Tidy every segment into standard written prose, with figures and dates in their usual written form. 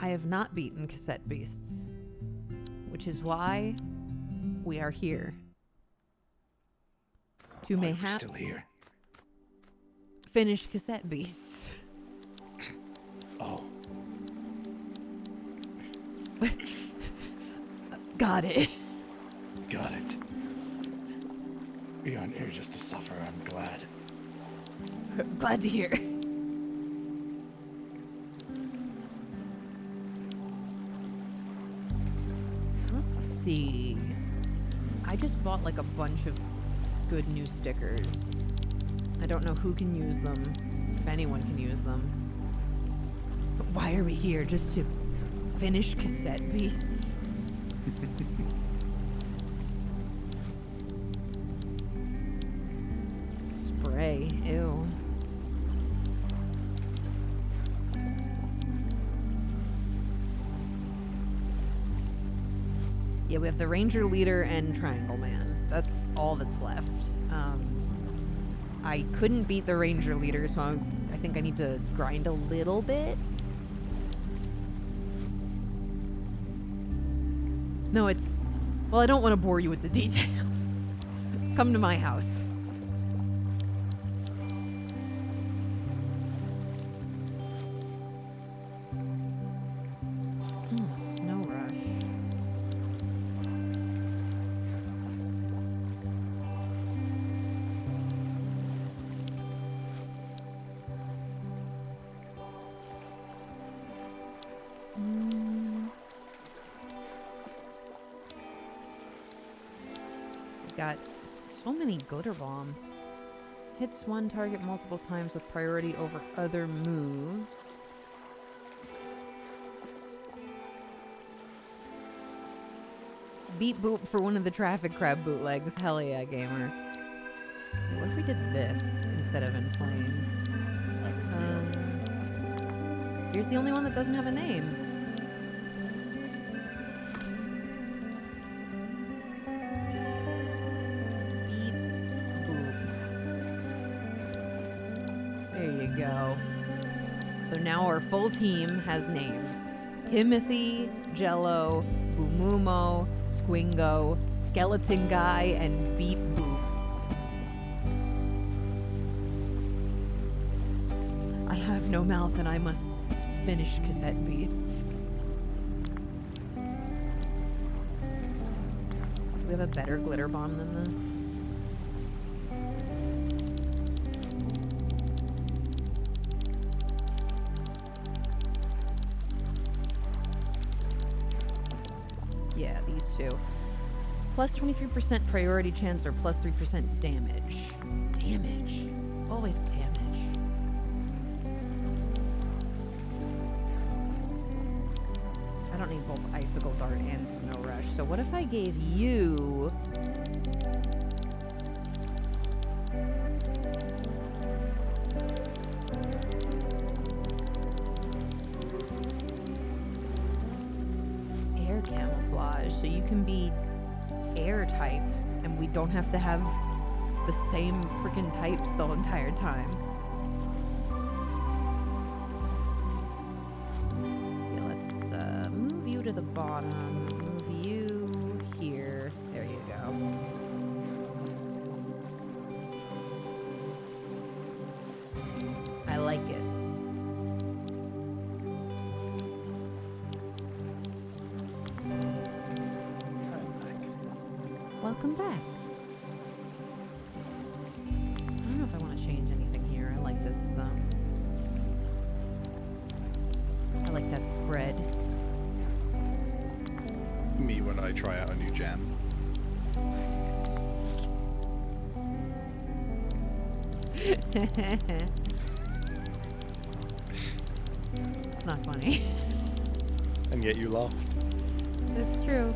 I have not beaten Cassette Beasts, which is why we are here. To mayhaps still here. finish Cassette Beasts. Oh. Got it. Got it. We aren't here just to suffer, I'm glad. Glad to hear. Let's see. I just bought like a bunch of good new stickers. I don't know who can use them, if anyone can use them. But why are we here? Just to finish Cassette Beasts? Spray. Ew. Yeah, we have the Ranger Leader and Triangle Man. That's all that's left. I couldn't beat the Ranger Leader, so I think I need to grind a little bit. No, it's... Well, I don't want to bore you with the details. Come to my house. Snow Rush. Got so many Glitter Bomb. Hits one target multiple times with priority over other moves. Beat Boop for one of the Traffic Crab bootlegs. Hell yeah, gamer. What if we did this instead of Inflame? Here's the only one that doesn't have a name. Go. So now our full team has names. Timothy, Jello, Boumumo, Squingo, Skeleton Guy, and Beep Boop. I have no mouth and I must finish Cassette Beasts. Do we have a better Glitter Bomb than this? Yeah, these two. Plus 23% priority chance or plus 3% damage. Damage. Always damage. I don't need both Icicle Dart and Snow Rush. So what if I gave you... camouflage, so you can be air type and we don't have to have the same freaking types the entire time. Yeah, let's move you to the bottom, move you here. There you go. I like it. Welcome back. I don't know if I want to change anything here. I like this, I like that spread. Me when I try out a new jam. It's not funny. And yet you laugh. It's true.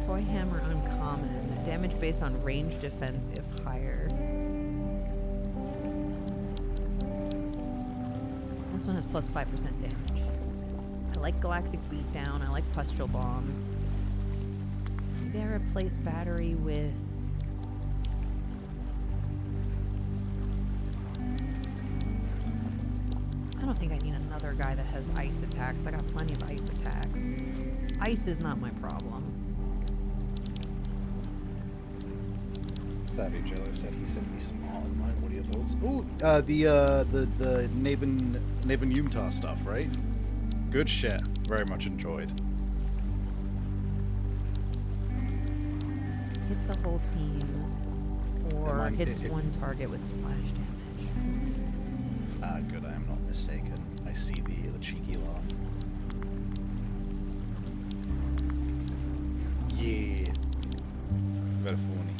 Toy Hammer uncommon. Damage based on range defense if higher. This one has plus 5% damage. I like Galactic Beatdown. I like Pustule Bomb. I Maybe I replace battery with... I don't think I need another guy that has ice attacks. I got plenty of ice attacks. Ice is not my problem. Savvy Jello said he sent me some art online. What are your thoughts? Oh, the Naven Yumtar stuff, right? Good shit. Very much enjoyed. Hits a whole team, or hits one target with splash damage. Ah, good. I am not mistaken. I see the cheeky laugh. Yeah. Very funny.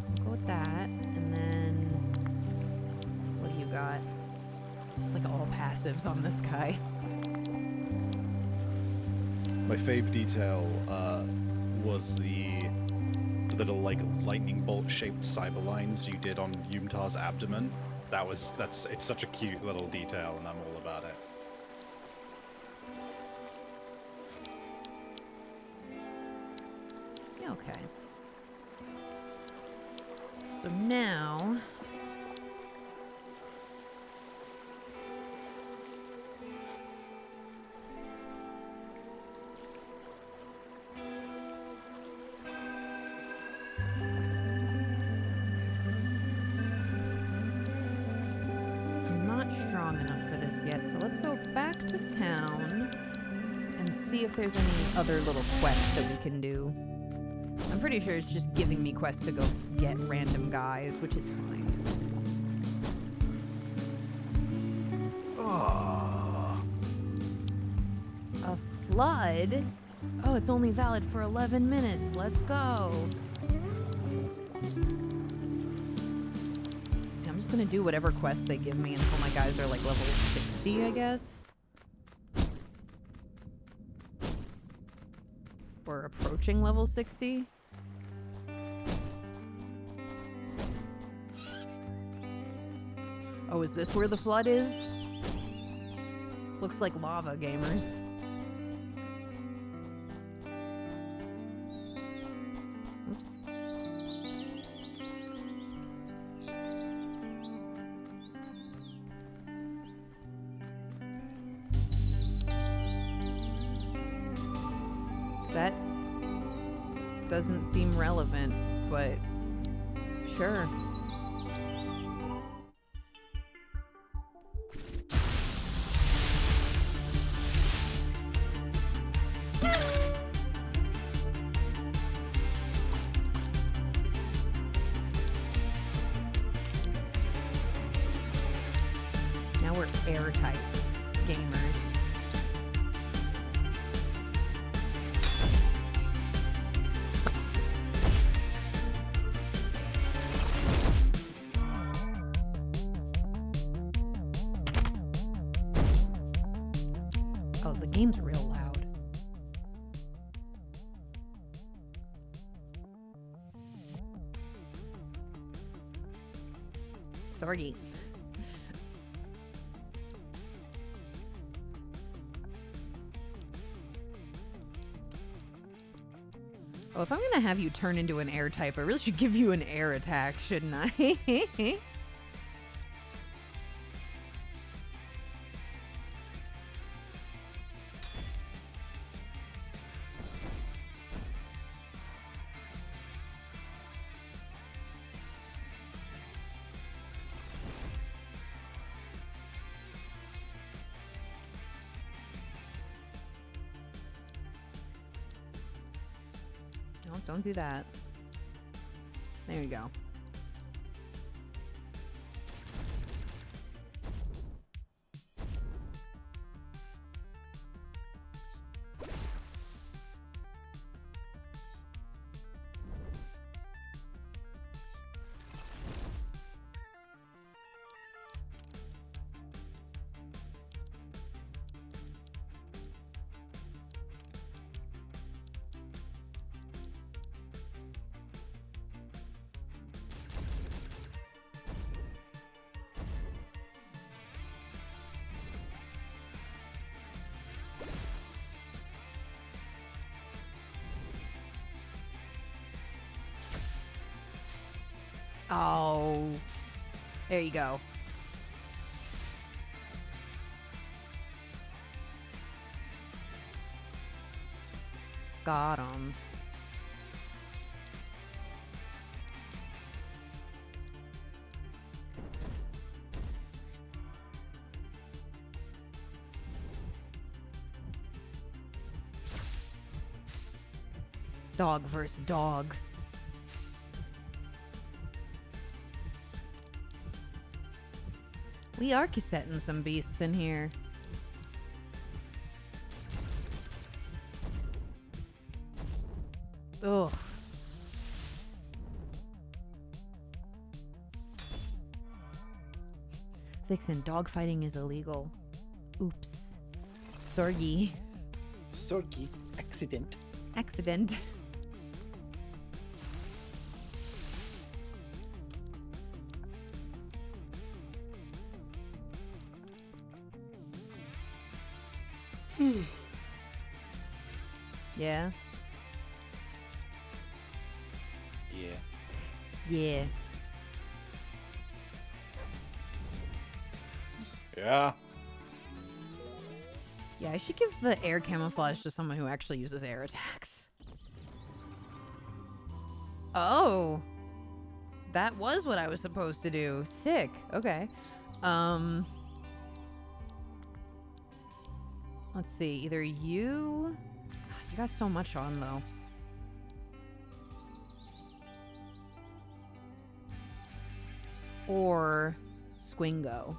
I'll go with that, and then what do you got? It's like all passives on this guy. My fave detail was the little like lightning bolt shaped cyber lines you did on Yumtar's abdomen. It's such a cute little detail, and I'm all about it. Yeah, okay. So now I'm not strong enough for this yet, so let's go back to town and see if there's any other little quests that we can do. I'm pretty sure it's just giving me quests to go get random guys, which is fine. A flood? Oh, it's only valid for 11 minutes. Let's go. Yeah, I'm just gonna do whatever quest they give me until my guys are like level 60, I guess. Or approaching level 60. Oh, is this where the flood is? Looks like lava, gamers. Oops. That doesn't seem relevant, but sure. Now we're airtight gamers. Oh, the game's real loud. Sorry. Oh, if I'm gonna have you turn into an air type, I really should give you an air attack, shouldn't I? No, don't do that. There you go. Oh. There you go. Got him. Dog versus dog. We are cassetting some beasts in here. Ugh. Vixen, dogfighting is illegal. Oops. Sorry. Sorry, accident. Accident. Yeah. Yeah. Yeah. Yeah. Yeah, I should give the air camouflage to someone who actually uses air attacks. Oh. That was what I was supposed to do. Sick. Okay. Let's see. Either you... You got so much on, though. Or Squingo.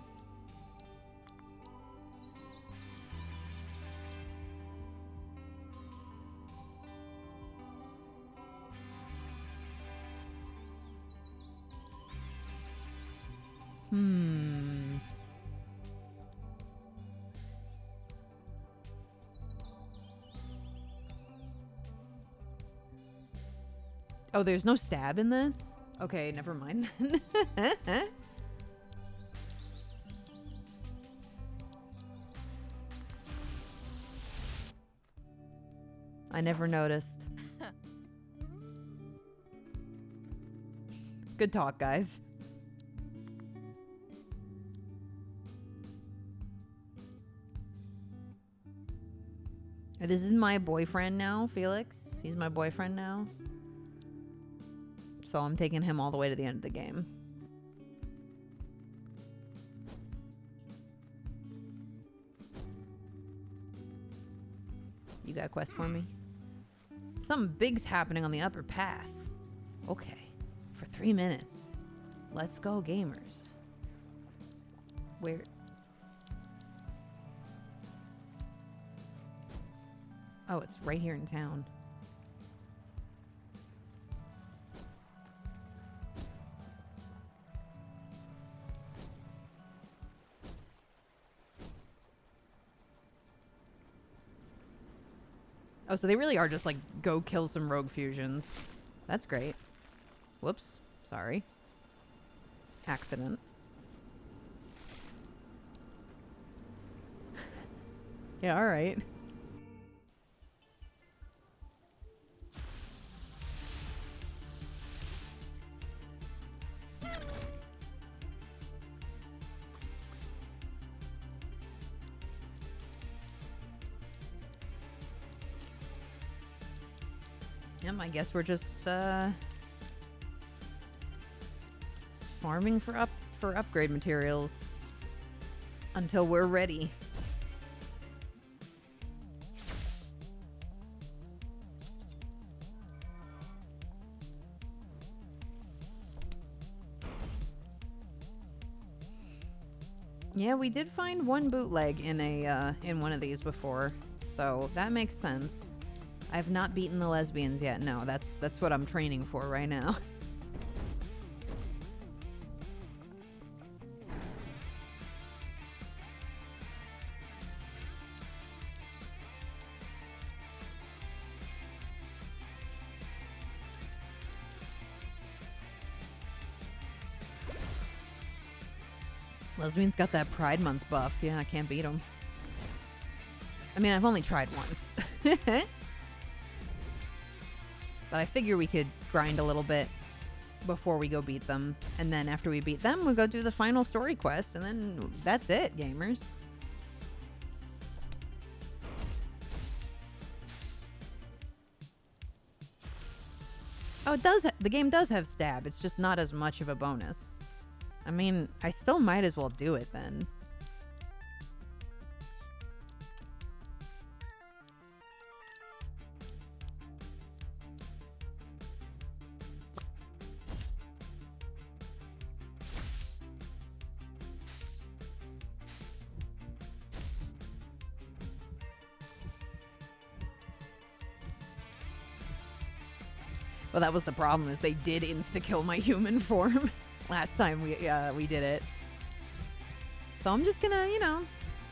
Oh, there's no stab in this? Okay, never mind then. I never noticed. Good talk, guys. This is my boyfriend now, Felix. He's my boyfriend now. So I'm taking him all the way to the end of the game. You got a quest for me? Something big's happening on the upper path. Okay. For 3 minutes. Let's go, gamers. Where... Oh, it's right here in town. Oh, so they really are just like, go kill some rogue fusions. That's great. Whoops. Sorry. Accident. Yeah, alright. I guess we're just farming for upgrade materials until we're ready. Yeah, we did find one bootleg in a in one of these before, so that makes sense. I've not beaten the lesbians yet. No, that's what I'm training for right now. Lesbians got that Pride Month buff. Yeah, I can't beat them. I mean, I've only tried once. But I figure we could grind a little bit. before we go beat them. And then after we beat them, we go do the final story quest, and then that's it, gamers. Oh, it does. The game does have stab. It's just not as much of a bonus. I mean, I still might as well do it then. Well, that was the problem, is they did insta-kill my human form last time we did it. So I'm just gonna, you know,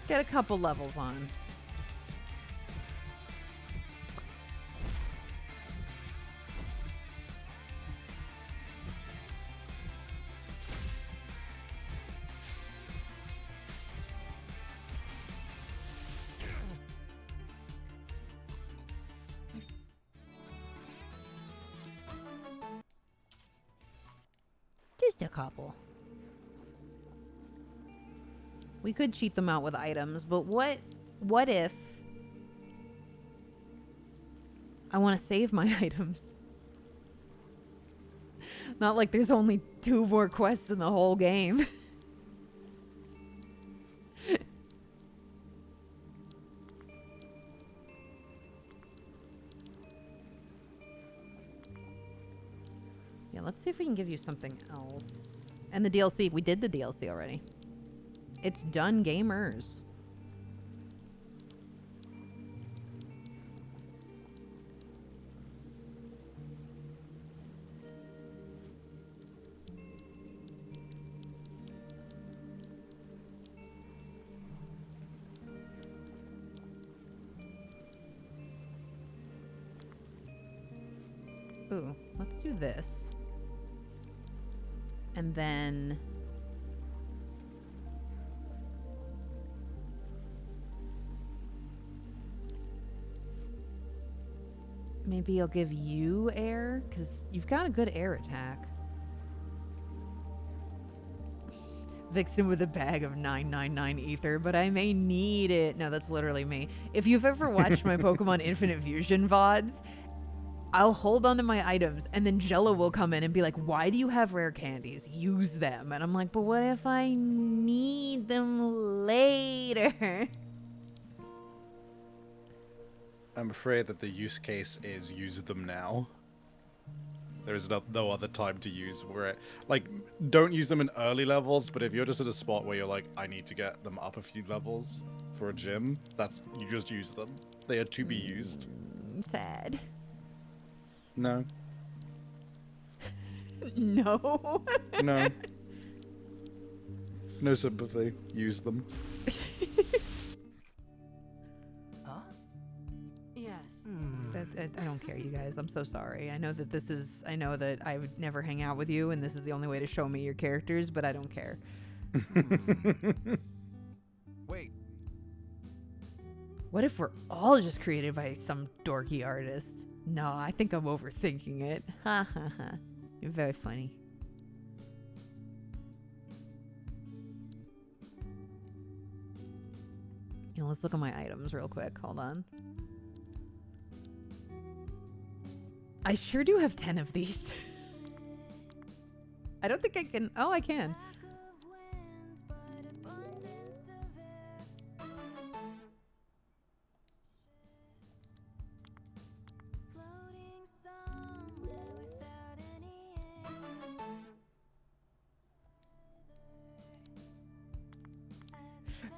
get a couple levels on. Just a couple. We could cheat them out with items, but what if I want to save my items? Not like there's only 2 more quests in the whole game. Yeah, let's see if we can give you something else. And the DLC, we did the DLC already. It's done, gamers. Ooh, let's do this. And then maybe I'll give you air, because you've got a good air attack. Vixen with a bag of 999 ether, but I may need it. No, that's literally me. If you've ever watched my Pokemon Infinite Fusion VODs, I'll hold on to my items, and then Jello will come in and be like, why do you have rare candies? Use them. And I'm like, but what if I need them later? I'm afraid that the use case is use them now. There is no other time to use where it, like, don't use them in early levels, but if you're just at a spot where you're like, I need to get them up a few levels for a gym, you just use them. They are to be used. Sad. No. No. No. No sympathy. Use them. Huh? Yes. I don't care, you guys. I'm so sorry. I know that I know that I would never hang out with you, and this is the only way to show me your characters, but I don't care. Wait. What if we're all just created by some dorky artist? No, I think I'm overthinking it. Ha ha ha. You're very funny. Yeah, let's look at my items real quick. Hold on. I sure do have 10 of these. I don't think I can. Oh, I can.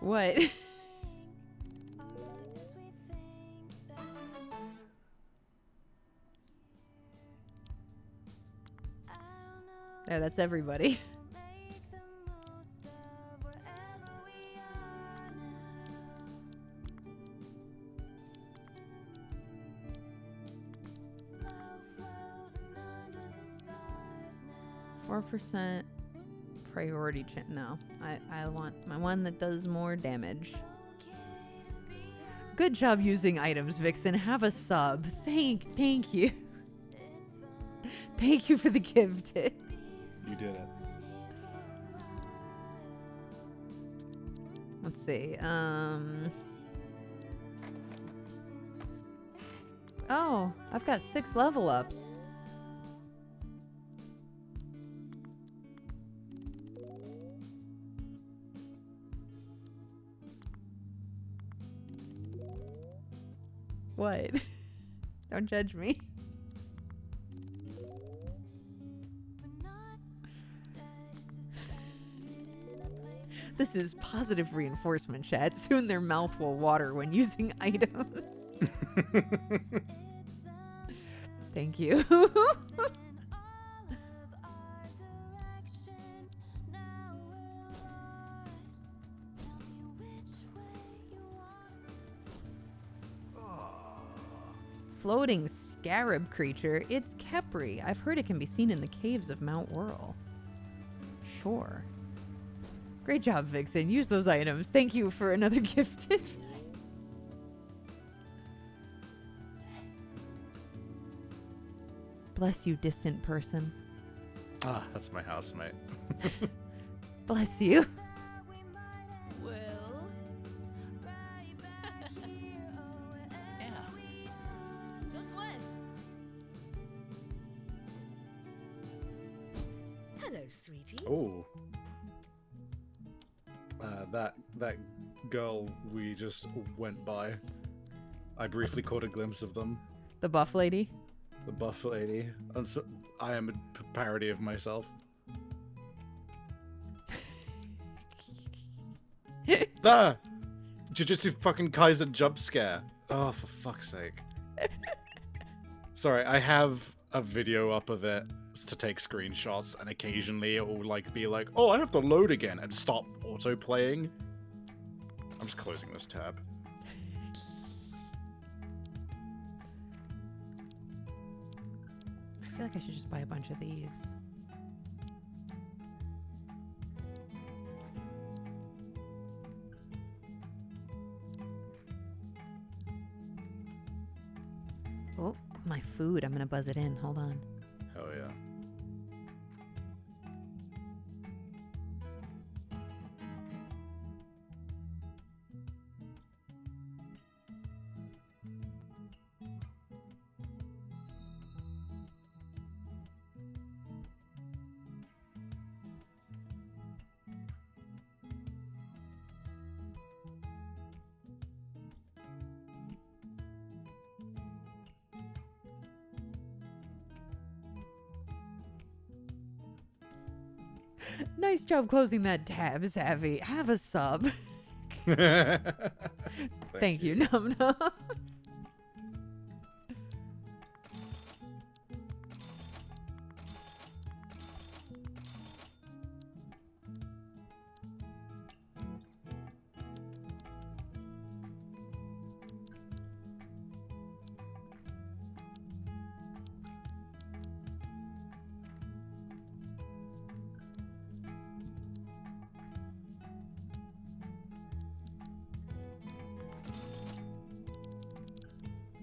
What? There, that's everybody. %. Priority no. I want my one that does more damage. Good job using items, Vixen. Have a sub. Thank you. Thank you for the gift. You did it. Let's see. Oh, I've got 6 level ups. What? Don't judge me. This is positive reinforcement, chat. Soon their mouth will water when using items. Thank you. Floating scarab creature. It's Kepri. I've heard it can be seen in the caves of Mount Whirl. Sure. Great job, Vixen. Use those items. Thank you for another gift. Bless you, distant person. Ah, that's my housemate. Bless you. Well. Yeah. No sweat. Hello, sweetie. Oh. That girl we just went by. I briefly caught a glimpse of them. The buff lady. The buff lady. And so, I am a parody of myself. Ah! Jujutsu fucking Kaiser jump scare. Oh, for fuck's sake. Sorry, I have a video up of it to take screenshots, and occasionally it will like be like, oh, I have to load again, and stop auto-playing. I'm just closing this tab. I feel like I should just buy a bunch of these. Oh, my food. I'm gonna buzz it in. Hold on. Hell yeah. Nice job closing that tab, Savvy. Have a sub. Thank you, Num Num.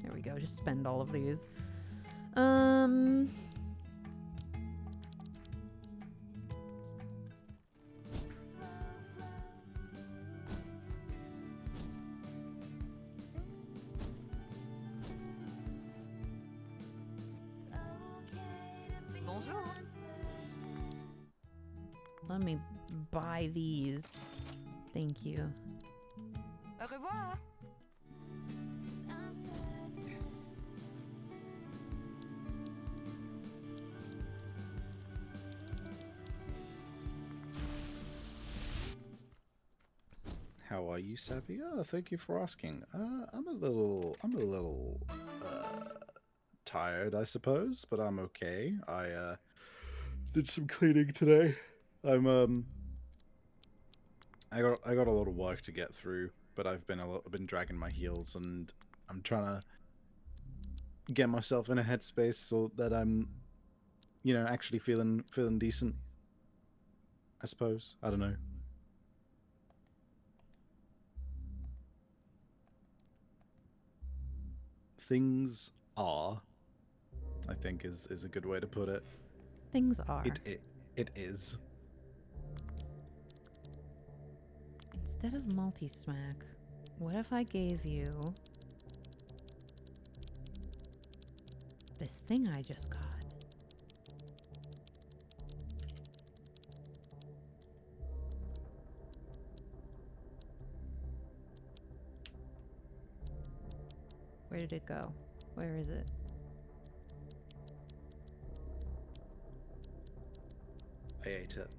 There we go. Just spend all of these. Bonjour. Let me buy these. Thank you. Au revoir. How are you, Savvy? Oh, thank you for asking. I'm a little tired, I suppose, but I'm okay. I did some cleaning today. I got a lot of work to get through, but I've been dragging my heels, and I'm trying to get myself in a headspace so that I'm, actually feeling decent. I suppose. I don't know. Things are, I think is a good way to put it. Things are. It is. Instead of multi-smack, what if I gave you this thing I just got? Where did it go? Where is it? I ate it.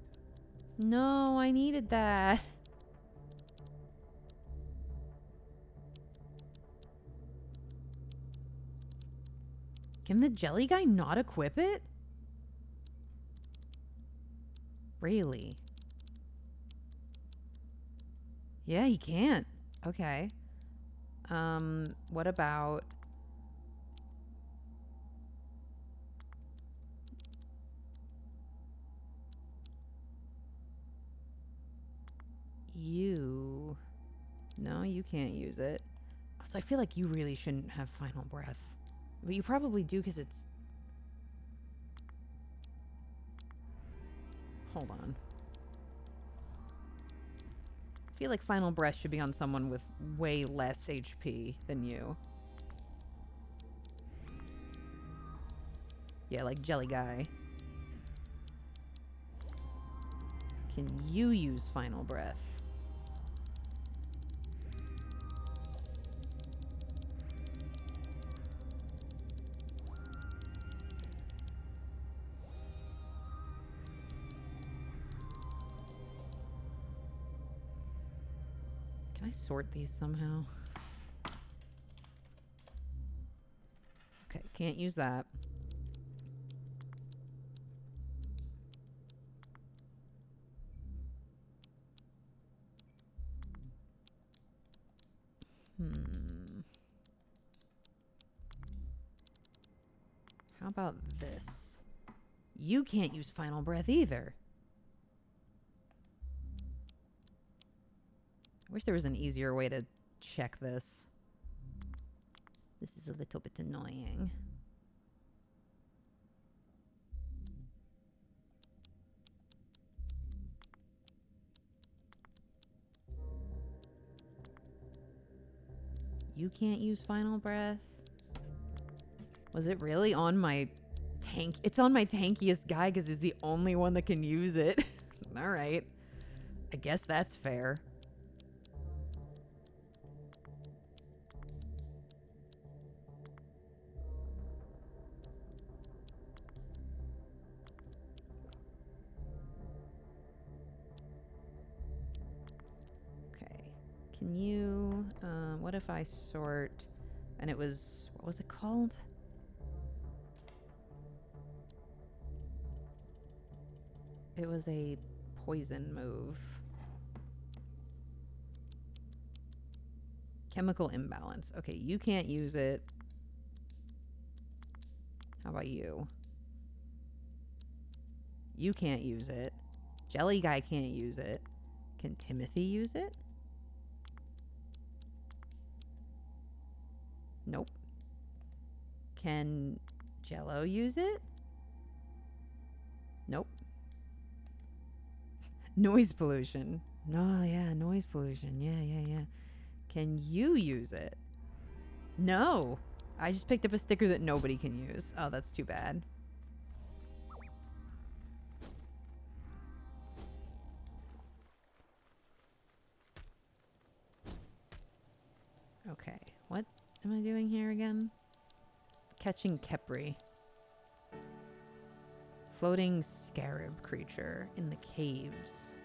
No, I needed that. Can the jelly guy not equip it? Really? Yeah, he can't. Okay. What about... you? No, you can't use it. So I feel like you really shouldn't have final breath. But you probably do because it's... Hold on. I feel like final breath should be on someone with way less HP than you. Yeah, like Jelly Guy. Can you use final breath? Can I sort these somehow? Okay, can't use that. How about this? You can't use final breath either. I wish there was an easier way to check this. This is a little bit annoying. You can't use final breath? Was it really on my tank? It's on my tankiest guy because he's the only one that can use it. All right. I guess that's fair. Okay. Can you... what if I sort... And it was... What was it called? It was a poison move. Chemical imbalance. Okay, you can't use it. How about you? You can't use it. Jelly Guy can't use it. Can Timothy use it? Nope. Can Jello use it? Nope. Noise pollution. No, yeah, noise pollution. Yeah. Can you use it? No. I just picked up a sticker that nobody can use. Oh, that's too bad. Okay, what am I doing here again? Catching Kepri. Floating scarab creature in the caves.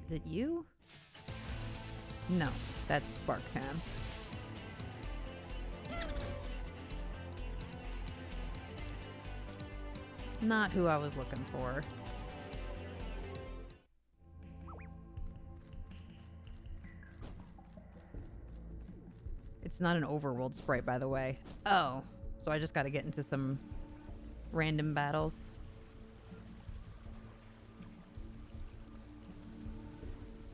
Is it you? No, that's Sparkcam. Not who I was looking for. It's not an overworld sprite, by the way. Oh, so I just got to get into some random battles.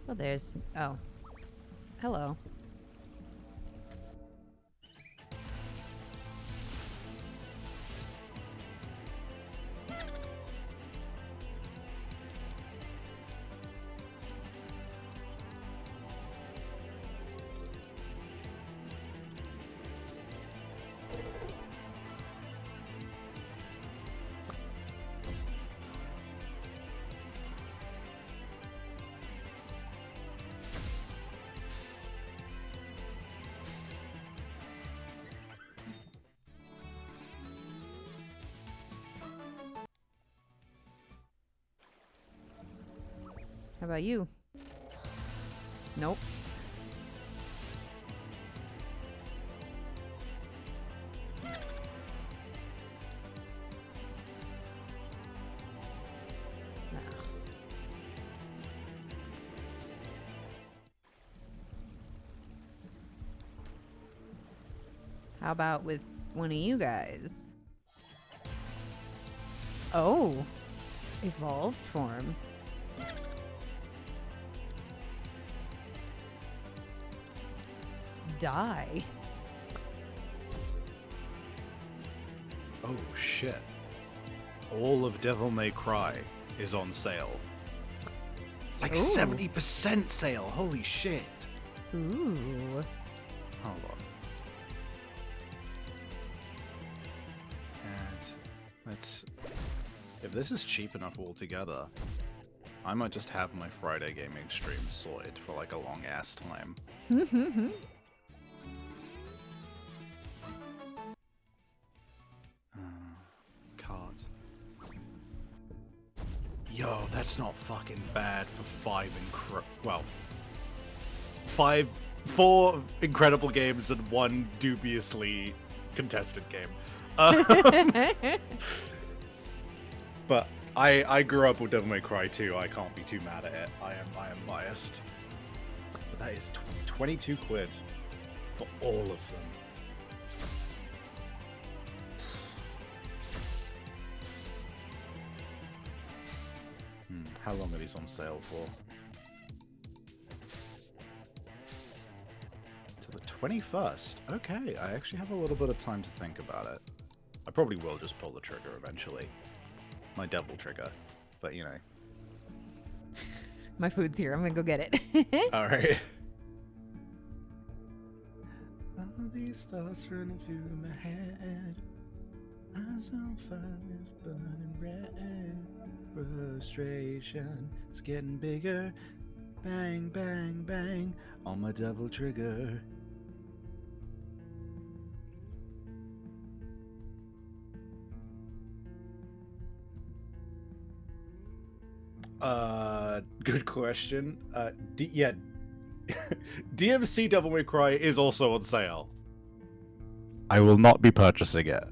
Oh, there's... Oh. Hello. How about you? Nope. Ugh. How about with one of you guys? Oh, evolved form. Die. Oh shit. All of Devil May Cry is on sale. Like Ooh. 70% sale. Holy shit. Ooh. Hold on. And let's... If this is cheap enough altogether, I might just have my Friday gaming stream sorted for like a long ass time. Card. Yo, that's not fucking bad for four incredible games and one dubiously contested game. But I grew up with Devil May Cry 2. I can't be too mad at it. I am biased. But that is 22 quid for all of them. How long are these on sale for? To the 21st. Okay, I actually have a little bit of time to think about it. I probably will just pull the trigger eventually. My devil trigger. But, you know. My food's here. I'm gonna go get it. Alright. All these thoughts running through my head. Eyes on fire, is burning red. Frustration is getting bigger. Bang, bang, bang on my devil trigger. Good question. Yeah. DMC Devil May Cry is also on sale. I will not be purchasing it.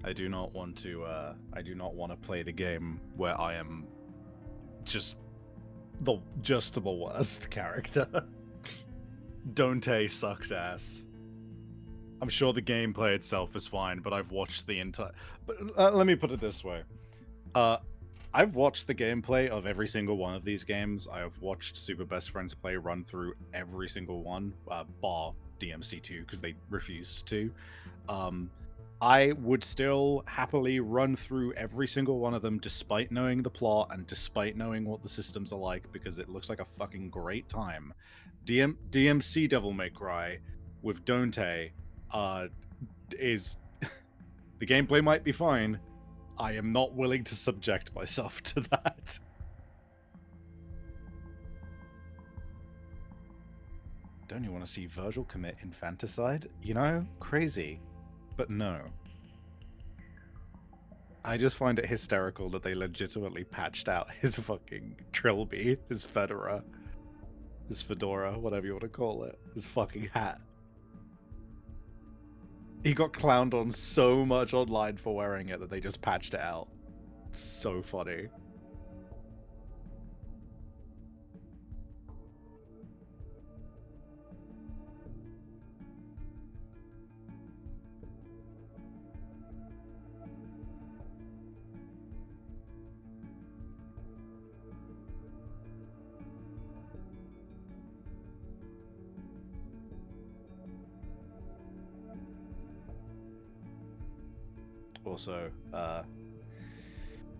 I do not want to play the game where I am just the worst character. Dante sucks ass. I'm sure the gameplay itself is fine, but I've watched the entire... But let me put it this way. I've watched the gameplay of every single one of these games. I have watched Super Best Friends play run through every single one, bar DMC2, because they refused to. I would still happily run through every single one of them despite knowing the plot and despite knowing what the systems are like, because it looks like a fucking great time. DMC Devil May Cry with Dante is... the gameplay might be fine. I am not willing to subject myself to that. Don't you want to see Virgil commit infanticide? You know? Crazy. But no. I just find it hysterical that they legitimately patched out his fucking trilby, his fedora, whatever you want to call it, his fucking hat. He got clowned on so much online for wearing it that they just patched it out. It's so funny. Also,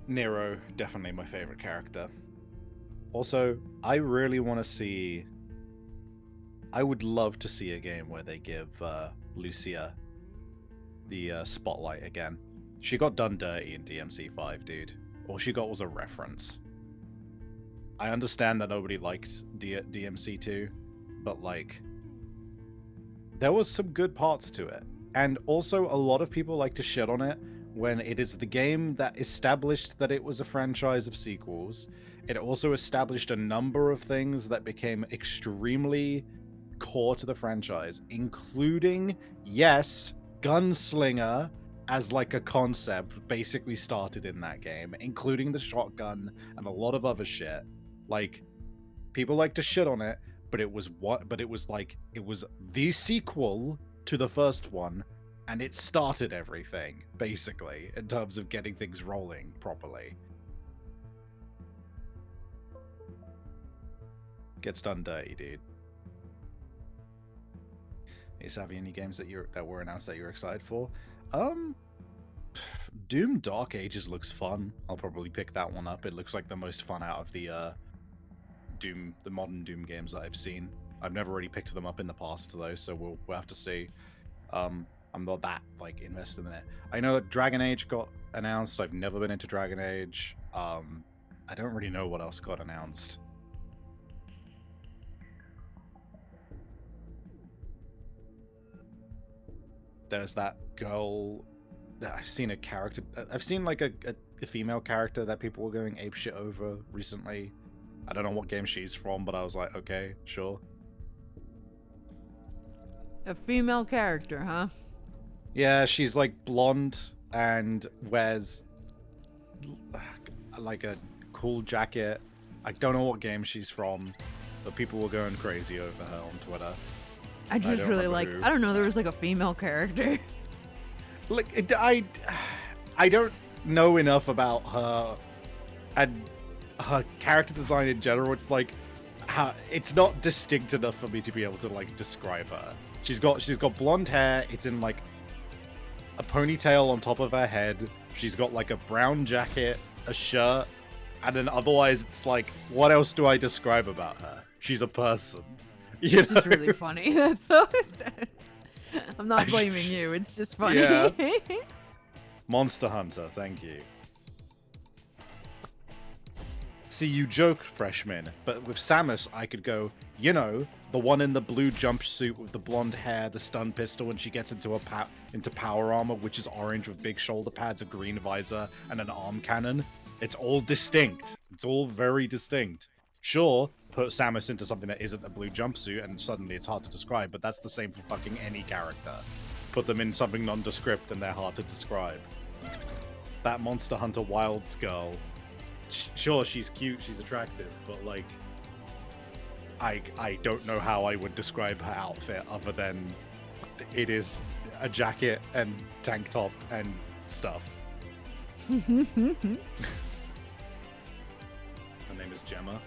Nero, definitely my favorite character. Also, I really want to see... I would love to see a game where they give Lucia the spotlight again. She got done dirty in DMC5, dude. All she got was a reference. I understand that nobody liked DMC2, but like... there was some good parts to it. And also, a lot of people like to shit on it when it is the game that established that it was a franchise of sequels. It also established a number of things that became extremely core to the franchise, including, yes, Gunslinger as like a concept basically started in that game, including the shotgun and a lot of other shit. Like, people like to shit on it, but it was the sequel to the first one, and it started everything, basically, in terms of getting things rolling properly. Gets done dirty, dude. Hey, Savvy, any games that were announced that you're excited for? Doom Dark Ages looks fun. I'll probably pick that one up. It looks like the most fun out of the modern Doom games that I've seen. I've never really picked them up in the past though, so we'll have to see. I'm not that like invested in it. I know that Dragon Age got announced. I've never been into Dragon Age. I don't really know what else got announced. There's that girl that I've seen a character. I've seen like a female character that people were going apeshit over recently. I don't know what game she's from, but I was like, okay, sure. A female character, huh? Yeah, she's like blonde and wears like a cool jacket. I don't know what game she's from, but people were going crazy over her on Twitter. I just really like, who. I don't know, there was like a female character. Like, I don't know enough about her and her character design in general. It's like, it's not distinct enough for me to be able to like describe her. She's got blonde hair. It's in like a ponytail on top of her head. She's got like a brown jacket, a shirt, and then otherwise it's like, what else do I describe about her? She's a person. You know? It's really funny. That's so. I'm not blaming you. It's just funny. Yeah. Monster Hunter, thank you. See, you joke, freshman, but with Samus, I could go, you know, the one in the blue jumpsuit with the blonde hair, the stun pistol, when she gets into into power armor, which is orange with big shoulder pads, a green visor, and an arm cannon. It's all distinct. It's all very distinct. Sure, put Samus into something that isn't a blue jumpsuit, and suddenly it's hard to describe, but that's the same for fucking any character. Put them in something nondescript, and they're hard to describe. That Monster Hunter Wilds girl, sure, she's cute, she's attractive, but like, I don't know how I would describe her outfit other than it is a jacket and tank top and stuff. Her name is Gemma.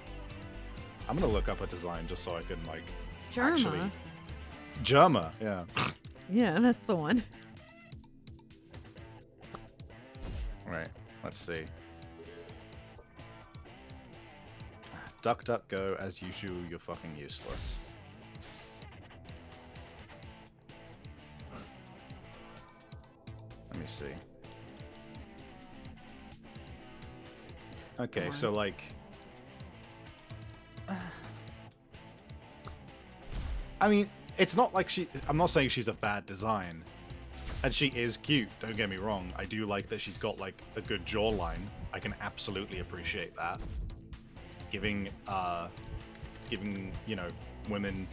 I'm gonna look up a design just so I can like Germa. Germa, yeah. Yeah, that's the one. Right, let's see. DuckDuckGo, as usual, you're fucking useless. Let me see. Okay, so like... I mean, it's not like I'm not saying she's a bad design. And she is cute, don't get me wrong. I do like that she's got like a good jawline. I can absolutely appreciate that. Giving, you know, women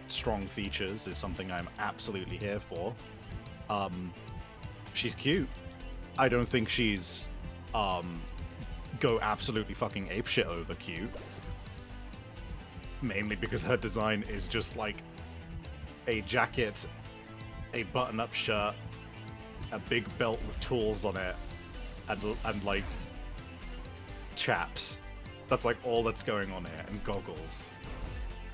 strong features is something I'm absolutely here for. She's cute. I don't think she's go absolutely fucking apeshit over cute. Mainly because her design is just like a jacket, a button-up shirt, a big belt with tools on it, and like chaps. That's like all that's going on here, and goggles.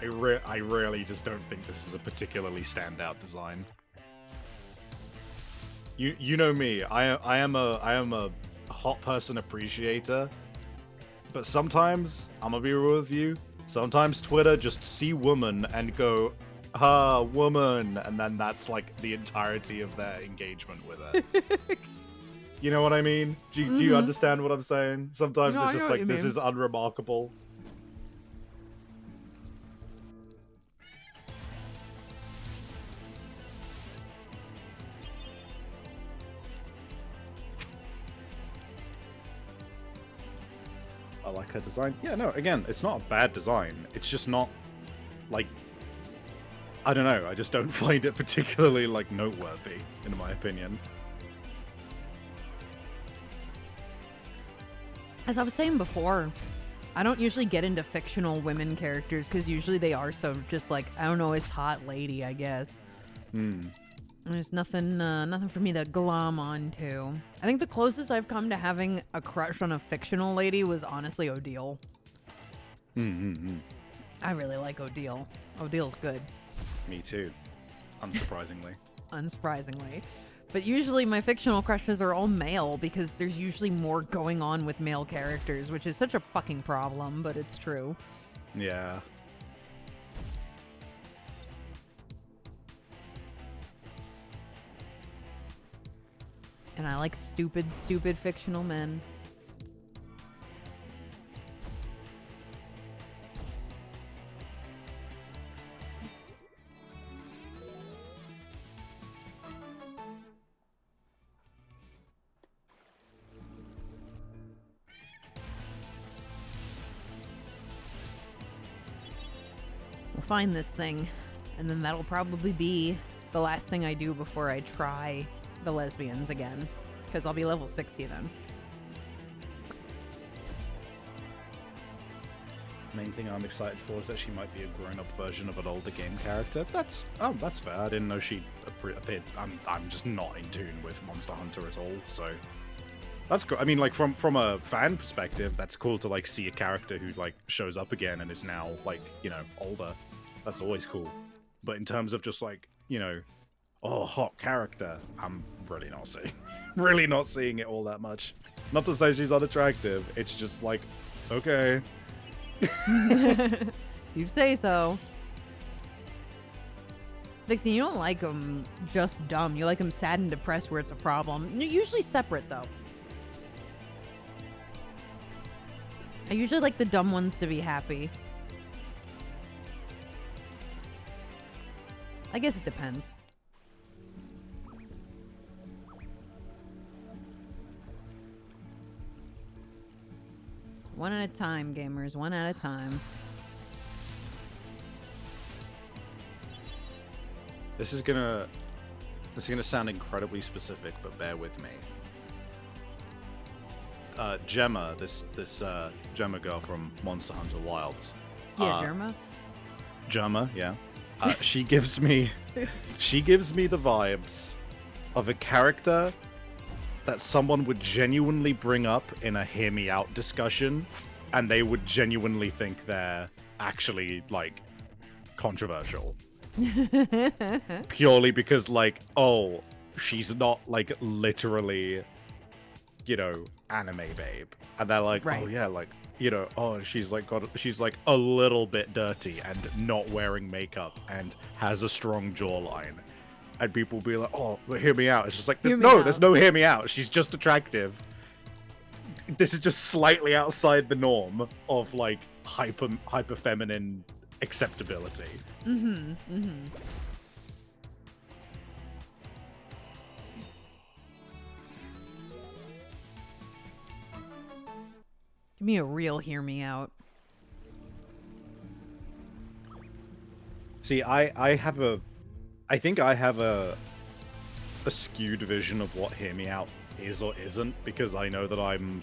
I really just don't think this is a particularly standout design. You know me. I am a hot person appreciator, but sometimes I'm gonna be real with you. Sometimes Twitter just see woman and go, "Ah, woman," and then that's like the entirety of their engagement with it. You know what I mean? Do you understand what I'm saying? Sometimes No, it's I know just what like you this mean. is unremarkable. I like her design. Yeah, no, again, it's not a bad design. It's just not, like, I don't know, I just don't find it particularly, like, noteworthy, in my opinion. As I was saying before, I don't usually get into fictional women characters because usually they are so just like, I don't know, it's hot lady, I guess. There's nothing for me to glom onto. I think the closest I've come to having a crush on a fictional lady was honestly Odile. I really like Odile. Odile's good, Me too, unsurprisingly. unsurprisingly. But usually my fictional crushes are all male because there's usually more going on with male characters, which is such a fucking problem, but it's true. Yeah. And I like stupid, stupid fictional men. We'll find this thing, and then that'll probably be the last thing I do before I try the lesbians again, because I'll be level 60 then. Main thing I'm excited for is that she might be a grown-up version of an older game character. That's fair. I didn't know she appeared. I'm just not in tune with Monster Hunter at all, so that's cool. I mean, like from a fan perspective, that's cool to like see a character who like shows up again and is now like, you know, older. That's always cool. But in terms of just like, you know, oh, hot character, I'm really not seeing really not seeing it all that much. Not to say she's unattractive. It's just like, okay. You say so. Vixen, you don't like them just dumb. You like them sad and depressed where it's a problem. They're usually separate, though. I usually like the dumb ones to be happy. I guess it depends. One at a time, gamers. One at a time. This is gonna sound incredibly specific, but bear with me. Gemma, this Gemma girl from Monster Hunter Wilds. Yeah, Germa. Gemma, yeah. She gives me the vibes of a character that someone would genuinely bring up in a hear me out discussion, and they would genuinely think they're actually like controversial. Purely because like, oh, she's not like literally, you know, anime babe. And they're like, Right. oh yeah, like, you know, oh, she's like a little bit dirty and not wearing makeup and has a strong jawline. And people be like, oh, but hear me out. It's just like, Hear me no, out. there's no hear me out. She's just attractive. This is just slightly outside the norm of like hyper feminine acceptability. Give me a real hear me out. See, I think I have a a skewed vision of what Hear Me Out is or isn't, because I know that I'm,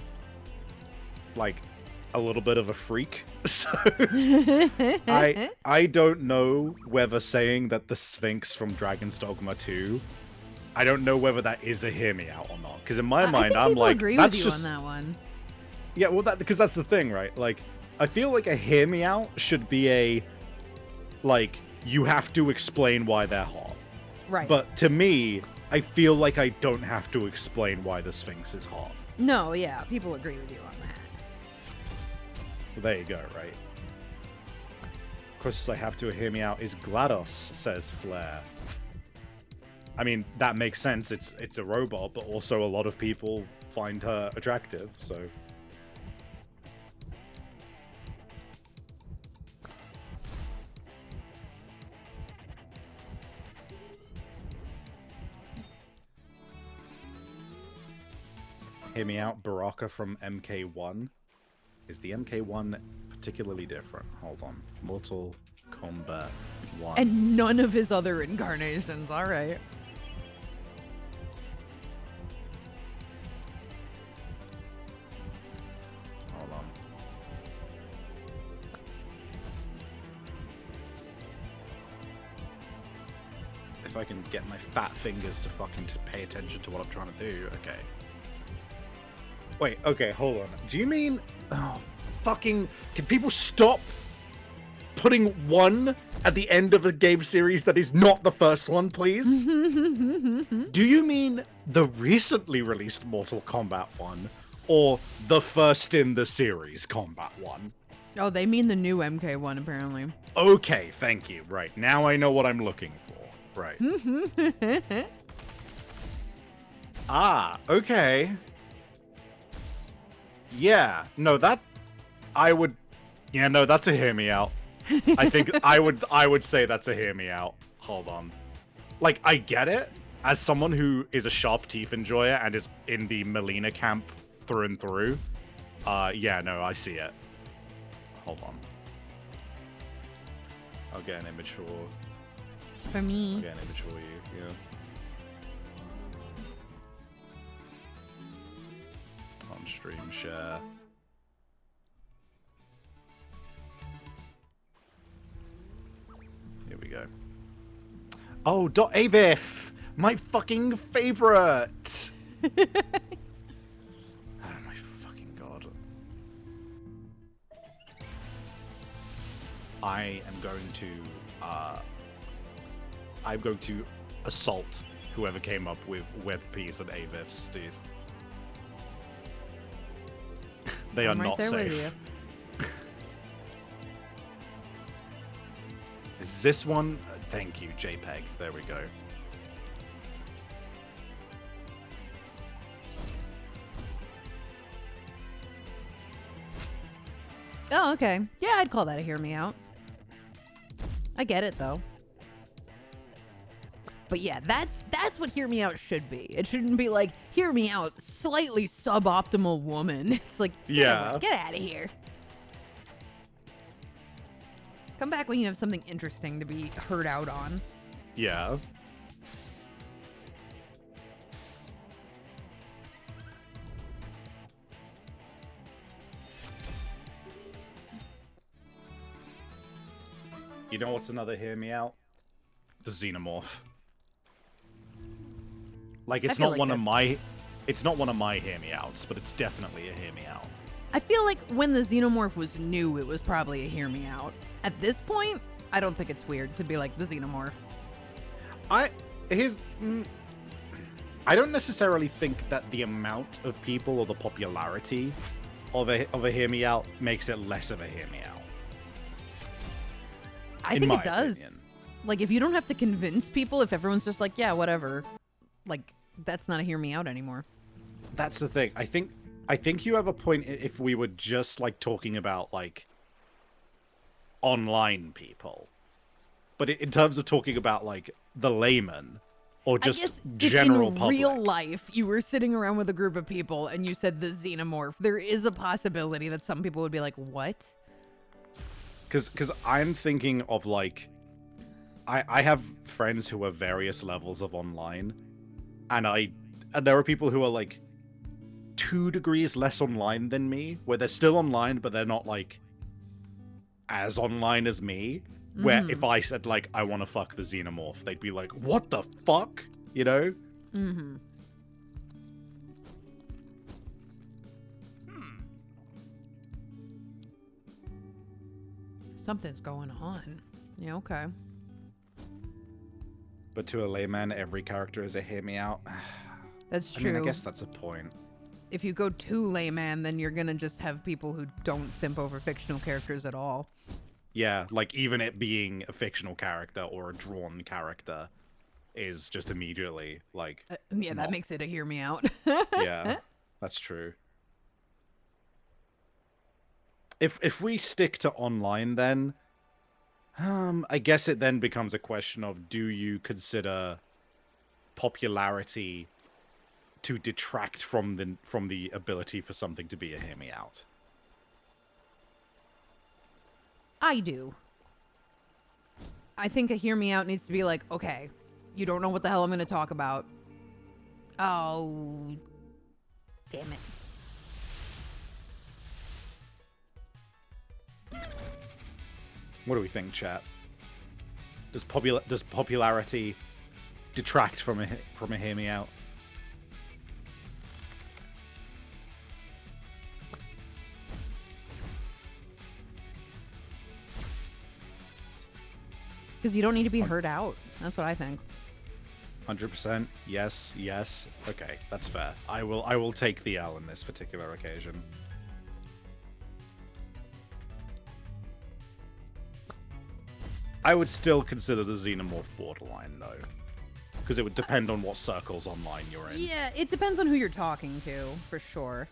like, a little bit of a freak. So I don't know whether saying that the Sphinx from Dragon's Dogma 2, I don't know whether that is a Hear Me Out or not. Because in my mind, I think I'm people like, agree that's with you just... on that one. Yeah, well, because that's the thing, right? Like, I feel like a Hear Me Out should be a, like, you have to explain why they're hot. Right. But to me, I feel like I don't have to explain why the Sphinx is hot. No, yeah, people agree with you on that. Well, there you go, right? Closest I have to a Hear Me Out is GLaDOS, says Flair. I mean, that makes sense. It's a robot, but also a lot of people find her attractive, so... Hear Me Out, Baraka from MK1. Is the MK1 particularly different? Hold on. Mortal Kombat 1. And none of his other incarnations, alright. Hold on. If I can get my fat fingers to fucking pay attention to what I'm trying to do, okay. Wait, okay, hold on. Do you mean... Oh, fucking... Can people stop putting 1 at the end of a game series that is not the first one, please? Do you mean the recently released Mortal Kombat 1? Or the first in the series Kombat 1? Oh, they mean the new MK1, apparently. Okay, thank you. Right, now I know what I'm looking for. Right. Ah, okay. Yeah, no, that I would. Yeah, no, that's a Hear Me Out. I think I would say that's a Hear Me Out. Hold on. Like, I get it as someone who is a sharp teeth enjoyer and is in the Melina camp through and through. Yeah, no, I see it. Hold on. I'll get an image for For me. I'll get an image for you. Yeah. On stream share. Here we go. Oh, .avif! My fucking favorite! Oh my fucking god. I am going to, I'm going to assault whoever came up with WebPs and AVIFs, dude. They are I'm right not there with safe. Is this one? Thank you, JPEG. There we go. Oh, okay. Yeah, I'd call that a Hear Me Out. I get it, though. But yeah, that's what Hear Me Out should be. It shouldn't be like, Hear Me Out, slightly suboptimal woman. It's like, Yeah. get out of here. Come back when you have something interesting to be heard out on. Yeah. You know what's another Hear Me Out? The Xenomorph. Like, it's feel not like one of that's- my... It's not one of my Hear Me Outs, but it's definitely a Hear Me Out. I feel like when the Xenomorph was new, it was probably a Hear Me Out. At this point, I don't think it's weird to be like the Xenomorph. I don't necessarily think that the amount of people or the popularity of a Hear Me Out makes it less of a Hear Me Out. I In think my it does. opinion. Like, if you don't have to convince people, if everyone's just like, yeah, whatever, like, that's not a Hear Me Out anymore. That's the thing. I think you have a point if we were just like talking about like online people. But in terms of talking about like the layman or I just guess general if in public. real life you were sitting around with a group of people and you said the Xenomorph, there is a possibility that some people would be like, what? Because I'm thinking of like I have friends who are various levels of online, and there are people who are like 2 degrees less online than me, where they're still online, but they're not like as online as me. Where if I said like I want to fuck the xenomorph, they'd be like, "What the fuck?" You know? Mm-hmm. Something's going on. Yeah, okay. But to a layman, every character is a hear me out. That's I true. mean, I guess that's a point. If you go too layman, then you're gonna just have people who don't simp over fictional characters at all. Yeah, like even it being a fictional character or a drawn character is just immediately like Yeah, that not- makes it a hear me out. Yeah, that's true. If we stick to online, then I guess it then becomes a question of, do you consider popularity to detract from the ability for something to be a hear me out? I do. I think a hear me out needs to be like, okay, you don't know what the hell I'm going to talk about. Oh, damn it. What do we think, chat? Does popularity detract from a hear me out? Because you don't need to be heard out. That's what I think. 100%. Yes. Yes. Okay, that's fair. I will take the L in this particular occasion. I would still consider the xenomorph borderline though, because it would depend on what circles online you're in. Yeah, it depends on who you're talking to, for sure.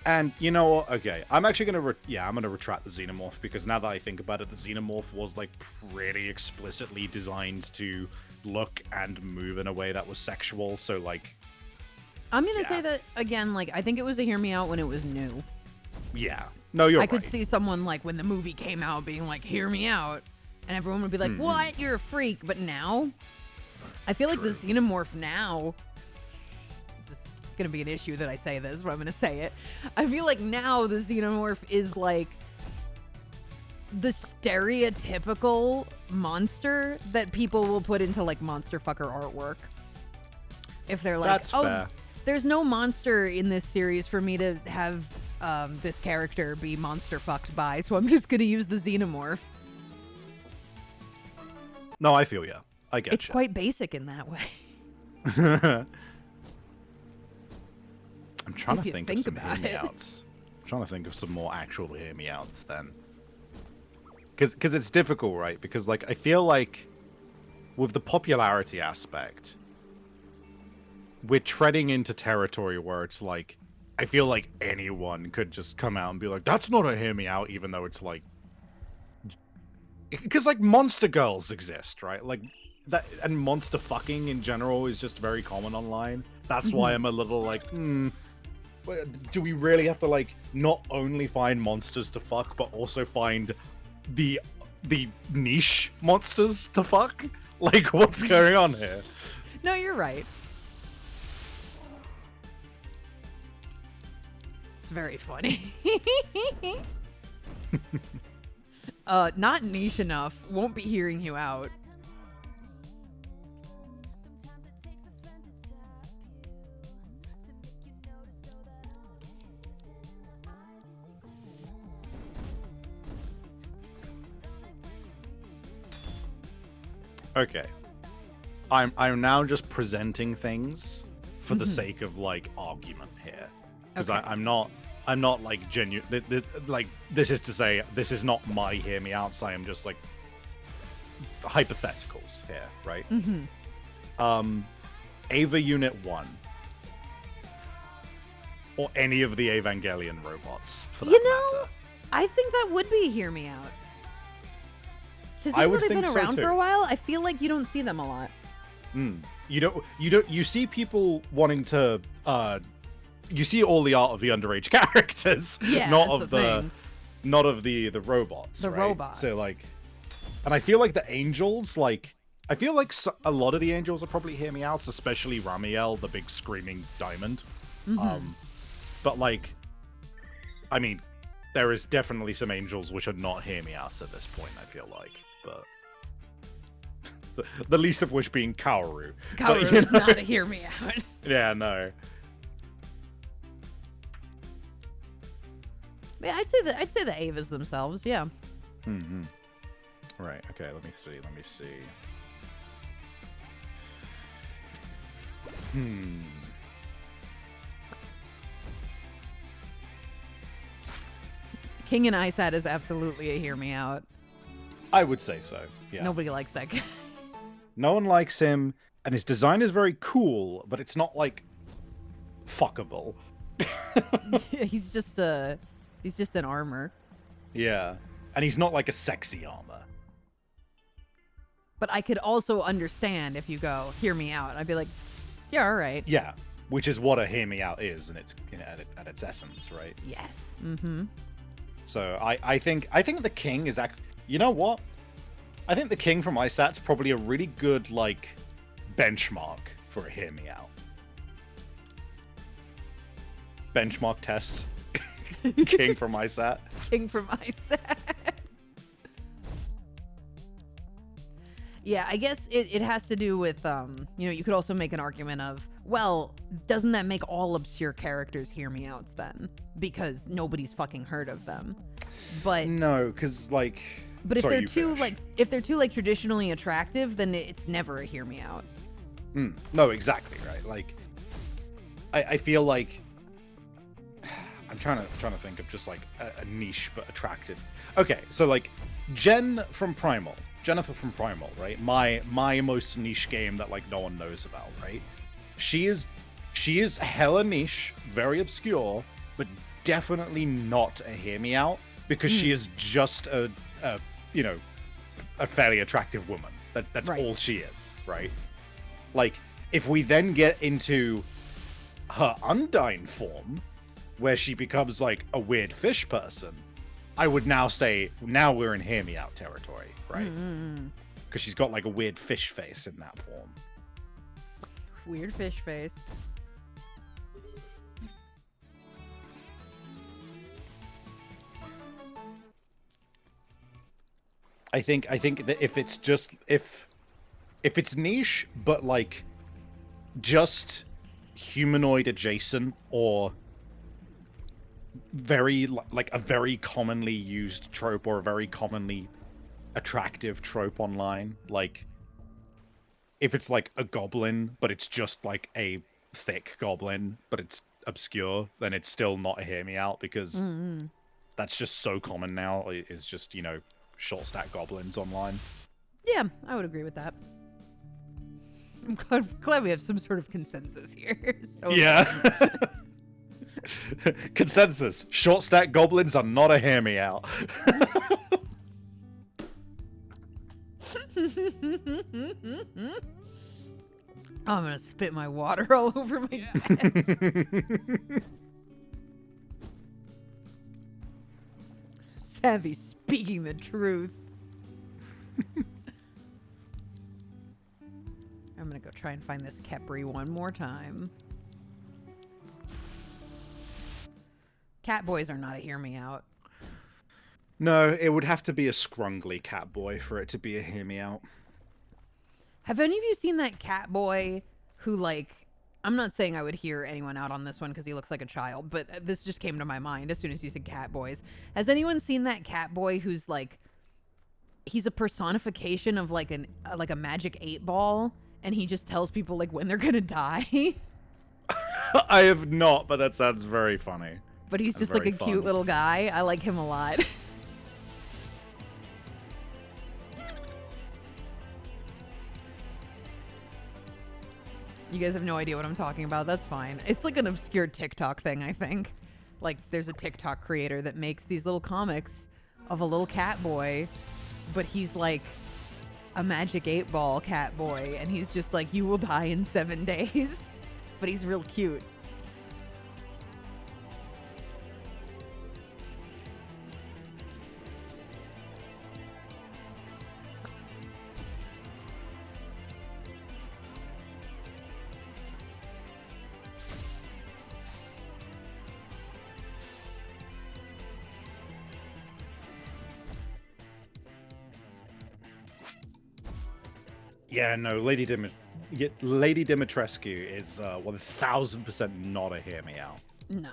And you know what? Okay, I'm actually gonna I'm gonna retract the xenomorph, because now that I think about it, the xenomorph was like pretty explicitly designed to look and move in a way that was sexual. So like, I'm gonna say that again. Like, I think it was a hear me out when it was new. yeah, no, you're I right. could see someone like when the movie came out being like, "Hear me out," and everyone would be like, "What? You're a freak!" But now, I feel like the xenomorph now. This is gonna be an issue that I say this, but I'm gonna say it. I feel like now the xenomorph is like the stereotypical monster that people will put into like monster fucker artwork. If they're like, That's "Oh, fair. there's no monster in this series for me to have this character be monster fucked by, so I'm just gonna use the xenomorph." No, I feel ya. I get It's you. quite basic in that way. I'm trying If to you think think of some about hear me it. outs. I'm trying to think of some more actual hear me outs then. Because it's difficult, right? Because like I feel like with the popularity aspect, we're treading into territory where it's like, I feel like anyone could just come out and be like, "That's not a hear me out," even though it's like, because like monster girls exist, right? Like that, and monster fucking in general is just very common online. That's why I'm a little like, do we really have to like not only find monsters to fuck, but also find the niche monsters to fuck? Like, what's going on here? No, you're right. It's very funny. Not niche enough. Won't be hearing you out. Okay. I'm now just presenting things for the sake of like argument here, because Okay. I'm not like genuine. Like, this is to say, this is not my hear me outs. I am just like hypotheticals here, right? Ava Unit 1, or any of the Evangelion robots, for that You know, matter. I think that would be hear me out. Because I even though would they've been think so, around for too. a while, I feel like you don't see them a lot. You see people wanting to you see all the art of the underage characters, Yeah, not that's of the thing. not of the robots. The right? robots. So like, And I feel like the angels, like, I feel like a lot of the angels are probably hear me out, especially Ramiel, the big screaming diamond. But like, I mean, there is definitely some angels which are not hear me out at this point, I feel like, but the least of which being Kaoru. Kaoru But, you is know, not a hear me out. Yeah, no. Yeah, I'd say the Avas themselves, yeah. Mm-hmm. Right, okay, let me see. King and Isat is absolutely a hear me out. I would say so, yeah. Nobody likes that guy. No one likes him, and his design is very cool, but it's not, like, fuckable. He's just an armor. Yeah. And he's not, like, a sexy armor. But I could also understand if you go, hear me out. I'd be like, yeah, all right. Yeah, which is what a hear me out is, and it's at its essence, right? Yes. Mm-hmm. So I think the king is you know what? I think the king from ISAT's probably a really good like benchmark for a hear me out. Benchmark tests. King from ISAT. King from ISAT. Yeah, I guess it has to do with, you could also make an argument of, well, doesn't that make all obscure characters hear me outs then? Because nobody's fucking heard of them. But no, because like. But if Sorry, they're you too finish. like traditionally attractive, then it's never a hear me out. No, exactly right. Like, I feel like I'm trying to think of just like a niche but attractive. Okay, so like Jennifer from Primal, right? My most niche game that like no one knows about, right? She is hella niche, very obscure, but definitely not a hear me out because she is just a fairly attractive woman. That's right. all she is, right? Like, if we then get into her Undyne form, where she becomes like a weird fish person, I would now say now we're in hear me out territory, right? Because she's got like a weird fish face in that form. Weird fish face. I think that if it's niche, but like just humanoid adjacent or very like a very commonly used trope or a very commonly attractive trope online, like if it's like a goblin but it's just like a thick goblin but it's obscure, then it's still not a hear me out because that's just so common now. It's just short stack goblins online. Yeah, I would agree with that. I'm glad we have some sort of consensus here. So Yeah. Consensus. Short stack goblins are not a hear me out. I'm gonna spit my water all over my desk. Savvy speaking the truth. I'm gonna go try and find this Kepri one more time. Cat boys are not a hear me out. No, it would have to be a scrungly cat boy for it to be a hear me out. Have any of you seen that cat boy who, like, I'm not saying I would hear anyone out on this one because he looks like a child, but this just came to my mind as soon as you said cat boys. Has anyone seen that cat boy who's like, he's a personification of like a magic 8-ball, and he just tells people like when they're gonna die? I have not, but that sounds very funny. But he's just like a cute little guy. I like him a lot. You guys have no idea what I'm talking about. That's fine. It's like an obscure TikTok thing, I think. Like, there's a TikTok creator that makes these little comics of a little cat boy, but he's like a magic 8-ball cat boy, and he's just like, you will die in 7 days. But he's real cute. Yeah, no, Lady Dimitrescu is 1000% not a hear me out. No.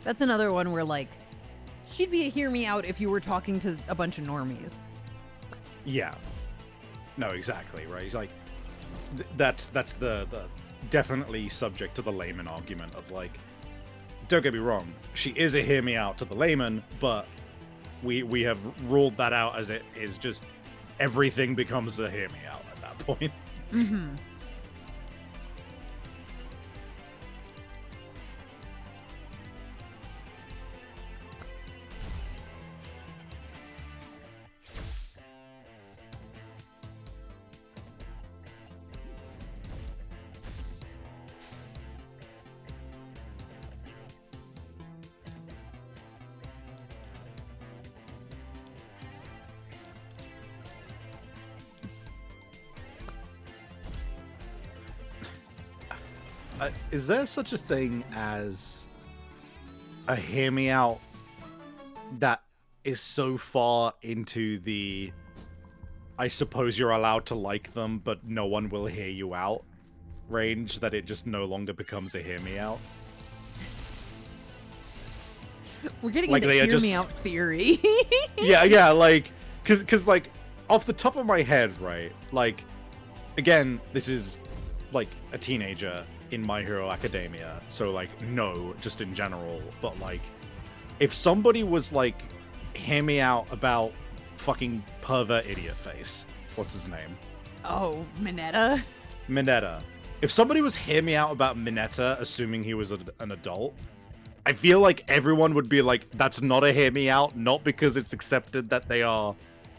That's another one where, like, she'd be a hear me out if you were talking to a bunch of normies. Yeah. No, exactly, right? Like, that's the definitely subject to the layman argument of, like, don't get me wrong, she is a hear me out to the layman, but we have ruled that out as it is just everything becomes a hear me out at that point. Mm-hmm. Is there such a thing as a hear me out that is so far into the I suppose you're allowed to like them, but no one will hear you out range that it just no longer becomes a hear me out? We're getting Like, into they are hear me just- out theory. Yeah, like, cause like, off the top of my head, right, like, again, this is, like, a teenager in My Hero Academia, so, like, no, just in general, but, like, if somebody was, like, hear me out about fucking pervert idiot face, what's his name? Oh, Minetta. Minetta. If somebody was hear me out about Minetta, assuming he was an adult, I feel like everyone would be like, that's not a hear me out, not because it's accepted that they are,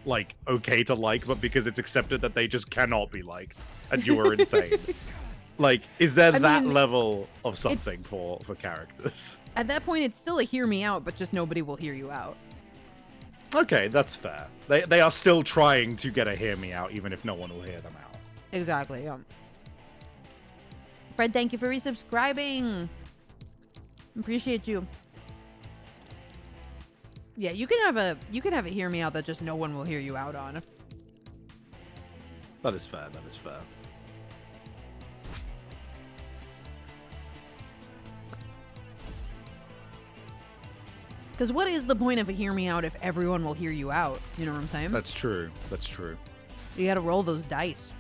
like, okay to like, but because it's accepted that they just cannot be liked, and you are insane. Like, is there I mean, level of something for characters? At that point, it's still a hear me out, but just nobody will hear you out. Okay, that's fair. They are still trying to get a hear me out, even if no one will hear them out. Exactly, yeah. Fred, thank you for resubscribing. Appreciate you. Yeah, you can have a hear me out that just no one will hear you out on. That is fair, that is fair. Because what is the point of a hear me out if everyone will hear you out? You know what I'm saying? That's true, that's true. You gotta roll those dice.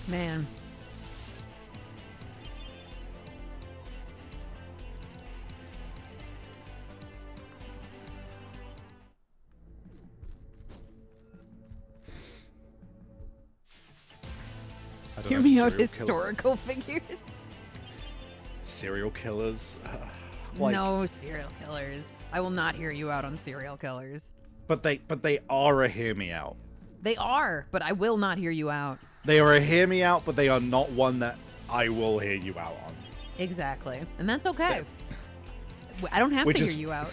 Man. I don't Hear know, me out, serial killer- historical figures. Serial killers? No serial killers. I will not hear you out on serial killers. But they are a hear me out. They are, but I will not hear you out. They are a hear me out, but they are not one that I will hear you out on. Exactly. And that's okay. I don't have Which to hear is- you out.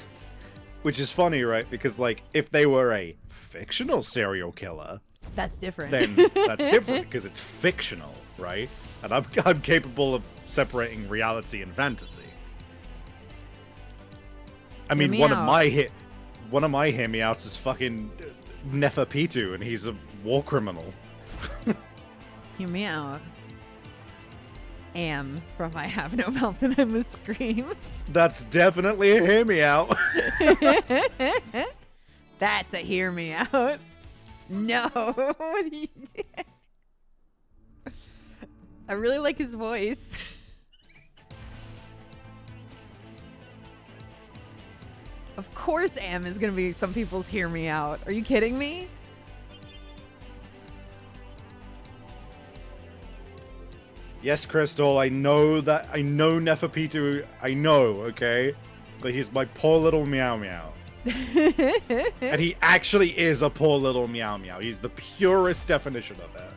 Which is funny, right? Because, like, if they were a fictional serial killer, That's different. then that's different because it's fictional, right? And I'm capable of separating reality and fantasy. I mean, me one out. of my hear me outs is fucking Neferpitu, and he's a war criminal. Hear me out. Am from I Have No Mouth and I Must Scream. That's definitely a hear me out. That's a hear me out. No. He did. I really like his voice. Of course Am is gonna be some people's hear me out. Are you kidding me? Yes, Crystal, I know Neferpitou, I know, okay? But he's my poor little meow meow. And he actually is a poor little meow meow. He's the purest definition of it.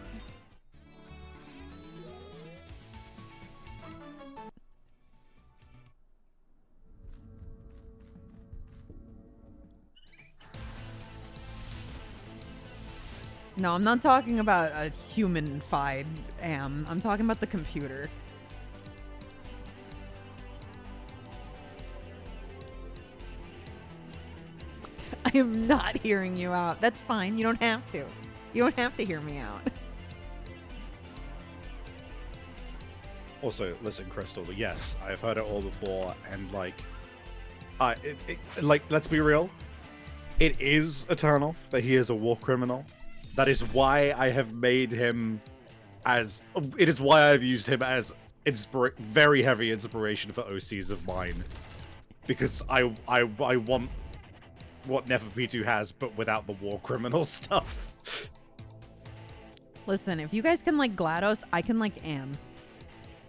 No, I'm not talking about a human-fied am. I'm talking about the computer. I am not hearing you out. That's fine. You don't have to. You don't have to hear me out. Also, listen, Crystal, yes, I've heard it all before, and like, let's be real. It is a turnoff that he is a war criminal. That is why I have made him as... It is why I've used him as very heavy inspiration for OCs of mine. Because I want what Neferpitou has, but without the war criminal stuff. Listen, if you guys can like GLaDOS, I can like Am.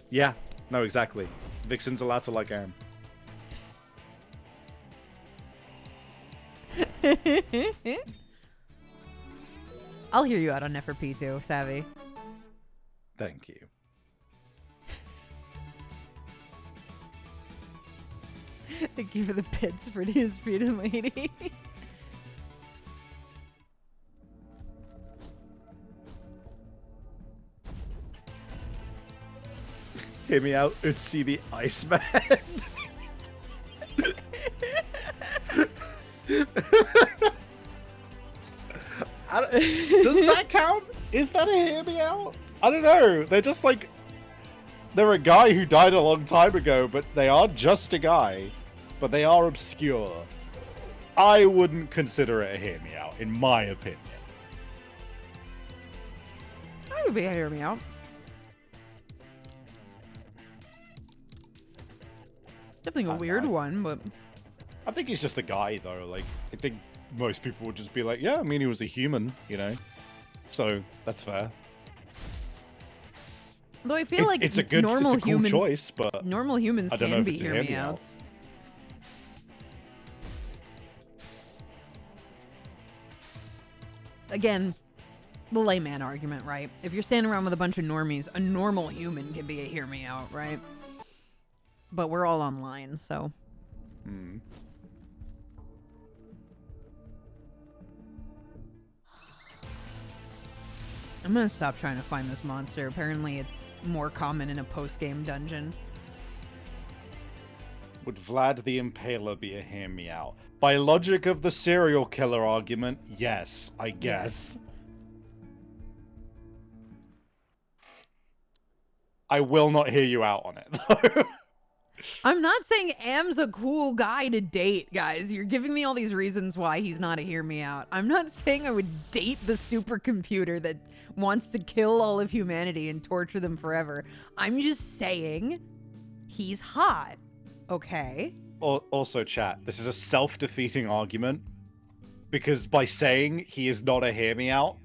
Yeah, no, exactly. Vixen's allowed to like Am. I'll hear you out on Neferpitou, Savvy. Thank you. Thank you for the bits, prettiest freedom lady. Hear me out and see the Iceman. Does that count? Is that a hear me out? I don't know. They're just like... They're a guy who died a long time ago, but they are just a guy. But they are obscure. I wouldn't consider it a hear me out, in my opinion. That would be a hear me out. Definitely a weird one, but... I think he's just a guy, though. Like, I think most people would just be like, yeah, I mean, he was a human, you know? So, that's fair. Though I feel like it's a cool humans, choice, but normal humans I don't know can if be it's a hear me hear-me-out. outs. Again, the layman argument, right? If you're standing around with a bunch of normies, a normal human can be a hear me out, right? But we're all online, so. Hmm. I'm gonna stop trying to find this monster. Apparently it's more common in a post-game dungeon. Would Vlad the Impaler be a hear me out? By logic of the serial killer argument, yes, I guess. I will not hear you out on it, though. I'm not saying Am's a cool guy to date, guys. You're giving me all these reasons why he's not a hear me out. I'm not saying I would date the supercomputer that wants to kill all of humanity and torture them forever. I'm just saying he's hot, okay? Also, chat, this is a self-defeating argument. Because by saying he is not a hear me out,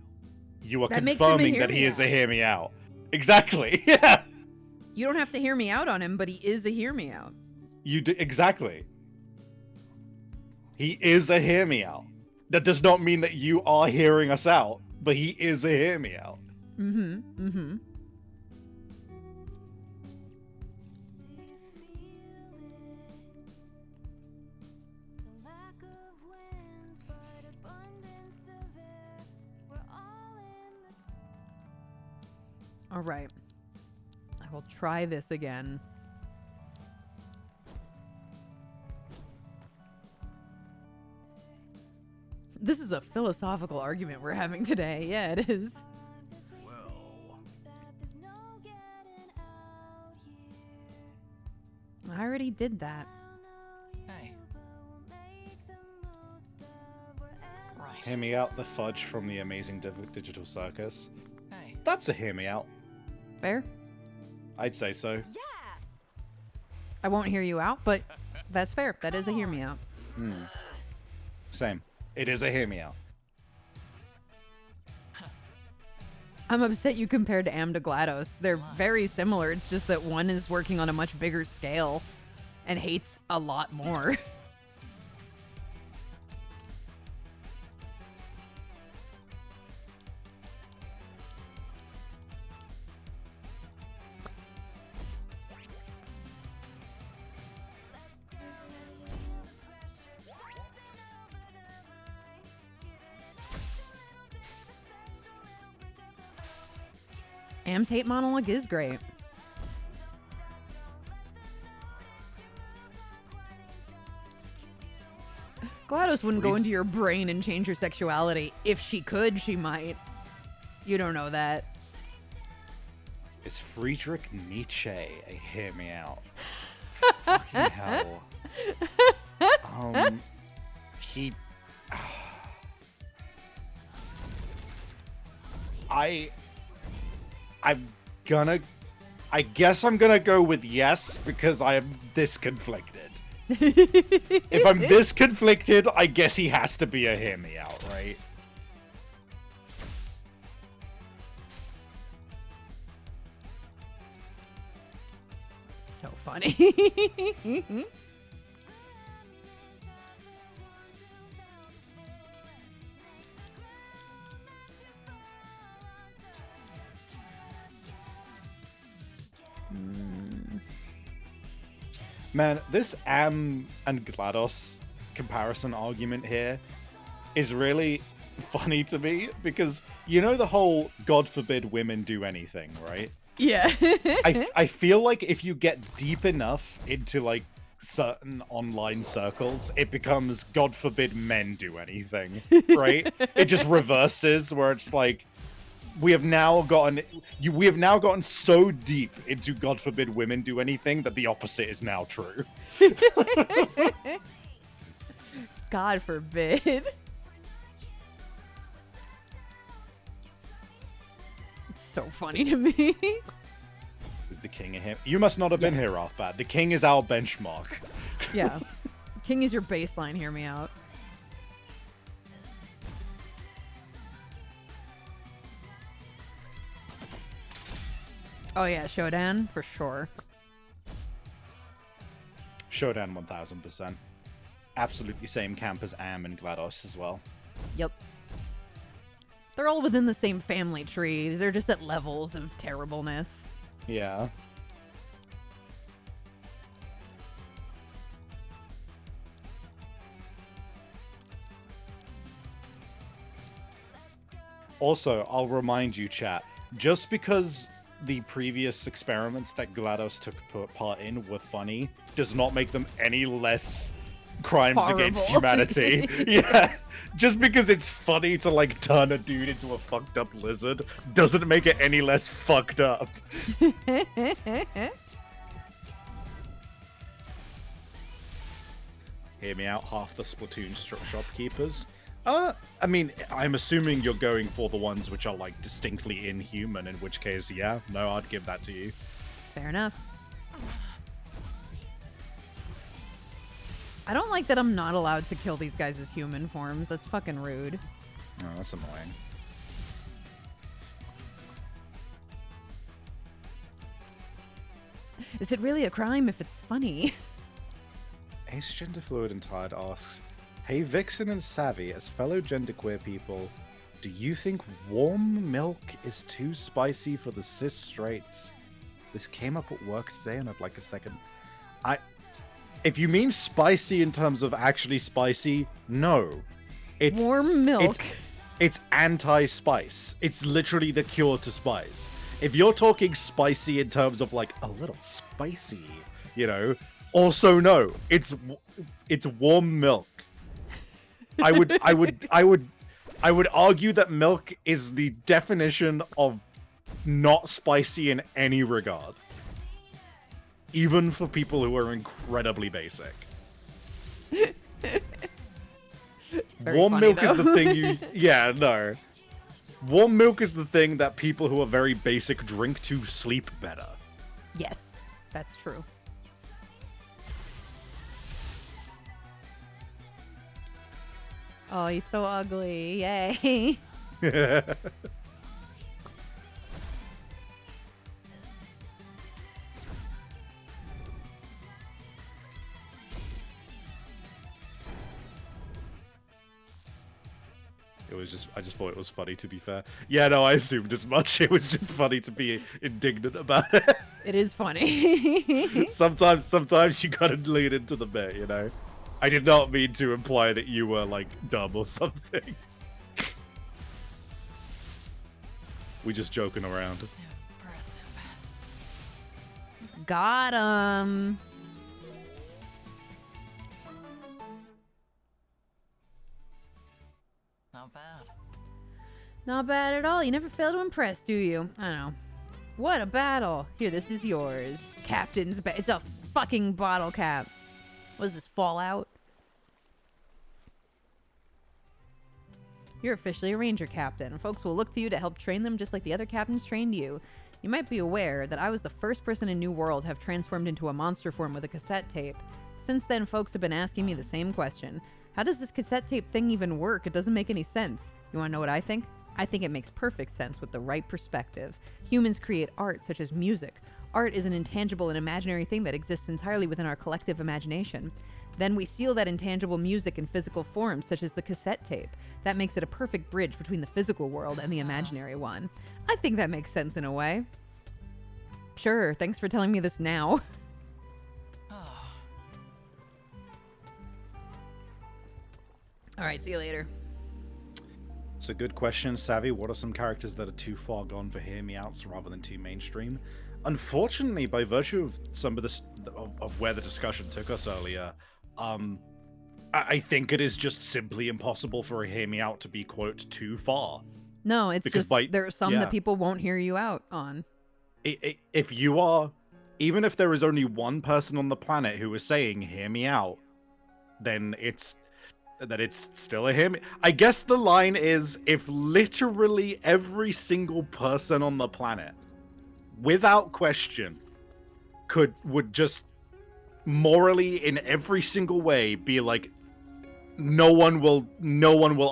you are That makes him a confirming that he is a hear me out. Exactly, yeah. You don't have to hear me out on him, but he is a hear me out. You do exactly. He is a hear me out. That does not mean that you are hearing us out, but he is a hear me out. Mm-hmm. Mm-hmm. All right. I will try this again. This is a philosophical argument we're having today. Yeah, it is. I already did that. Hey. Right. Hear me out, the fudge from the amazing digital circus. Hey. That's a hear me out. Fair? I'd say so. Yeah. I won't hear you out, but that's fair. That is a hear me out. Same. It is a hear me out. I'm upset you compared Am to GLaDOS. They're very similar. It's just that one is working on a much bigger scale and hates a lot more. Am's hate monologue is great. GLaDOS wouldn't go into your brain and change your sexuality. If she could, she might. You don't know that. Is Friedrich Nietzsche a hear me out? Fucking hell. He... I guess I'm gonna go with yes, because I am this conflicted. If I'm this conflicted, I guess he has to be a hear me out, right? So funny. Man, this Am and GLaDOS comparison argument here is really funny to me because you know the whole God forbid women do anything, right? Yeah. I feel like if you get deep enough into like certain online circles, it becomes God forbid men do anything, right? It just reverses where it's like we have now gotten so deep into God forbid women do anything that the opposite is now true. God forbid. It's so funny to me. Is the king a him? You must not have been here, Rothbad. The king is our benchmark. Yeah. King is your baseline, hear me out. Oh yeah, Shodan, for sure. Shodan 1000%. Absolutely same camp as Am and GLaDOS as well. Yep. They're all within the same family tree. They're just at levels of terribleness. Yeah. Also, I'll remind you, chat, just because the previous experiments that GLaDOS took part in were funny does not make them any less crimes against humanity. Yeah. Just because it's funny to like turn a dude into a fucked up lizard doesn't make it any less fucked up. Hear me out, half the Splatoon shopkeepers. I mean, I'm assuming you're going for the ones which are, like, distinctly inhuman, in which case, yeah, no, I'd give that to you. Fair enough. I don't like that I'm not allowed to kill these guys as human forms. That's fucking rude. Oh, that's annoying. Is it really a crime if it's funny? Ace Genderfluid and Tired asks, hey Vixen and Savvy, as fellow genderqueer people, do you think warm milk is too spicy for the cis straights? This came up at work today and I'd like a second. If you mean spicy in terms of actually spicy, no. It's warm milk. It's anti-spice. It's literally the cure to spice. If you're talking spicy in terms of like a little spicy, you know, also no. It's warm milk. I would argue that milk is the definition of not spicy in any regard. Even for people who are incredibly basic. Warm milk is the thing you... Yeah, no. Warm milk is the thing that people who are very basic drink to sleep better. Yes, that's true. Oh, he's so ugly. Yay. I just thought it was funny, to be fair. Yeah, no, I assumed as much. It was just funny to be indignant about it. It is funny. Sometimes you gotta lean into the bit, you know? I did not mean to imply that you were, like, dumb or something. We just joking around. Impressive. Got him. Not bad. Not bad at all. You never fail to impress, do you? I don't know. What a battle. Here, this is yours. Captain's it's a fucking bottle cap. What is this, Fallout? You're officially a ranger captain. Folks will look to you to help train them just like the other captains trained you. You might be aware that I was the first person in New World to have transformed into a monster form with a cassette tape. Since then, folks have been asking me the same question. How does this cassette tape thing even work? It doesn't make any sense. You want to know what I think? I think it makes perfect sense with the right perspective. Humans create art, such as music. Art is an intangible and imaginary thing that exists entirely within our collective imagination. Then we seal that intangible music in physical forms, such as the cassette tape. That makes it a perfect bridge between the physical world and the imaginary one. I think that makes sense in a way. Sure, thanks for telling me this now. Oh, All right, see you later. It's a good question, Savvy. What are some characters that are too far gone for hear me outs rather than too mainstream? Unfortunately, by virtue of some of this of where the discussion took us earlier, I think it is just simply impossible for a hear me out to be, quote, too far. No, it's Because just there are some that people won't hear you out on. If you are, even if there is only one person on the planet who is saying hear me out, then it's still a him. I guess the line is, if literally every single person on the planet, without question, would just morally in every single way be like, no one will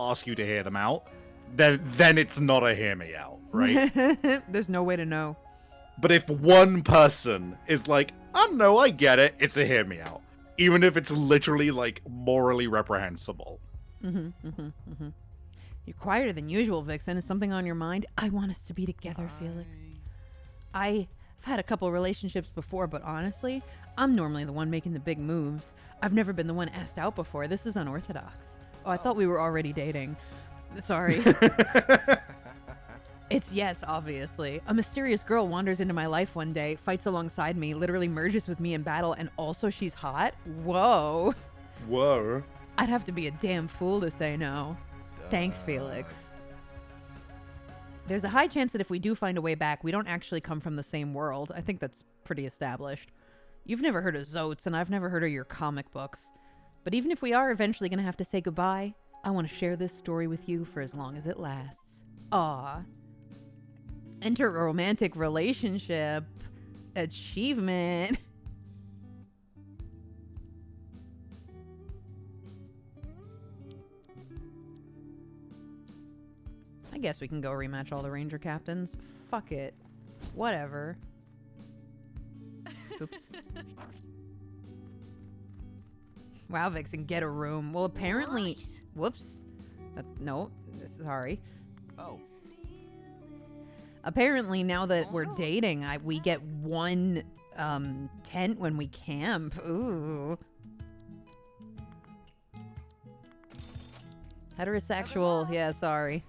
ask you to hear them out, then it's not a hear me out, right? There's no way to know. But if one person is like, oh no, I get it, it's a hear me out. Even if it's literally, like, morally reprehensible. You're quieter than usual, Vixen. Is something on your mind? I want us to be together, Felix. I've had a couple relationships before, but honestly, I'm normally the one making the big moves. I've never been the one asked out before. This is unorthodox. Oh, I thought we were already dating. Sorry. It's yes, obviously. A mysterious girl wanders into my life one day, fights alongside me, literally merges with me in battle, and also she's hot? Whoa. Whoa. I'd have to be a damn fool to say no. Thanks, Felix. There's a high chance that if we do find a way back, we don't actually come from the same world. I think that's pretty established. You've never heard of Zotes, and I've never heard of your comic books. But even if we are eventually going to have to say goodbye, I want to share this story with you for as long as it lasts. Aw. Enter a romantic relationship. Achievement. I guess we can go rematch all the ranger captains. Fuck it. Whatever. Oops. Wow, Vixen, get a room. Well, apparently... Right. Whoops. No, sorry. Oh. Apparently, now that we're dating, we get one tent when we camp. Ooh. Heterosexual, yeah, sorry.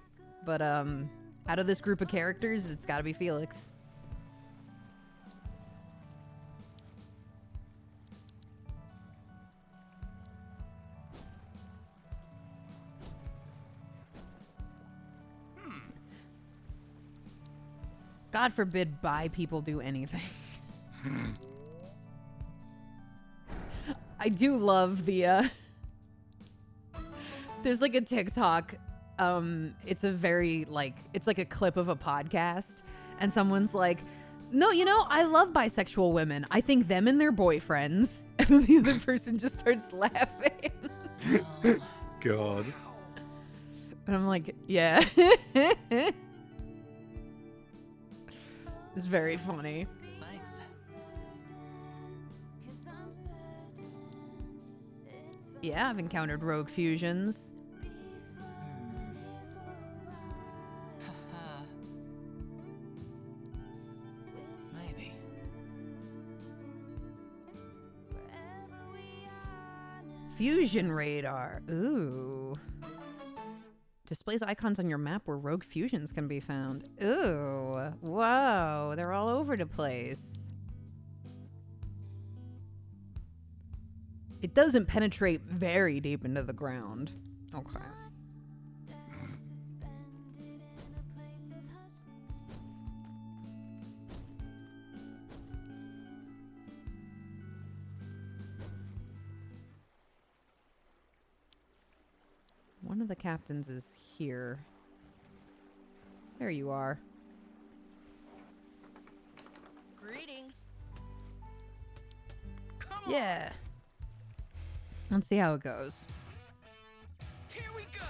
But out of this group of characters, it's gotta be Felix. God forbid bi people do anything. I do love the there's like a TikTok, it's a very it's like a clip of a podcast, and someone's like, no, you know, I love bisexual women. I think them and their boyfriends. And then the other person just starts laughing. God. And I'm like, yeah. It's very funny. Thanks. Yeah, I've encountered rogue fusions. Fusion radar. Ooh. Displays icons on your map where rogue fusions can be found. Ooh. Whoa. They're all over the place. It doesn't penetrate very deep into the ground. Okay. One of the captains is here. There you are. Greetings. Yeah. Let's see how it goes. Here we go.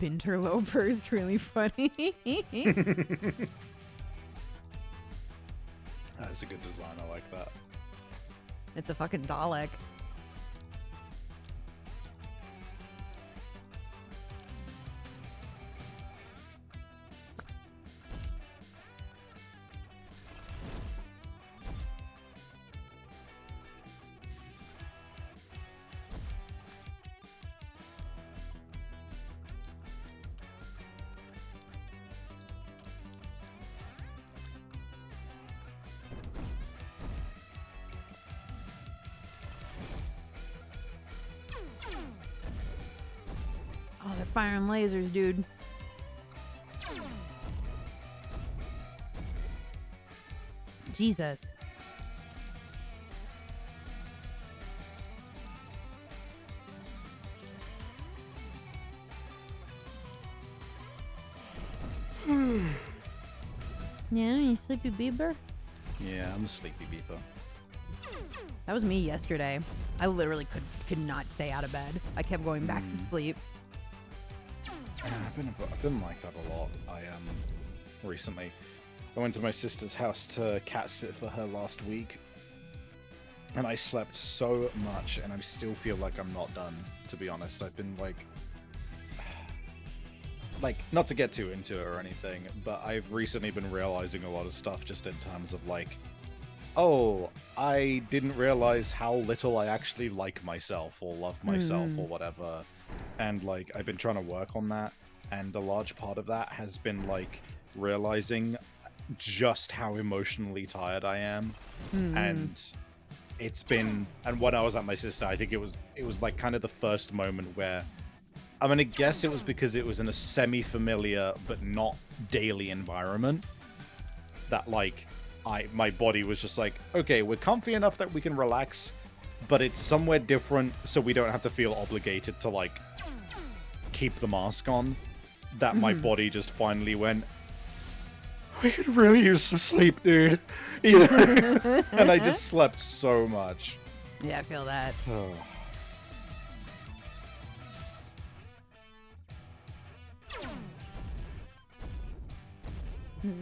Binterloper is really funny. That's a good design. I like that. It's a fucking Dalek. Oh, they're firing lasers, dude. Jesus. Yeah, you sleepy beaver? Yeah, I'm a sleepy beeper. That was me yesterday. I literally could not stay out of bed. I kept going back to sleep. Yeah, I've been like that a lot. Recently, I went to my sister's house to cat sit for her last week, and I slept so much, and I still feel like I'm not done. To be honest, I've been like not to get too into it or anything, but I've recently been realizing a lot of stuff just in terms of like, oh, I didn't realize how little I actually like myself or love myself or whatever. And like, I've been trying to work on that. And a large part of that has been like realizing just how emotionally tired I am. And it's been, and when I was at my sister, I think it was like kind of the first moment where, I'm gonna guess it was because it was in a semi-familiar but not daily environment that like my body was just like, okay, we're comfy enough that we can relax, but it's somewhere different, so we don't have to feel obligated to like keep the mask on. That my body just finally went, we could really use some sleep, dude. You know? And I just slept so much. Yeah, I feel that. It's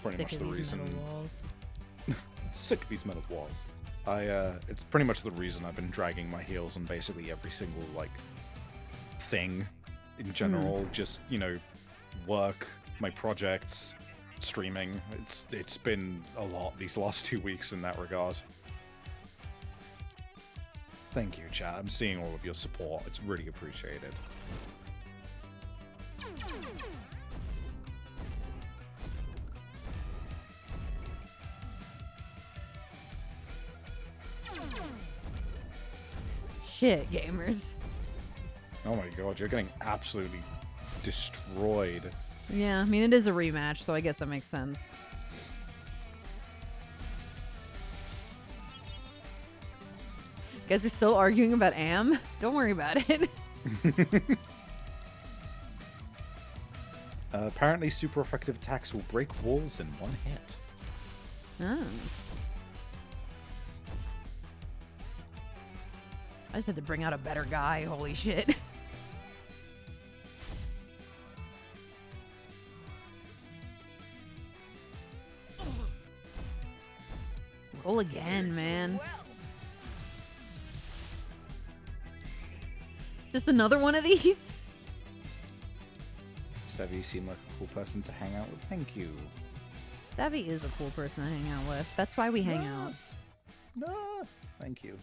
pretty Sick much of the these reason. metal walls. Sick of these metal walls. It's pretty much the reason I've been dragging my heels on basically every single like thing in general. Just, you know, work, my projects, streaming. It's been a lot these last 2 weeks in that regard. Thank you, chat. I'm seeing all of your support. It's really appreciated. Shit, gamers. Oh my god, you're getting absolutely destroyed. Yeah, I mean, it is a rematch, so I guess that makes sense. You guys are still arguing about Am? Don't worry about it. Apparently, super effective attacks will break walls in one hit. Oh. I just had to bring out a better guy. Holy shit. Roll again, man. Just another one of these? Savvy, you seem like a cool person to hang out with. Thank you. Savvy is a cool person to hang out with. That's why we hang out. No, thank you.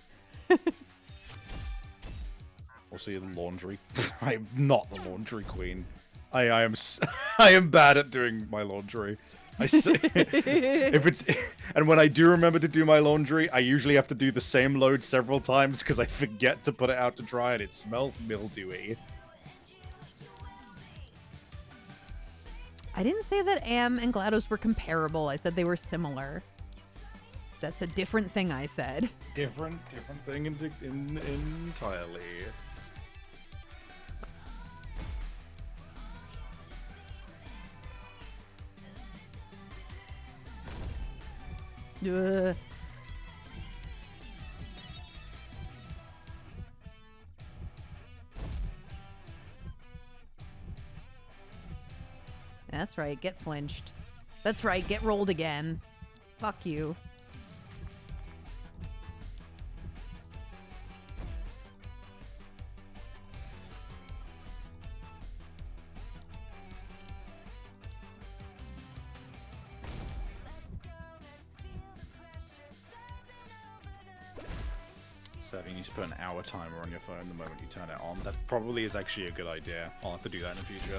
Also, you're the laundry. I'm not the laundry queen. I am bad at doing my laundry. I say, if it's and when I do remember to do my laundry, I usually have to do the same load several times because I forget to put it out to dry and it smells mildewy. I didn't say that Am and GLaDOS were comparable. I said they were similar. That's a different thing I said. Different thing entirely. Ugh. That's right, get flinched. That's right, get rolled again. Fuck you. Savvy, you need to put an hour timer on your phone the moment you turn it on. That probably is actually a good idea. I'll have to do that in the future.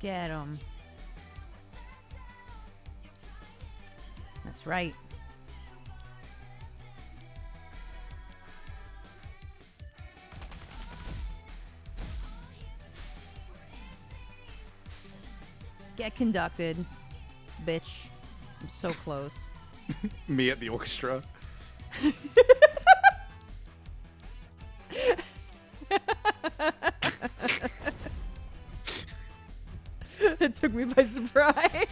Get him. That's right. Get conducted, bitch. I'm so close. Me at the orchestra. It took me by surprise.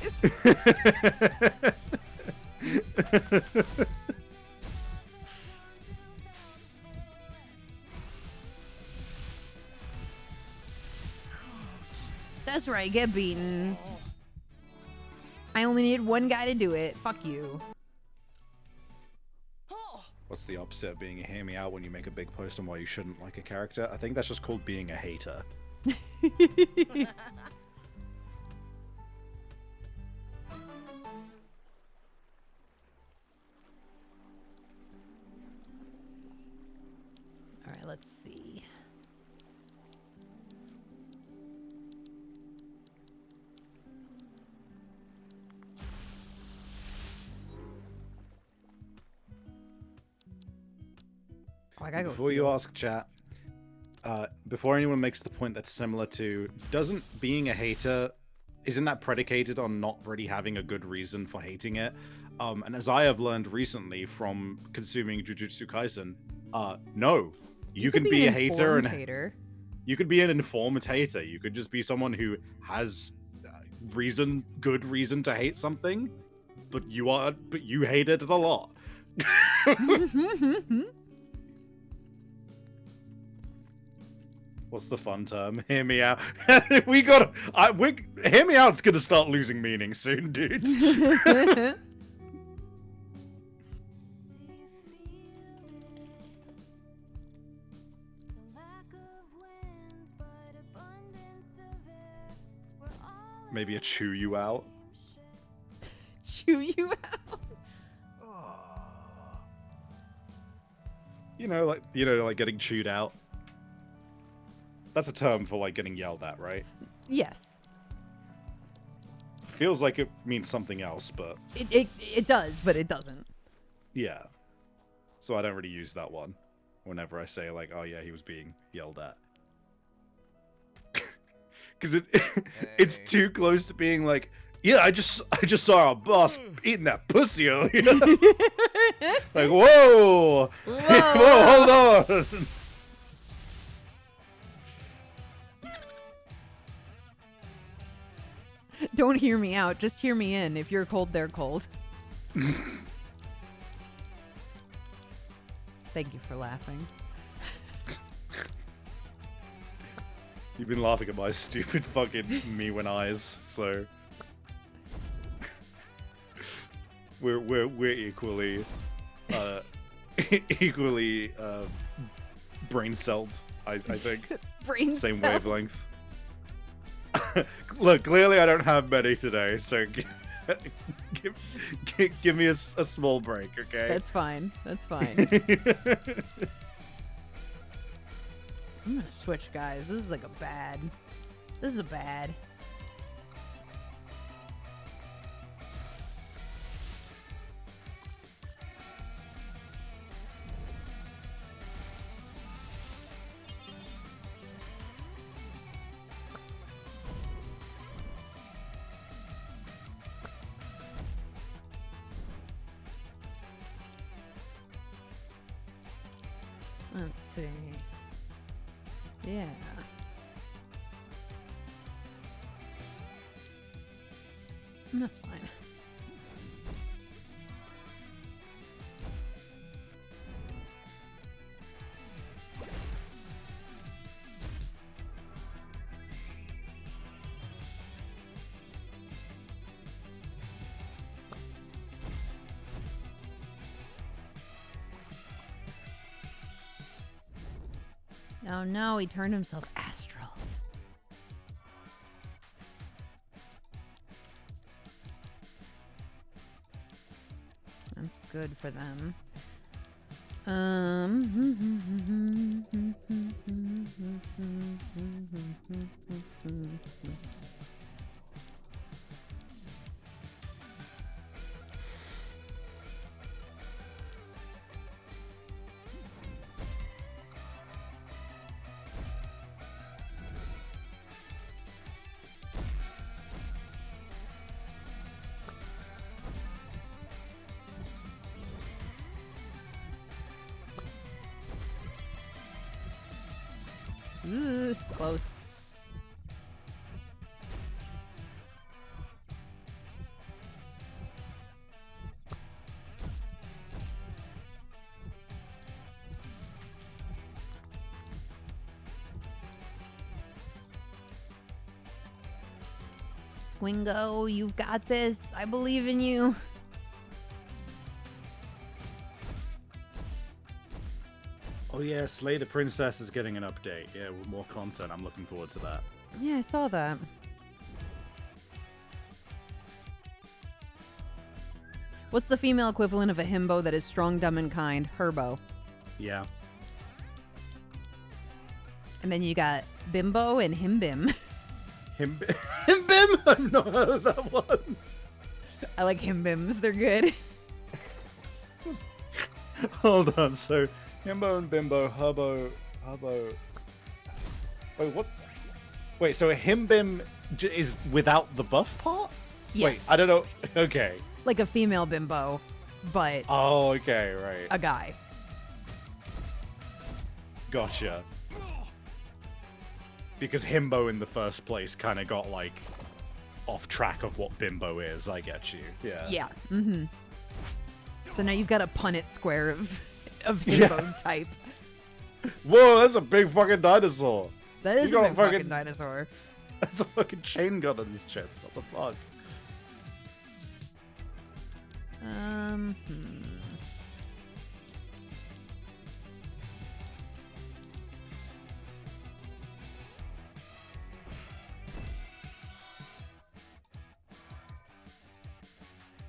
That's right, get beaten. I only needed one guy to do it. Fuck you. What's the opposite of being a hear me out when you make a big post on why you shouldn't like a character? I think that's just called being a hater. Alright, let's see. Oh, I gotta go Before you heal. ask, chat, before anyone makes the point that's similar to, doesn't being a hater, isn't that predicated on not really having a good reason for hating it? And as I have learned recently from consuming Jujutsu Kaisen, no. You can could be an a hater and informed hater. you could be an informed hater. You could just be someone who has good reason to hate something, but you hate it a lot. What's the fun term? Hear me out. Hear me out's gonna start losing meaning soon, dude. Maybe a chew you out. Chew you out. Like getting chewed out. That's a term for like getting yelled at, right? Yes. Feels like it means something else, but It does, but it doesn't. yeah. So I don't really use that one whenever I say like, oh yeah, he was being yelled at. Because it's too close to being like, yeah, I just saw our boss eating that pussy earlier. Like, whoa, whoa, hold on. Don't hear me out. Just hear me in. If you're cold, they're cold. Thank you for laughing. You've been laughing at my stupid fucking Miwan eyes, so we're equally equally brain celled. I think Brain same cells. wavelength. Look, clearly I don't have many today, so give me a small break, okay? That's fine. That's fine. I'm gonna switch, guys. This is like a bad. This is a bad. Let's see. Yeah. That's fine. Oh no, he turned himself astral. That's good for them. Ooh, close. Squingo, you've got this. I believe in you. Oh yeah, Slay the Princess is getting an update. Yeah, with more content. I'm looking forward to that. Yeah, I saw that. What's the female equivalent of a himbo that is strong, dumb, and kind? Herbo. Yeah. And then you got bimbo and himbim. Himbim? I've not heard of that one. I like himbims. They're good. Hold on, so Himbo and Bimbo, Herbo. Wait, what? Wait, so a Himbim is without the buff part? Yeah. Wait, I don't know. Okay. Like a female bimbo, but Oh, okay, right. a guy. Gotcha. Because Himbo in the first place kind of got, like, off track of what Bimbo is. I get you. Yeah. Yeah. Mm-hmm. So now you've got a Punnett square of himbo type. Whoa, that's a big fucking dinosaur. That is You a got big fucking- fucking dinosaur. That's a fucking chain gun on his chest. What the fuck?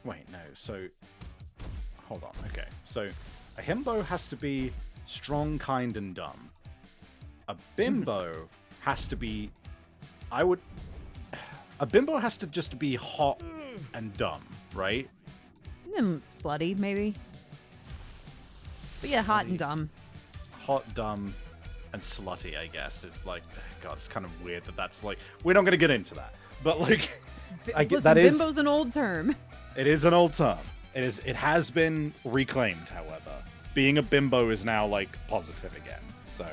Wait, no. So, hold on. Okay. So, a himbo has to be strong, kind, and dumb. A bimbo has to be. A bimbo has to just be hot and dumb, right? Slutty, maybe. But yeah, hot and Slutty. dumb. Hot, dumb, and slutty, I guess, is like. God, it's kind of weird that that's like. We're not going to get into that. But, like. I get Listen, that is. bimbo's an old term. It is an old term. It is. It has been reclaimed, however. Being a bimbo is now like positive again. So,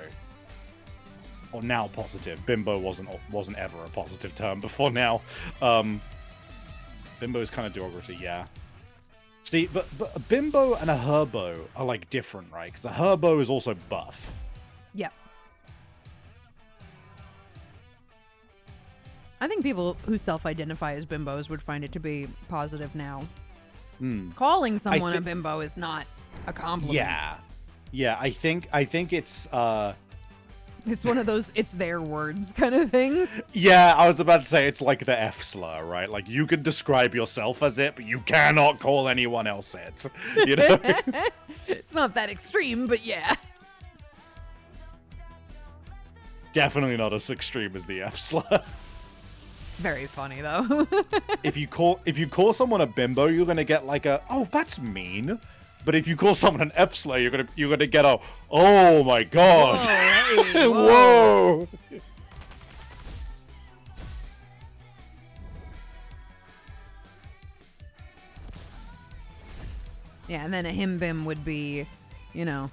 or now positive. Bimbo wasn't ever a positive term before now. Bimbo is kind of derogatory, yeah. See, but a bimbo and a herbo are like different, right? Because a herbo is also buff. Yeah. I think people who self-identify as bimbos would find it to be positive now. Hmm. Calling someone a thi- bimbo is not a compliment. Yeah. Yeah, I think it's It's one of those it's their words kind of things. yeah, I was about to say it's like the F slur, right? Like you can describe yourself as it, but you cannot call anyone else it. You know? It's not that extreme, but yeah. Definitely not as extreme as the F slur. Very funny though. If you call someone a bimbo, you're gonna get like a oh that's mean. But if you call someone an F slur, you're gonna get a oh my god. Whoa, hey, Whoa. Yeah, and then a him bim would be, you know,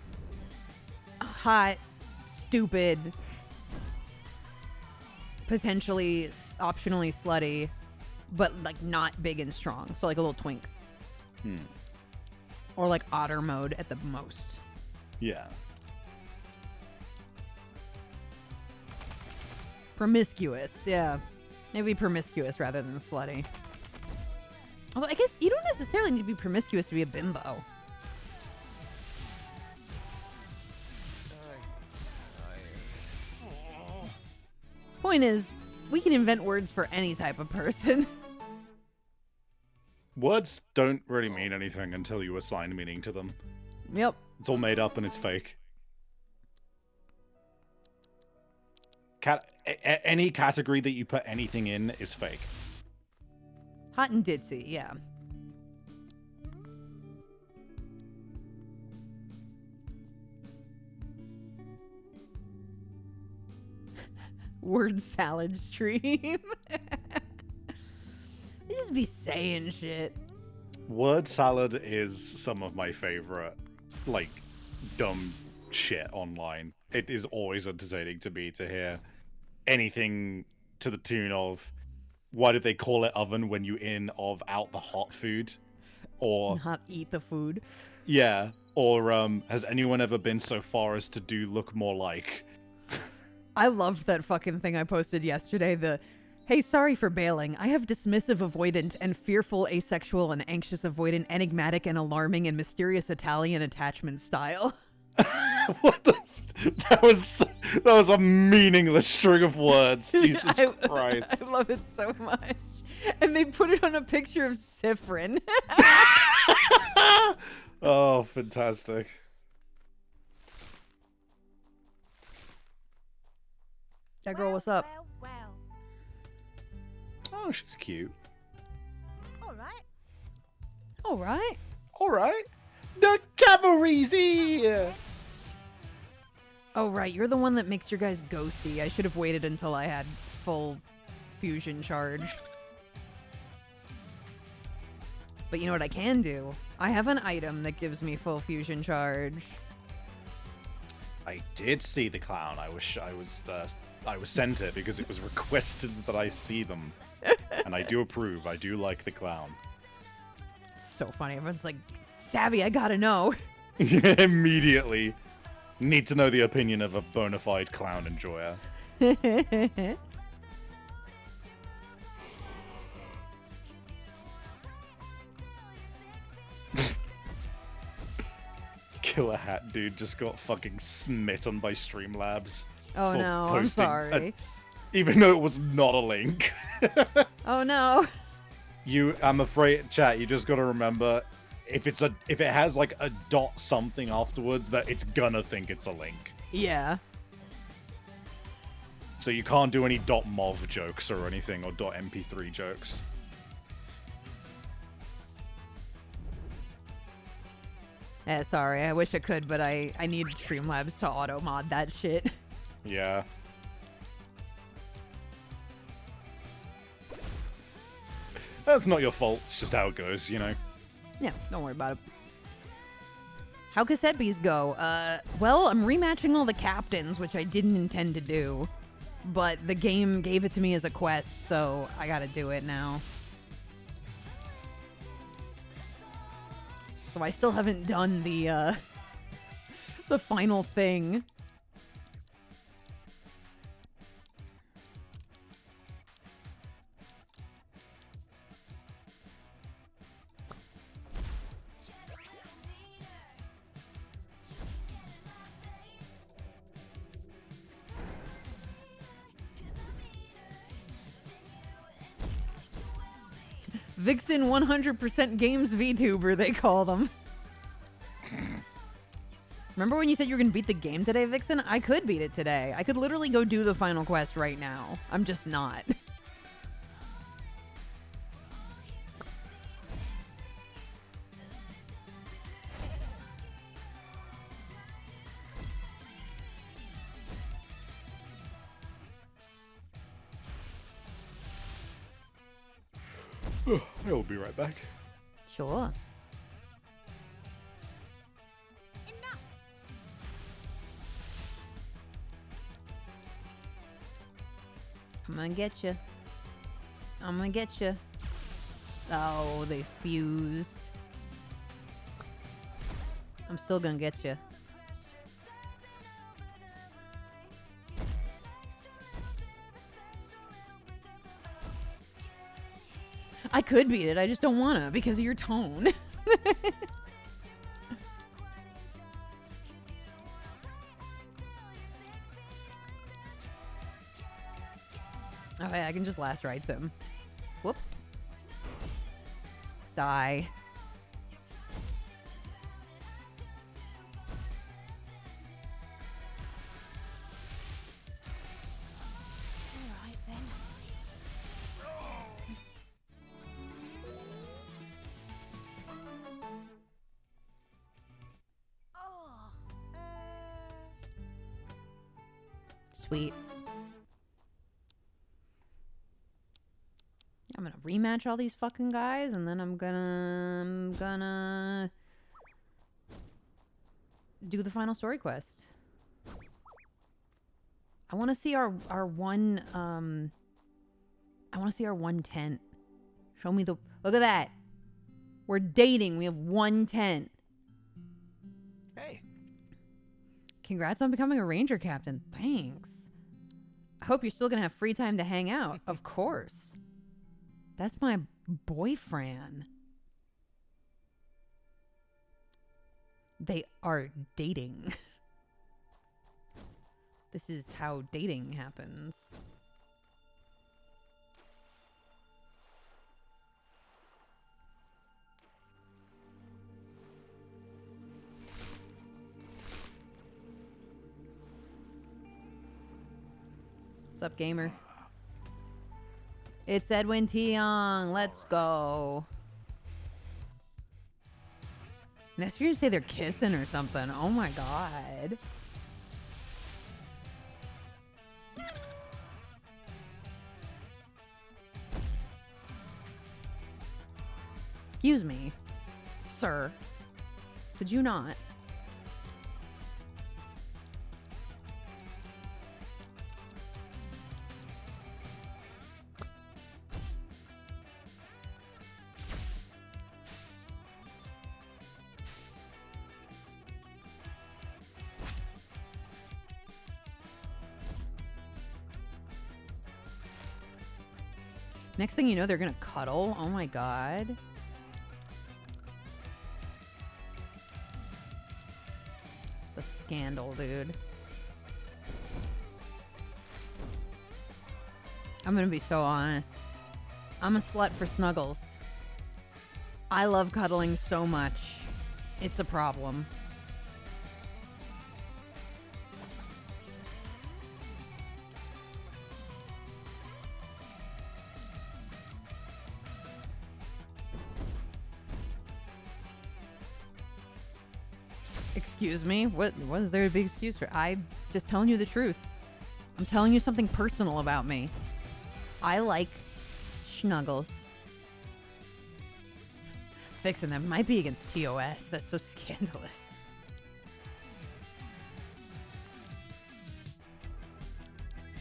hot, stupid, potentially optionally slutty, but like not big and strong. So like a little twink. Or like otter mode at the most. Yeah. Promiscuous, yeah. Maybe promiscuous rather than slutty. Although I guess you don't necessarily need to be promiscuous to be a bimbo. Point is, we can invent words for any type of person. Words don't really mean anything until you assign meaning to them. Yep. It's all made up and it's fake. Any category that you put anything in is fake. Hot and ditzy, yeah. Word salad stream. They just be saying shit. Word salad is some of my favorite, like, dumb shit online. It is always entertaining to me to hear anything to the tune of, why did they call it oven when you in of out the hot food? Or, Not eat the food. yeah, or, has anyone ever been so far as to do look more like? I loved that fucking thing I posted yesterday. The, hey, sorry for bailing. I have dismissive avoidant and fearful asexual and anxious avoidant, enigmatic and alarming and mysterious Italian attachment style. What the? That was a meaningless string of words. Jesus Christ! I love it so much. And they put it on a picture of Sifrin. Oh, fantastic! That girl, what's up? Well. Oh, she's cute. All right. All right. All right, the cavalry's here. Oh, right. You're the one that makes your guys ghosty. I should have waited until I had full fusion charge. But you know what I can do? I have an item that gives me full fusion charge. I did see the clown. I was sent it because it was requested that I see them, and I do approve. I do like the clown. So funny. Everyone's like, Savvy, I gotta know. Immediately, need to know the opinion of a bona fide clown enjoyer. Killer Hat dude just got fucking smitten by Streamlabs. Oh for no, I'm posting sorry. even though it was not a link. Oh no. I'm afraid, chat, you just gotta remember, if it has like a dot something afterwards, that it's gonna think it's a link. Yeah. So you can't do any .mov jokes or anything, or .mp3 jokes. Sorry, I wish I could, but I need Streamlabs to auto mod that shit. Yeah. That's not your fault, it's just how it goes, you know? Yeah, don't worry about it. How cassette bees go? Well, I'm rematching all the captains, which I didn't intend to do. But the game gave it to me as a quest, so I gotta do it now. So I still haven't done the final thing. Vixen 100% Games VTuber, they call them. Remember when you said you were going to beat the game today, Vixen? I could beat it today. I could literally go do the final quest right now. I'm just not. I will be right back. Sure. I'm gonna get you. I'm gonna get you. Oh, they fused. I'm still gonna get you. I could beat it, I just don't wanna because of your tone. Okay, I can just last rites him. Whoop. Die. Alright then. Oh, Sweet. I'm gonna rematch all these fucking guys, and then I'm gonna do the final story quest. I want to see our one I want to see our one tent. Show me the look at that. We're dating. We have one tent. Hey. Congrats on becoming a ranger captain. Thanks. I hope you're still gonna have free time to hang out. Of course. That's my boyfriend. They are dating. This is how dating happens. What's up, gamer? It's Edwin Tiong. Let's go. Next year you say they're kissing or something. Oh my god. Excuse me, sir. Could you not? Next thing you know, they're gonna cuddle. Oh my god. The scandal, dude. I'm gonna be so honest. I'm a slut for snuggles. I love cuddling so much. It's a problem. Excuse me? What is there a big excuse for? I'm just telling you the truth. I'm telling you something personal about me. I like snuggles. Fixing them might be against TOS. That's so scandalous.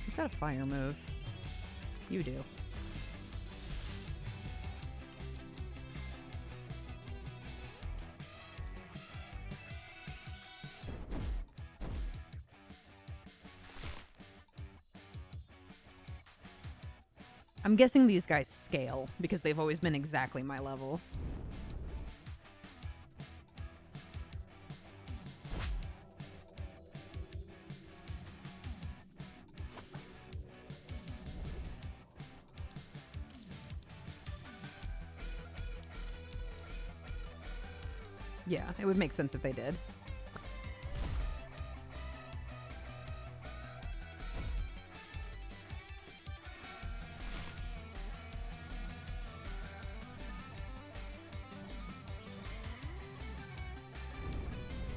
Who's got a fire move? You do. I'm guessing these guys scale because they've always been exactly my level. Yeah, it would make sense if they did.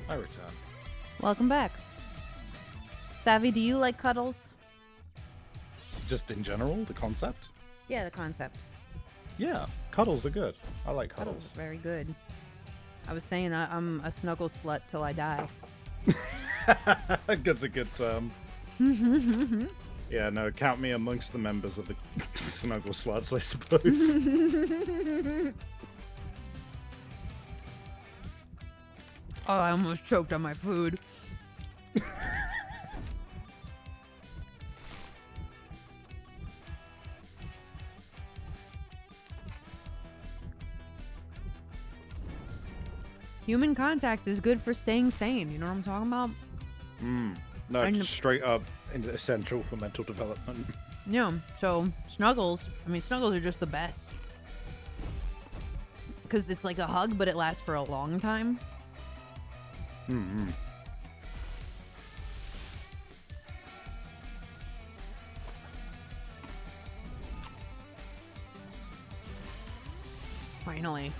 I return. Welcome back. Savvy, do you like cuddles? Just in general, the concept? Yeah, the concept. Yeah, cuddles are good. I like Cuddles cuddles. are very good. I was saying I'm a snuggle slut till I die. That's a good term. Yeah, no, count me amongst the members of the snuggle sluts, I suppose. Oh, I almost choked on my food. Human contact is good for staying sane. You know what I'm talking about? No, And- straight up essential for mental development. Yeah. So snuggles. I mean, snuggles are just the best. Because it's like a hug, but it lasts for a long time. Finally.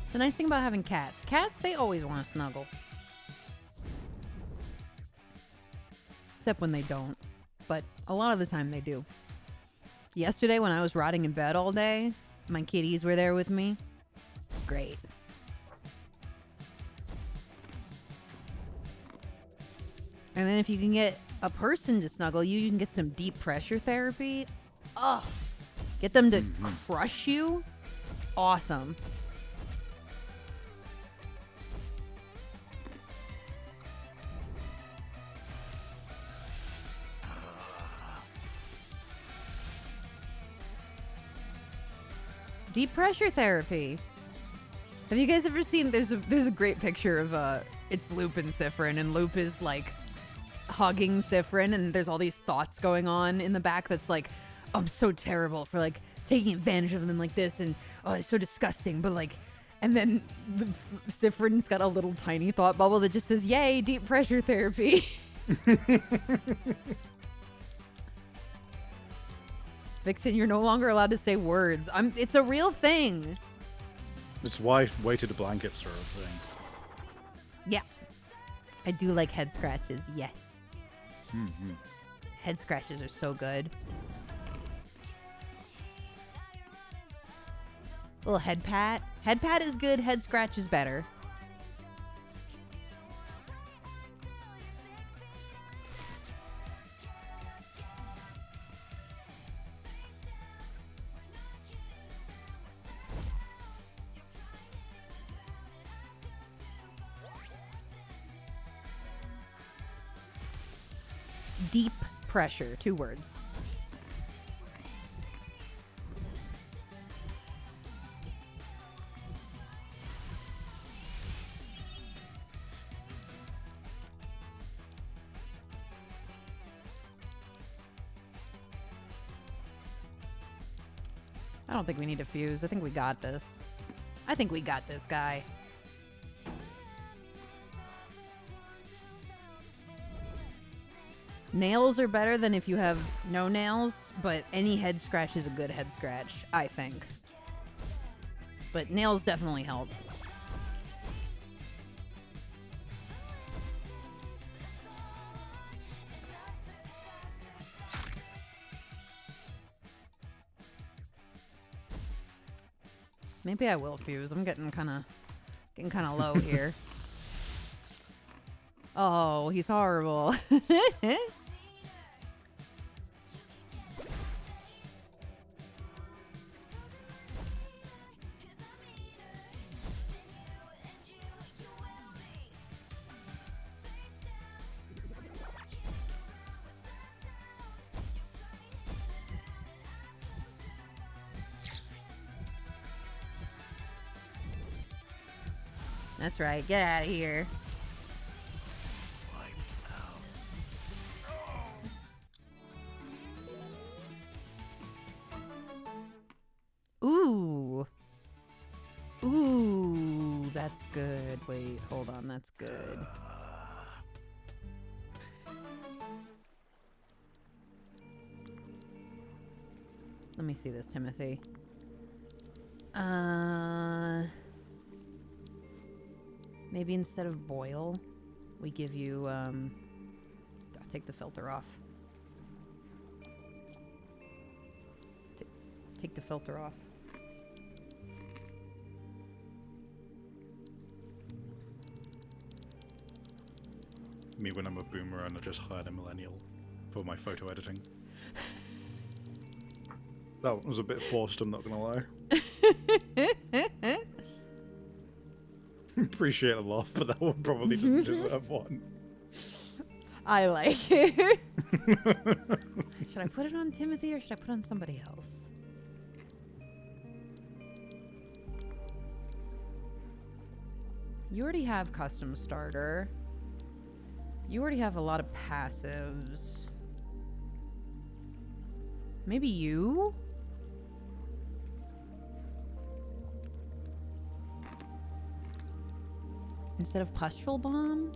It's the nice thing about having cats. Cats, they always want to snuggle. Except when they don't. But a lot of the time they do. Yesterday when I was rotting in bed all day, my kitties were there with me. It's great. And then if you can get a person to snuggle you, you can get some deep pressure therapy. Ugh. Get them to crush you. Awesome. Deep pressure therapy. Have you guys ever seen? There's a great picture of it's Loop and Sifrin, and Loop is like hugging Sifrin, and there's all these thoughts going on in the back. That's like, oh, I'm so terrible for like taking advantage of them like this, and oh, it's so disgusting. But like, and then Sifrin's got a little tiny thought bubble that just says, "Yay, deep pressure therapy." Vixen, you're no longer allowed to say words. It's a real thing. It's why weighted blankets are a thing. Yeah. I do like head scratches, yes. Head scratches are so good. Little head pat. Head pat is good, head scratch is better. Deep pressure, 2 words. I don't think we need to fuse. I think we got this. I think we got this guy. Nails are better than if you have no nails, but any head scratch is a good head scratch, I think. But nails definitely help. Maybe I will fuse. I'm getting kind of low here. Oh, he's horrible. That's right. Get out of here. Wiped out. Ooh. Ooh, that's good. Wait, hold on. That's good. Let me see this, Timothy. Maybe instead of boil, we give you, I'll take the filter off. Take the filter off. Me when I'm a boomer and I just hired a millennial for my photo editing. That was a bit forced, I'm not gonna lie. Appreciate a laugh, but that one probably didn't deserve one. I like it. Should I put it on Timothy or should I put it on somebody else? You already have custom starter. You already have a lot of passives. Maybe you? Instead of pustule bomb?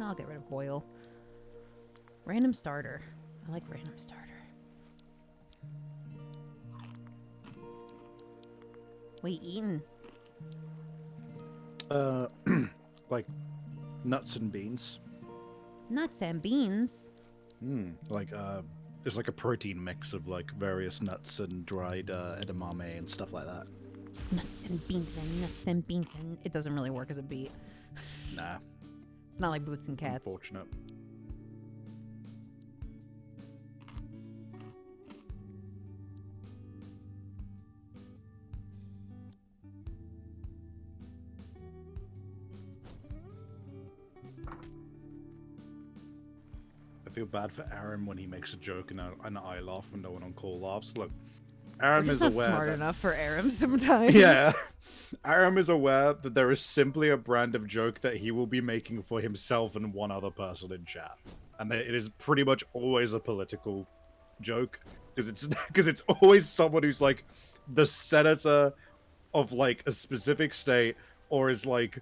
I'll get rid of boil. Random starter. I like random starter. What you eating? Like nuts and beans. Nuts and beans. Like it's like a protein mix of like various nuts and dried edamame and stuff like that. Nuts and beans and nuts and beans and... It doesn't really work as a beat. Nah, It's not like Boots and Cats. unfortunate. I feel bad for Aaron when he makes a joke and I laugh when no one on call laughs. Look, Aaron He's is not aware smart that, enough for Aram sometimes. yeah, Aaron is aware that there is simply a brand of joke that he will be making for himself and one other person in chat, and that it is pretty much always a political joke because it's always someone who's like the senator of like a specific state or is like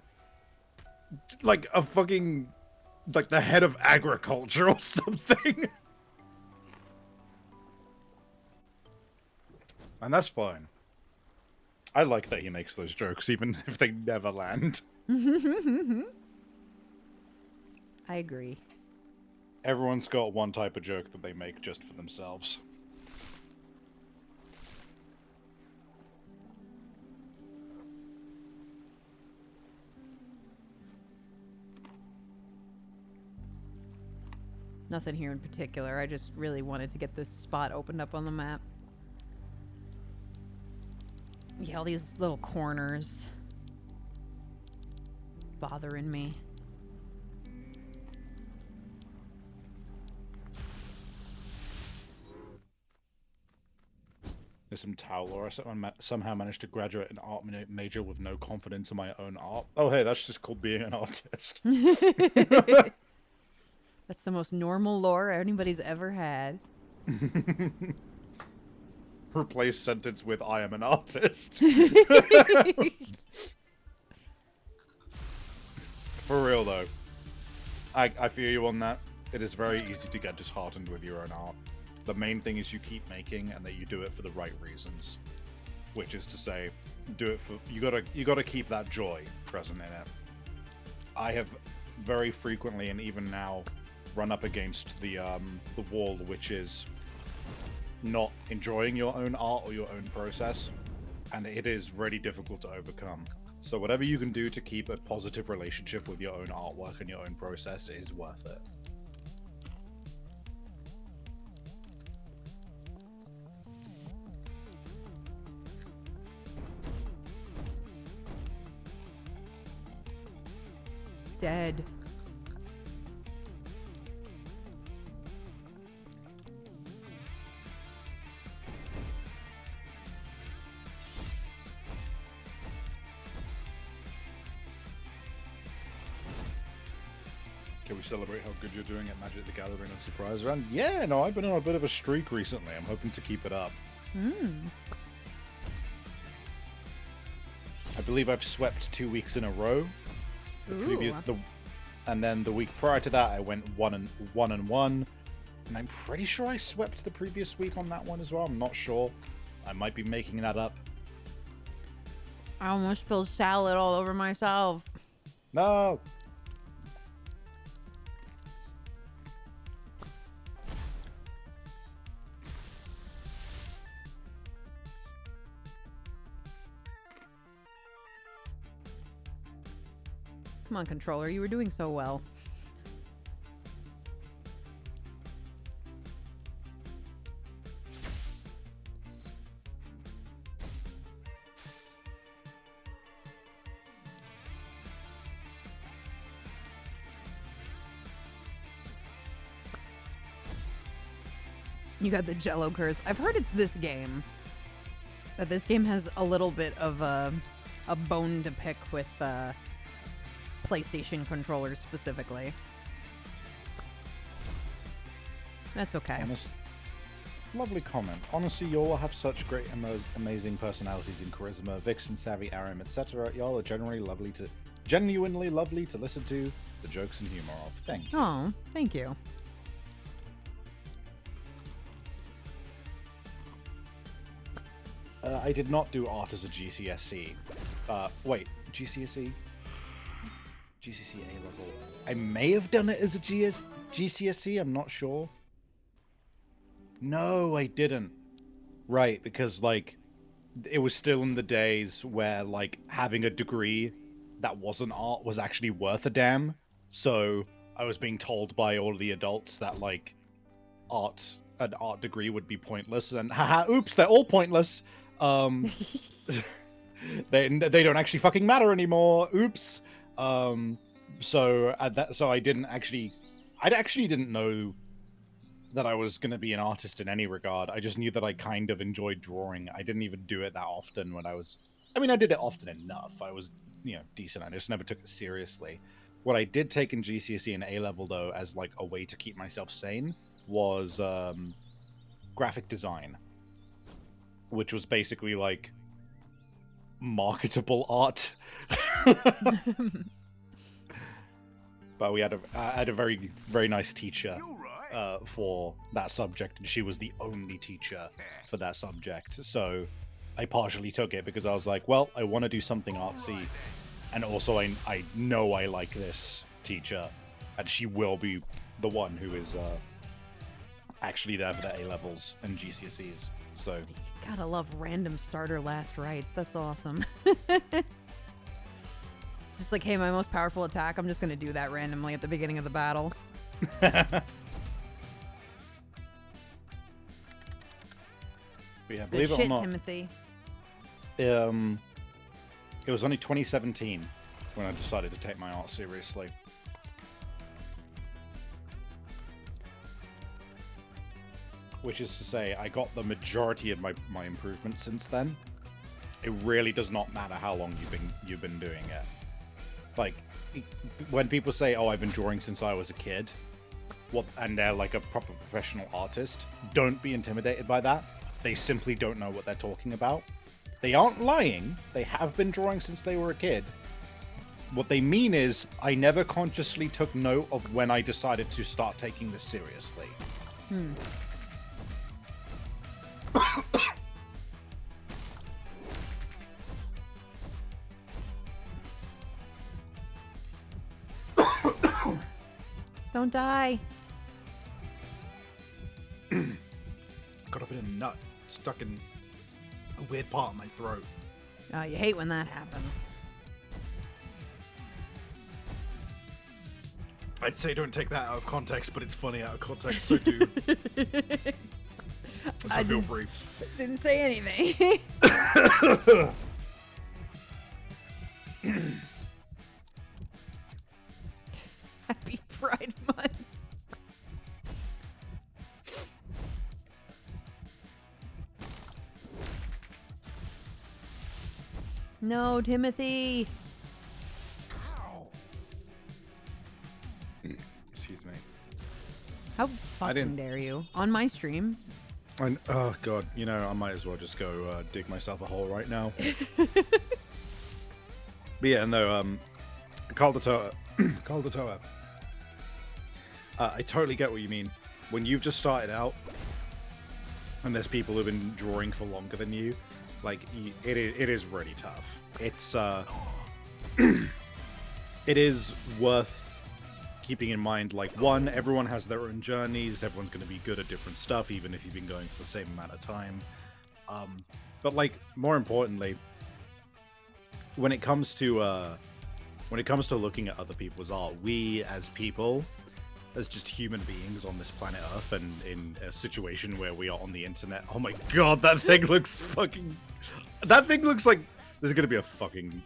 a fucking like the head of agriculture or something. And that's fine. I like that he makes those jokes, even if they never land. I agree. Everyone's got one type of joke that they make just for themselves. Nothing here in particular. I just really wanted to get this spot opened up on the map. Yeah, all these little corners bothering me. There's some towel or I somehow managed to graduate an art major with no confidence in my own art. Oh, hey, that's just called being an artist. That's the most normal lore anybody's ever had. Replace sentence with I am an artist. For real, though. I feel you on that. It is very easy to get disheartened with your own art. The main thing is you keep making and that you do it for the right reasons. Which is to say, do it for... You gotta keep that joy present in it. I have very frequently, and even now, run up against the wall, which is not enjoying your own art or your own process, and it is really difficult to overcome. So whatever you can do to keep a positive relationship with your own artwork and your own process is worth it. dead. Can we celebrate how good you're doing at Magic the Gathering and Surprise Round? Yeah, no, I've been on a bit of a streak recently. I'm hoping to keep it up. I believe I've swept 2 weeks in a row. And then the week prior to that, I went 1-1. And I'm pretty sure I swept the previous week on that one as well. I'm not sure. I might be making that up. I almost spilled salad all over myself. No! Come on, controller. You were doing so well. You got the Jello curse. I've heard it's this game. That this game has a little bit of a bone to pick with PlayStation controllers specifically. That's okay. Lovely comment. Honestly, y'all have such great, amazing personalities and charisma. Vixen, Savvy, Aram, etc. Y'all are genuinely lovely to listen to. The jokes and humor of. Thank you. Oh, thank you. I did not do art as a GCSE. Wait, GCSE? GCSE A level. I may have done it as a GCSE, I'm not sure. No, I didn't. Right, because, like, it was still in the days where, like, having a degree that wasn't art was actually worth a damn. So, I was being told by all the adults that, like, an art degree would be pointless, and haha, oops, they're all pointless. They don't actually fucking matter anymore. Oops. So I didn't actually, didn't know that I was going to be an artist in any regard. I just knew that I kind of enjoyed drawing. I didn't even do it that often when I was, I mean, I did it often enough. I was, decent. I just never took it seriously. What I did take in GCSE and A level though, as like a way to keep myself sane, was graphic design, which was basically like marketable art. But we had a very, very nice teacher for that subject, and she was the only teacher for that subject. So I partially took it because I was like, well, I want to do something artsy, and also I know I like this teacher, and she will be the one who is actually there for the A levels and GCSEs. So Gotta love random starter last rites. That's awesome. It's just like, hey, my most powerful attack, I'm just gonna do that randomly at the beginning of the battle. Yeah, Good believe it or shit, not, Timothy. it was only 2017 when I decided to take my art seriously. Which is to say, I got the majority of my improvements since then. It really does not matter how long you've been doing it. Like, when people say, "Oh, I've been drawing since I was a kid," and they're like a proper professional artist, don't be intimidated by that. They simply don't know what they're talking about. They aren't lying. They have been drawing since they were a kid. What they mean is, I never consciously took note of when I decided to start taking this seriously. Don't die. Got a bit of nut stuck in a weird part of my throat. Oh, you hate when that happens. I'd say don't take that out of context, but it's funny out of context, so do. So feel free. Didn't say anything. No, Timothy. Excuse me. How fucking didn't- dare you? On my stream. And oh god, you know, I might as well just go dig myself a hole right now. But yeah, no, Carl the Toa. Carl the Toa. I totally get what you mean. When you've just started out, and there's people who've been drawing for longer than you, like, it is really tough. It's, it is worth keeping in mind, like, one, everyone has their own journeys, everyone's going to be good at different stuff, even if you've been going for the same amount of time. But, like, more importantly, when it comes to looking at other people's art, we as people, as just human beings on this planet Earth, and in a situation where we are on the internet, oh my god, that thing looks fucking... That thing looks like there's gonna be a fucking...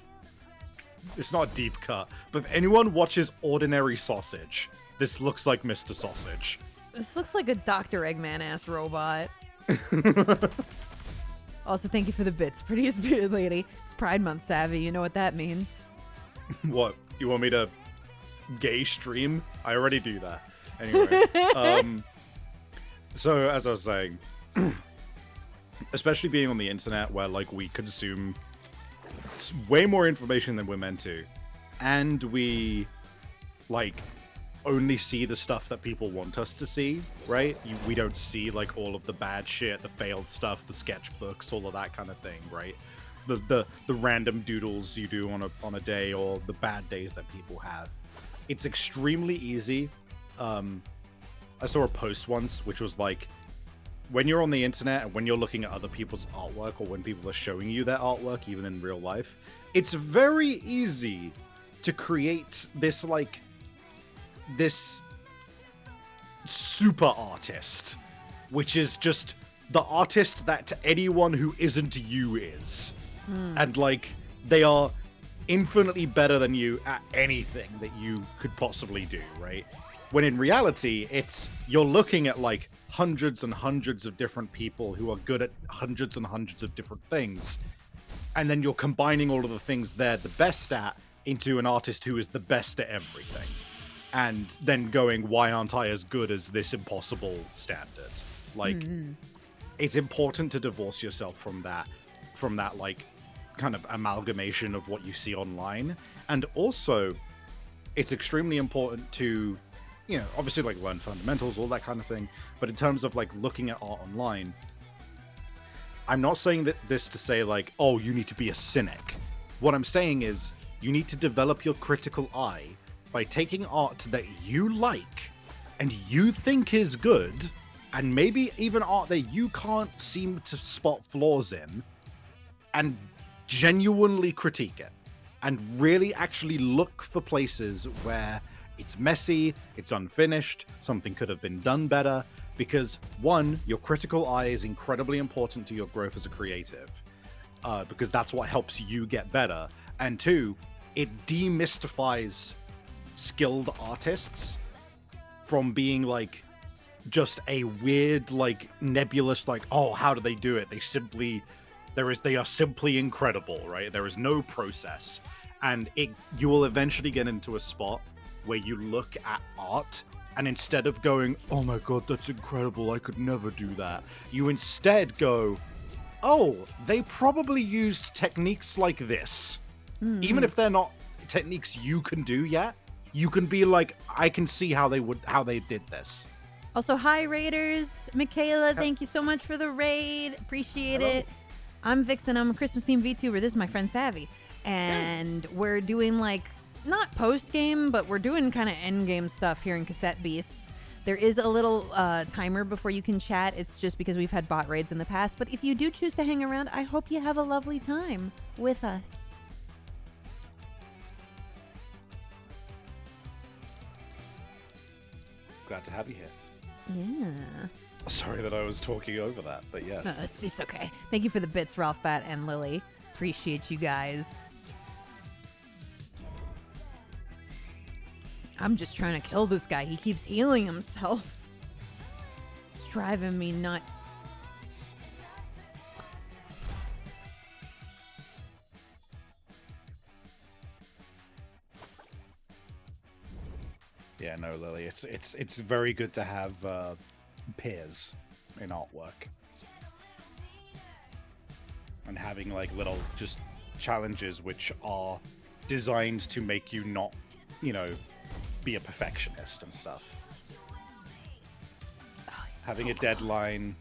It's not a deep cut, but if anyone watches Ordinary Sausage, this looks like Mr. Sausage. This looks like a Dr. Eggman-ass robot. Also, thank you for the bits, prettiest bearded lady. It's Pride Month, Savvy. You know what that means. What? You want me to gay stream? I already do that. Anyway. So, as I was saying, especially being on the internet where, like, we consume way more information than we're meant to, and we, like, only see the stuff that people want us to see, right? We don't see, like, all of the bad shit, the failed stuff, the sketchbooks, all of that kind of thing, right? The random doodles you do on a day, or the bad days that people have. It's extremely easy. I saw a post once which was like, when you're on the internet and when you're looking at other people's artwork, or when people are showing you their artwork, even in real life, it's very easy to create this, like, this super artist, which is just the artist that anyone who isn't you is. And, like, they are infinitely better than you at anything that you could possibly do, right? When in reality, it's, you're looking at, like, hundreds and hundreds of different people who are good at hundreds and hundreds of different things, and then you're combining all of the things they're the best at into an artist who is the best at everything, and then going, why aren't I as good as this impossible standard? Like, it's important to divorce yourself from that, like, kind of amalgamation of what you see online. And also, it's extremely important to, you know, obviously, like, learn fundamentals, all that kind of thing, but in terms of, like, looking at art online, I'm not saying that this to say, like, oh, you need to be a cynic. What I'm saying is, you need to develop your critical eye by taking art that you like and you think is good, and maybe even art that you can't seem to spot flaws in, and genuinely critique it, and really actually look for places where it's messy, it's unfinished, something could have been done better, because one, your critical eye is incredibly important to your growth as a creative, because that's what helps you get better, and two, it demystifies skilled artists from being, like, just a weird, like, nebulous, like, oh, how do they do it? They are simply incredible, right? There is no process. And you will eventually get into a spot where you look at art, and instead of going, oh my god, that's incredible, I could never do that, you instead go, oh, they probably used techniques like this. Even if they're not techniques you can do yet, you can be like, I can see how they did this. Also, hi, Raiders. Michaela, thank you so much for the raid. Appreciate it. I'm Vixen. I'm a Christmas-themed VTuber. This is my friend Savvy. And we're doing, like, not post-game, but we're doing kind of end-game stuff here in Cassette Beasts. There is a little timer before you can chat. It's just because we've had bot raids in the past. But if you do choose to hang around, I hope you have a lovely time with us. Glad to have you here. Yeah. Sorry that I was talking over that, but yes. No, it's okay. Thank you for the bits, Ralph Bat and Lily. Appreciate you guys. I'm just trying to kill this guy. He keeps healing himself. It's driving me nuts. Yeah, no, Lily. It's very good to have peers in artwork. And having like little just challenges which are designed to make you not, you know, be a perfectionist and stuff. Oh, he's Having so a deadline,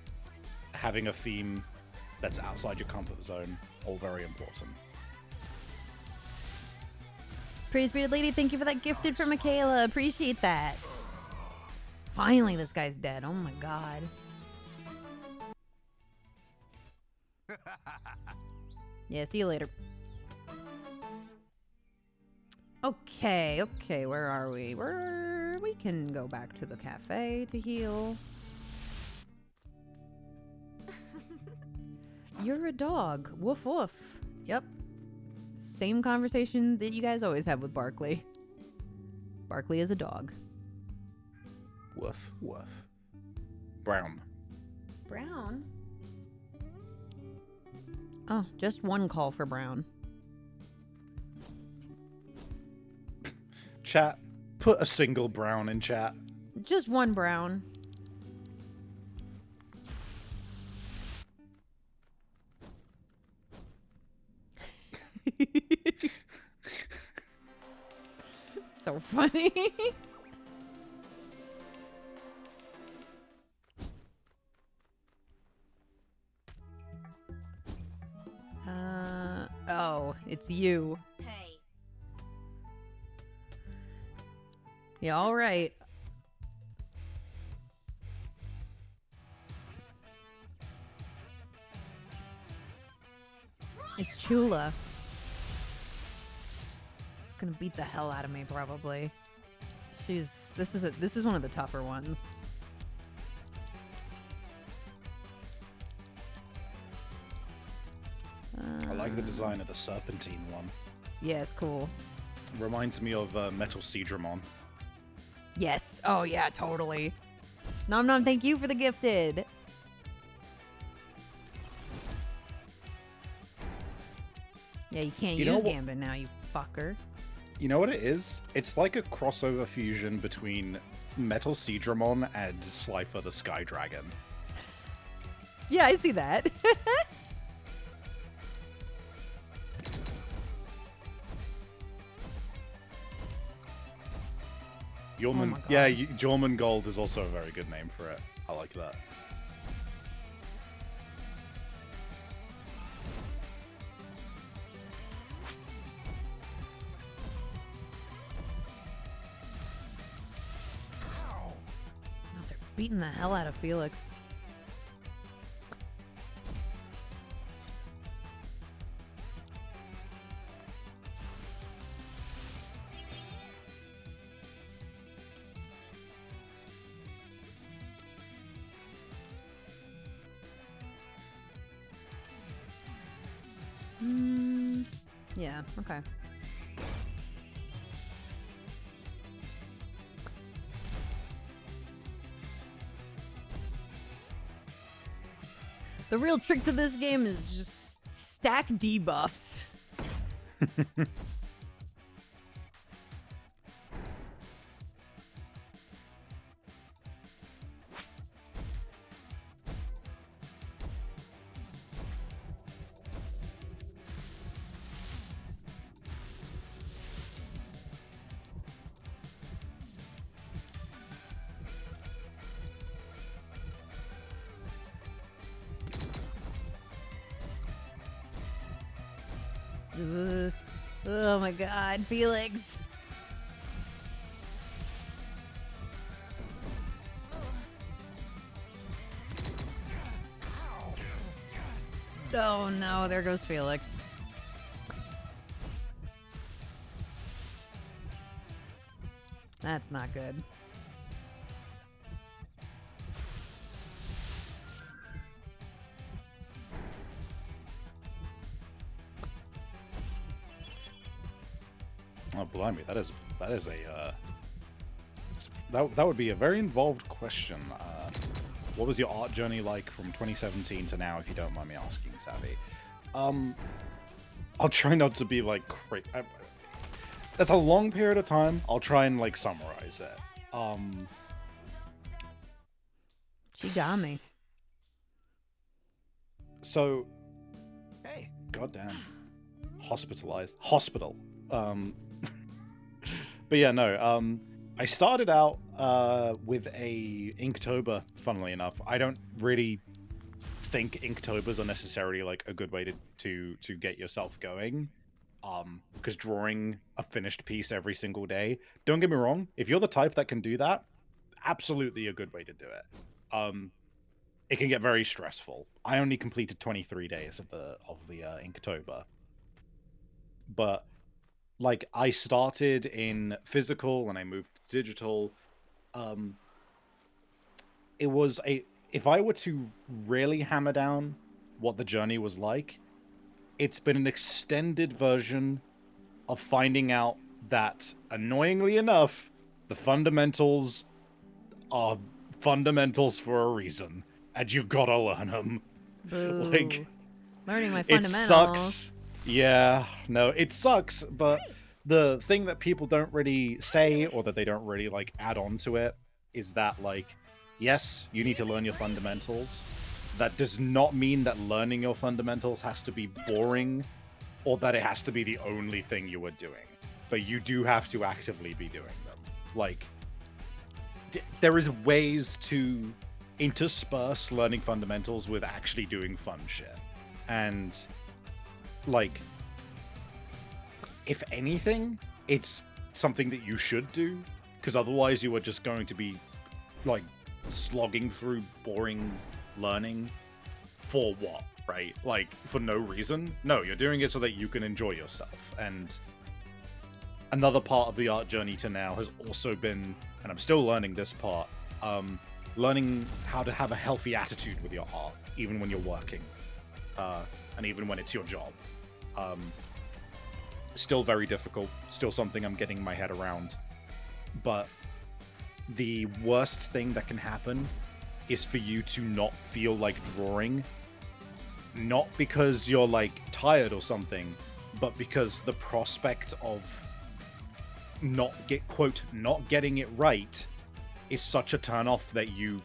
having a theme that's outside your comfort zone, all very important. Praise Bearded Lady, thank you for that gifted from Michaela. Appreciate that. Finally, this guy's dead. Oh my god. Yeah, see you later. Okay, where are we? We can go back to the cafe to heal. You're a dog. Woof woof. Yep. Same conversation that you guys always have with Barkley. Barkley is a dog. Woof, woof. Brown. Brown? Oh, just one call for Brown. Chat, put a single brown in chat. Just one Brown. So funny. Oh, it's you. Hey. Yeah, all right. It's Chula. She's gonna beat the hell out of me, probably. This is one of the tougher ones. I like the design of the serpentine one. Yeah, it's cool. Reminds me of Metal Seedramon. Yes. Oh yeah, totally. Nom Nom, thank you for the gifted. Yeah, you can't You know use what- Gambit now, you fucker. You know what it is? It's like a crossover fusion between Metal Seedramon and Slifer the Sky Dragon. Yeah, I see that. Jorman, my God. yeah, Jorman Gold is also a very good name for it. I like that. Oh, they're beating the hell out of Felix. Yeah, okay. The real trick to this game is just stack debuffs. Ugh. Oh my god, Felix. Oh no, there goes Felix. That's not good. Oh, blimey, that is a that would be a very involved question. What was your art journey like from 2017 to now, if you don't mind me asking, Savvy? I'll try not to be like that's a long period of time. I'll try and like summarize it. She got me. So, Hey. goddamn, hospital. But yeah, no. I started out with a Inktober. Funnily enough, I don't really think Inktober's are necessarily like a good way to get yourself going. Because drawing a finished piece every single day. Don't get me wrong. If you're the type that can do that, absolutely a good way to do it. It can get very stressful. I only completed 23 days of the Inktober, but like I started in physical and I moved to digital. It was if I were to really hammer down what the journey was like, it's been an extended version of finding out that, annoyingly enough, the fundamentals are fundamentals for a reason, and you gotta learn them. Boo. Like, Learning my it fundamentals. sucks. Yeah, no, it sucks, but the thing that people don't really say, or that they don't really, like, add on to it, is that, like, yes, you need to learn your fundamentals. That does not mean that learning your fundamentals has to be boring, or that it has to be the only thing you are doing. But you do have to actively be doing them. Like, there is ways to intersperse learning fundamentals with actually doing fun shit. And, like, if anything, it's something that you should do, because otherwise you are just going to be, like, slogging through boring learning for what, right? Like, for no reason? No, you're doing it so that you can enjoy yourself. And another part of the art journey to now has also been, and I'm still learning this part, learning how to have a healthy attitude with your art, even when you're working, and even when it's your job. Still very difficult, still something I'm getting my head around. But the worst thing that can happen is for you to not feel like drawing, not because you're like tired or something, but because the prospect of not getting it right is such a turn off that you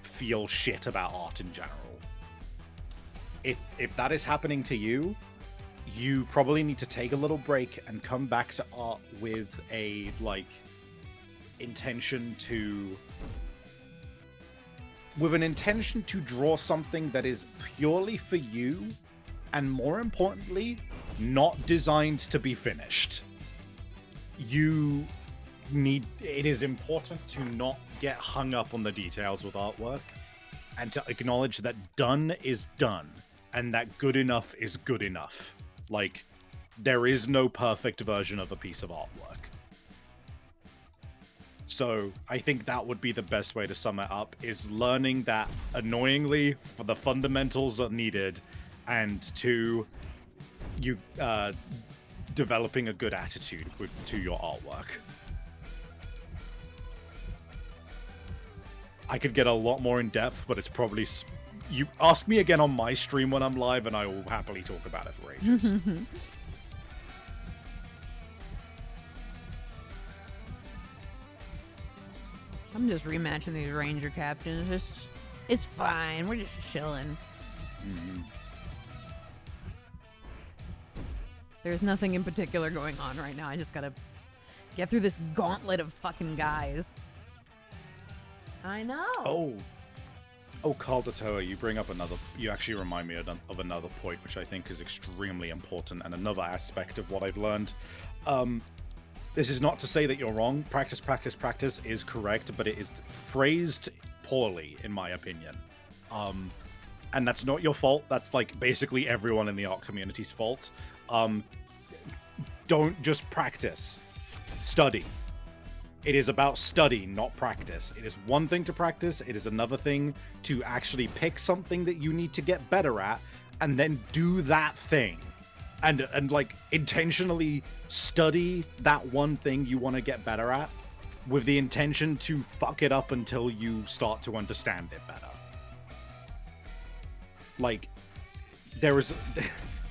feel shit about art in general. If that is happening to you, you probably need to take a little break and come back to art with a, like, intention to draw something that is purely for you, and more importantly, not designed to be finished. It is important to not get hung up on the details with artwork, and to acknowledge that done is done, and that good enough is good enough. Like, there is no perfect version of a piece of artwork. So I think that would be the best way to sum it up, is learning that, annoyingly, for the fundamentals are needed, and two, you developing a good attitude to your artwork. I could get a lot more in depth, but it's probably... You ask me again on my stream when I'm live, and I will happily talk about it for ages. I'm just rematching these ranger captains. It's fine. We're just chilling. Mm-hmm. There's nothing in particular going on right now. I just gotta get through this gauntlet of fucking guys. I know. Oh, Carl Datoa, you actually remind me of another point, which I think is extremely important, and another aspect of what I've learned. This is not to say that you're wrong. Practice is correct, but it is phrased poorly, in my opinion. And that's not your fault. That's, like, basically everyone in the art community's fault. Don't just practice. Study. It is about study, not practice. It is one thing to practice. It is another thing to actually pick something that you need to get better at, and then do that thing. And like, intentionally study that one thing you want to get better at, with the intention to fuck it up until you start to understand it better. Like, there is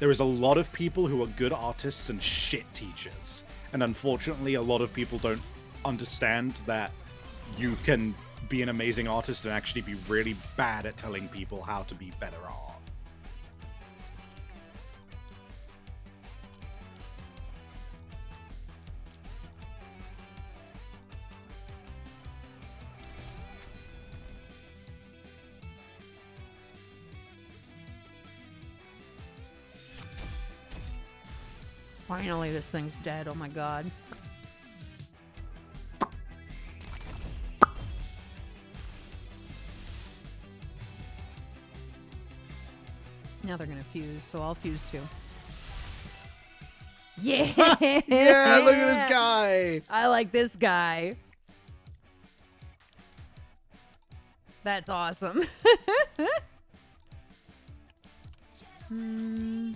a lot of people who are good artists and shit teachers. And unfortunately, a lot of people don't understand that you can be an amazing artist and actually be really bad at telling people how to be better at art. Finally, this thing's dead. Oh my god. Now they're gonna fuse, so I'll fuse too. Yeah! Yeah, look at this guy! I like this guy. That's awesome. Hmm.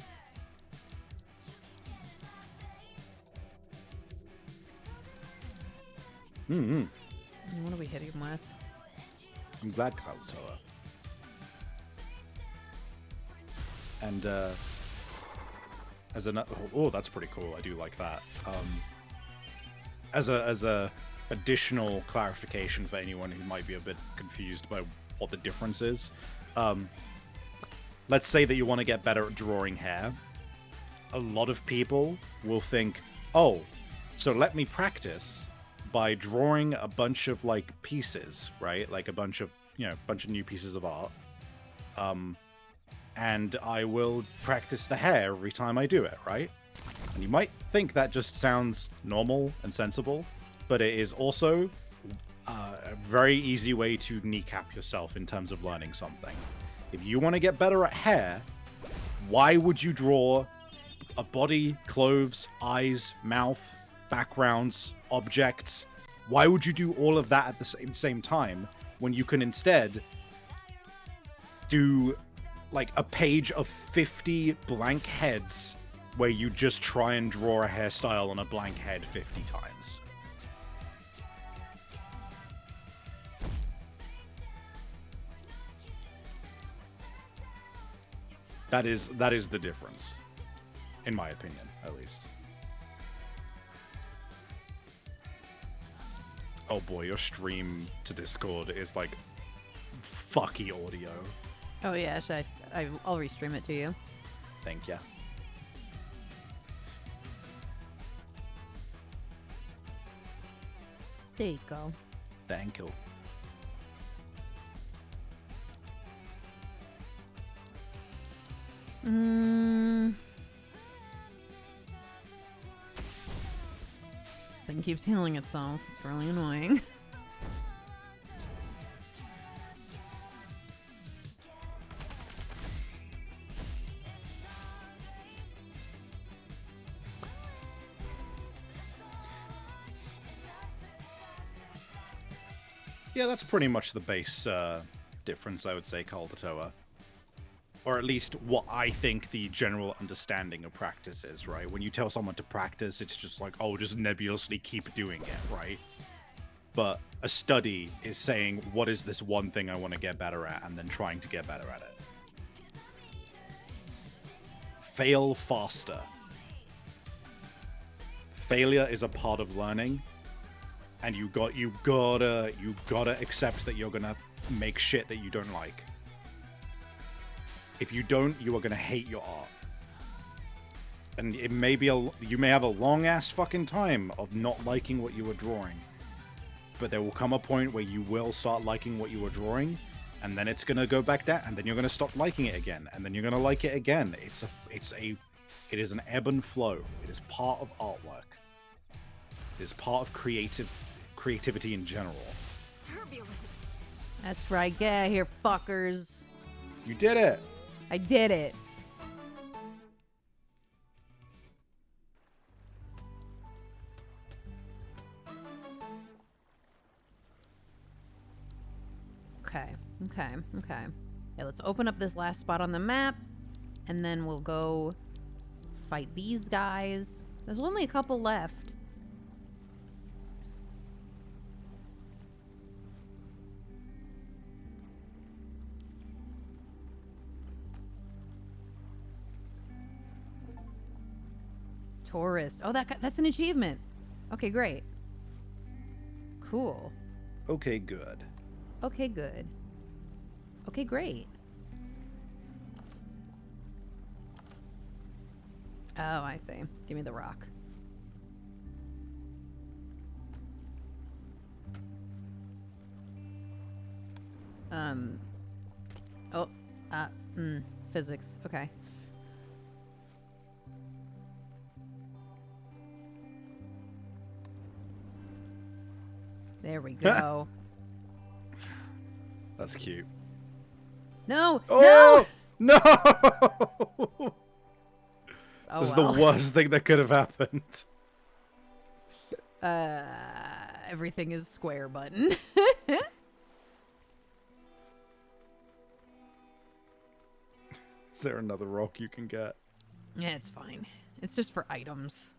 Mm-hmm. What do we hit him with? I'm glad Kyle's Toa. And as an that's pretty cool. I do like that. As a additional clarification for anyone who might be a bit confused by what the difference is. Let's say that you want to get better at drawing hair. A lot of people will think, oh, so let me practice by drawing a bunch of like pieces, right? Like a bunch of new pieces of art. And I will practice the hair every time I do it, right? And you might think that just sounds normal and sensible, but it is also a very easy way to kneecap yourself in terms of learning something. If you want to get better at hair, why would you draw a body, clothes, eyes, mouth, backgrounds, objects? Why would you do all of that at the same time when you can instead do like a page of 50 blank heads where you just try and draw a hairstyle on a blank head 50 times? That is the difference, in my opinion, at least. Oh boy, your stream to Discord is like fucky audio. Oh yeah, I'll restream it to you. Thank ya. There you go. Thank you. This thing keeps healing itself. It's really annoying. Yeah, that's pretty much the base difference, I would say, Kaldatoa. Or at least what I think the general understanding of practice is, right? When you tell someone to practice, it's just like, oh, just nebulously keep doing it, right? But a study is saying, what is this one thing I want to get better at, and then trying to get better at it. Fail faster. Failure is a part of learning, and you gotta accept that you're gonna make shit that you don't like. If you don't, you are gonna hate your art. And it may be you may have a long ass fucking time of not liking what you were drawing. But there will come a point where you will start liking what you were drawing, and then it's gonna go back down, and then you're gonna stop liking it again, and then you're gonna like it again. It is an ebb and flow. It is part of artwork. It is part of creativity in general. Turbulent. That's right. Get out of here, fuckers. You did it. I did it. Okay. Yeah, let's open up this last spot on the map, and then we'll go fight these guys. There's only a couple left. Tourist. Oh, that's an achievement. Okay, great. Cool. Okay, good. Okay, good. Okay, great. Oh, I see. Give me the rock. Oh, physics. Okay. There we go. That's cute. No! Oh! No! No! Oh, This is well. the worst thing that could have happened. Everything is square button. Is there another rock you can get? Yeah, it's fine. It's just for items.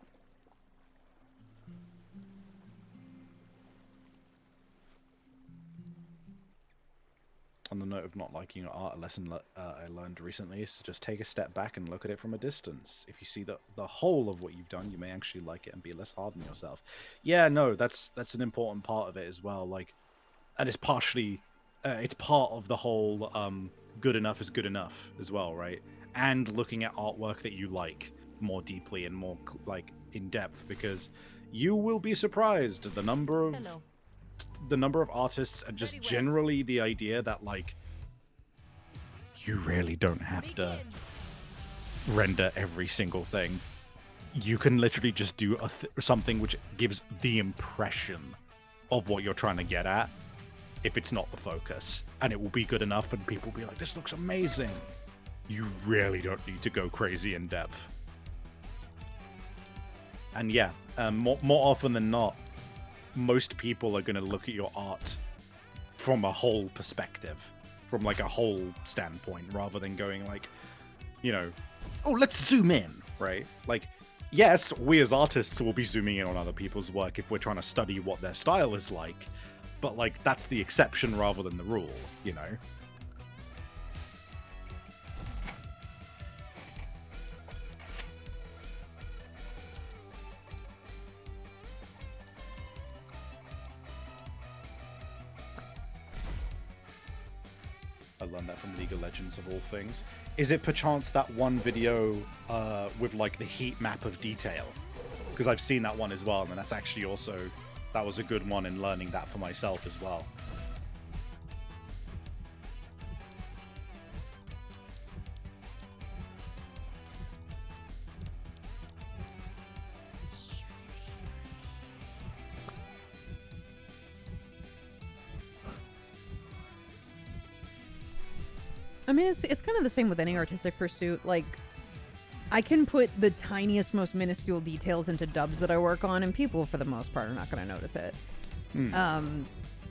On the note of not liking art, a lesson I learned recently is to just take a step back and look at it from a distance. If you see the whole of what you've done, you may actually like it and be less hard on yourself. Yeah, no, that's an important part of it as well. Like, and it's partially, it's part of the whole good enough is good enough as well, right? And looking at artwork that you like more deeply and more like in depth, because you will be surprised at the number of artists and just generally the idea that like you really don't have to render every single thing. You can literally just do something which gives the impression of what you're trying to get at if it's not the focus, and it will be good enough and people will be like, this looks amazing. You really don't need to go crazy in depth. And yeah, more often than not, most people are going to look at your art from a whole perspective, from like a whole standpoint, rather than going like, you know, oh, let's zoom in, right? Like, yes, we as artists will be zooming in on other people's work if we're trying to study what their style is like, but like that's the exception rather than the rule, you know? I learned that from League of Legends of all things. Is it perchance that one video with like the heat map of detail? Because I've seen that one as well, and that's actually also, that was a good one in learning that for myself as well. I mean, it's kind of the same with any artistic pursuit. Like, I can put the tiniest, most minuscule details into dubs that I work on, and people, for the most part, are not going to notice it.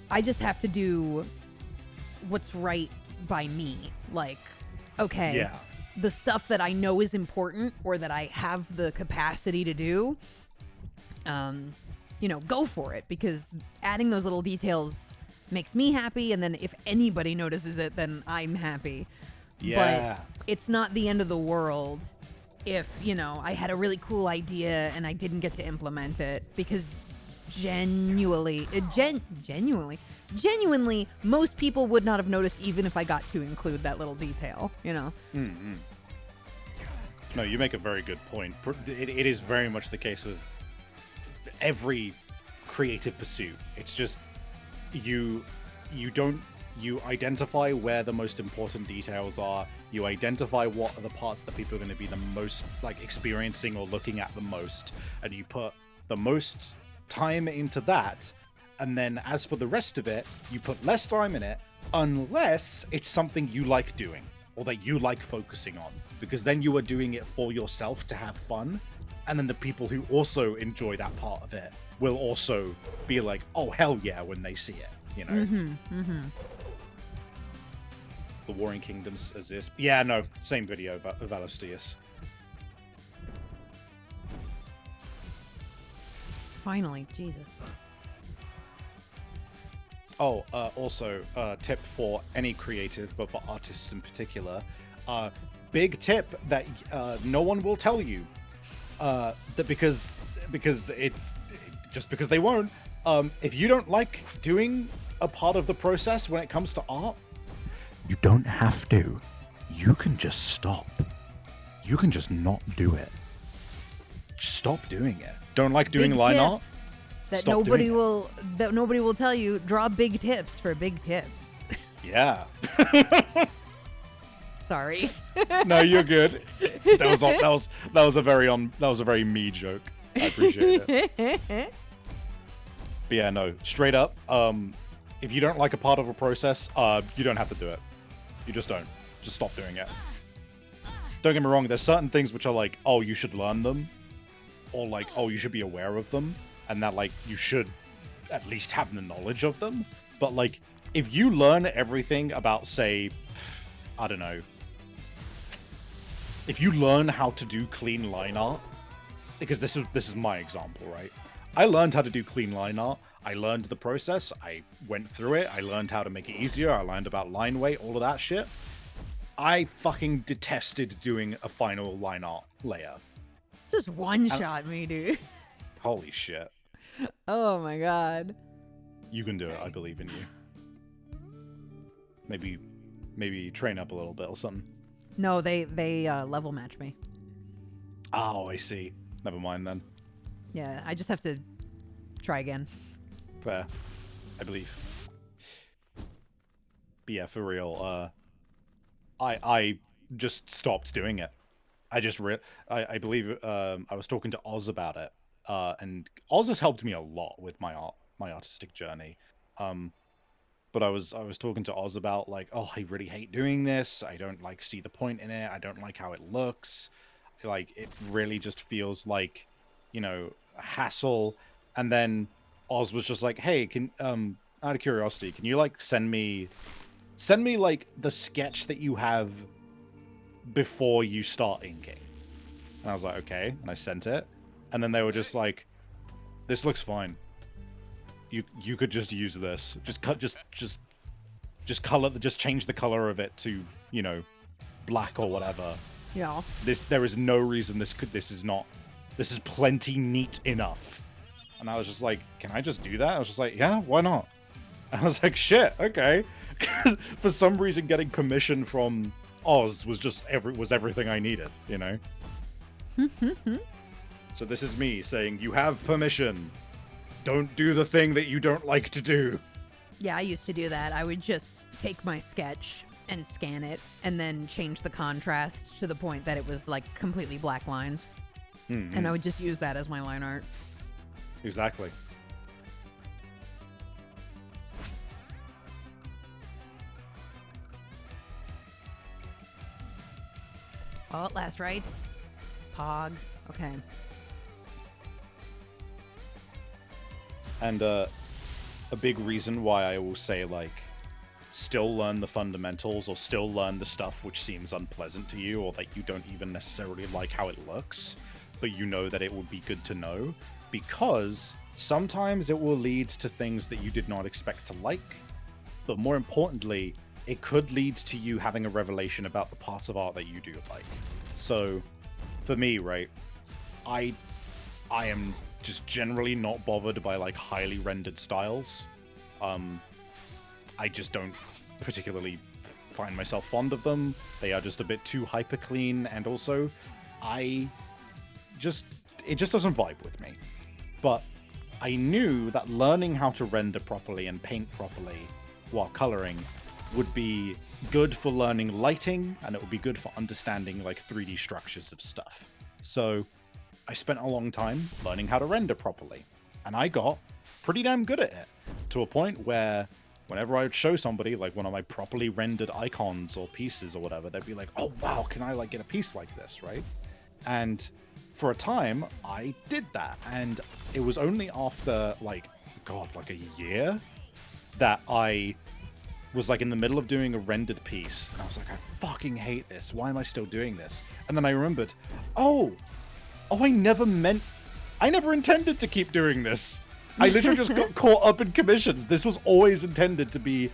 I just have to do what's right by me. Like, okay, Yeah. the stuff that I know is important or that I have the capacity to do, you know, go for it, because adding those little details makes me happy, and then if anybody notices it, then I'm happy. Yeah. But it's not the end of the world if, you know, I had a really cool idea and I didn't get to implement it, because genuinely, most people would not have noticed even if I got to include that little detail, you know? Mm-hmm. No, you make a very good point. It is very much the case with every creative pursuit. It's just you identify where the most important details are. You identify what are the parts that people are going to be the most like experiencing or looking at the most, and you put the most time into that. And then as for the rest of it, you put less time in it, unless it's something you like doing or that you like focusing on, because then you are doing it for yourself to have fun. And then the people who also enjoy that part of it will also be like, oh, hell yeah, when they see it, you know? The Warring Kingdoms as this. Yeah, no, same video about Valostius. Finally, Jesus. Oh, also, tip for any creative, but for artists in particular, big tip that no one will tell you, that because they won't, but big tip for any creative, but for artists in particular, big tip that no one will tell you, that because they won't, If you don't like doing a part of the process when it comes to art, You don't have to. You can just stop. You can just not do it. just stop doing it. Don't like doing Big line tip. art? That Stop nobody doing it. will tell you. Draw big tips for big tips. Yeah. Sorry. No, you're good. That was a very me joke. I appreciate it. But yeah, no, straight up. If you don't like a part of a process, you don't have to do it. You just don't. Just stop doing it. Don't get me wrong. There's certain things which are like, oh, you should learn them, or like, oh, you should be aware of them, and that like you should at least have the knowledge of them. But like, if you learn everything about, say, I don't know, if you learn how to do clean line art, because this is my example, right? I learned how to do clean line art. I learned the process. I went through it. I learned how to make it easier. I learned about line weight, all of that shit. I fucking detested doing a final line art layer. Just one shot me, dude. Holy shit. Oh my god. You can do it. I believe in you. Maybe train up a little bit or something. No, they level match me. Oh, I see. Never mind then. Yeah, I just have to try again. Fair. I believe. But yeah, for real, I just stopped doing it. I believe I was talking to Oz about it, and Oz has helped me a lot with my artistic journey. But I was talking to Oz about like, oh, I really hate doing this. I don't like see the point in it. I don't like how it looks. Like it really just feels like, you know, a hassle. And then Oz was just like, hey, can out of curiosity, can you like send me like the sketch that you have before you start inking? And I was like, okay, and I sent it, and then they were just like, this looks fine. You could just use this. Just change the color of it to, you know, black or whatever. Yeah. There is no reason this is plenty neat enough. And I was just like, can I just do that? I was just like, yeah, why not? And I was like, shit, okay. For some reason, getting permission from Oz was everything I needed, you know? So this is me saying, you have permission. Don't do the thing that you don't like to do. Yeah, I used to do that. I would just take my sketch and scan it and then change the contrast to the point that it was like completely black lines. Mm-hmm. And I would just use that as my line art. Exactly. Oh, last rights. Pog. Okay. And a big reason why I will say, like, still learn the fundamentals or still learn the stuff which seems unpleasant to you or that you don't even necessarily like how it looks, but you know that it would be good to know, because sometimes it will lead to things that you did not expect to like, but more importantly, it could lead to you having a revelation about the parts of art that you do like. So, for me, right, I am just generally not bothered by like highly rendered styles. I just don't particularly find myself fond of them. They are just a bit too hyper clean, and also it just doesn't vibe with me. But I knew that learning how to render properly and paint properly while coloring would be good for learning lighting, and it would be good for understanding like 3D structures of stuff. So I spent a long time learning how to render properly, and I got pretty damn good at it, to a point where whenever I would show somebody like one of my properly rendered icons or pieces or whatever, they'd be like, oh wow, can I like get a piece like this, right? And for a time I did that, and it was only after like a year that I was like in the middle of doing a rendered piece, and I was like, I fucking hate this, why am I still doing this? And then I remembered, oh, I never intended to keep doing this. I literally just got caught up in commissions. This was always intended to be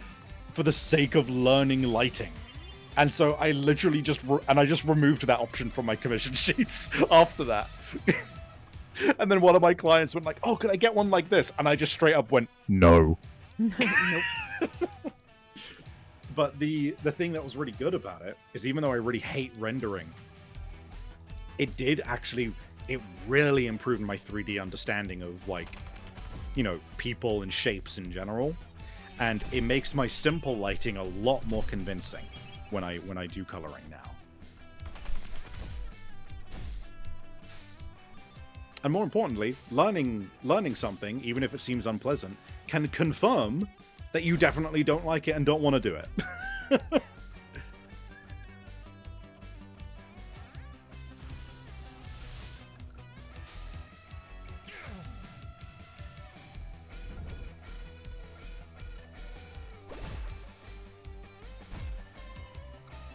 for the sake of learning lighting. And so I literally just removed that option from my commission sheets after that. And then one of my clients went like, "Oh, could I get one like this?" And I just straight up went, No. Nope. But the thing that was really good about it is, even though I really hate rendering, it really improved my 3D understanding of, like, you know, people and shapes in general. And it makes my simple lighting a lot more convincing when I do coloring now. And more importantly, learning something, even if it seems unpleasant, can confirm that you definitely don't like it and don't want to do it.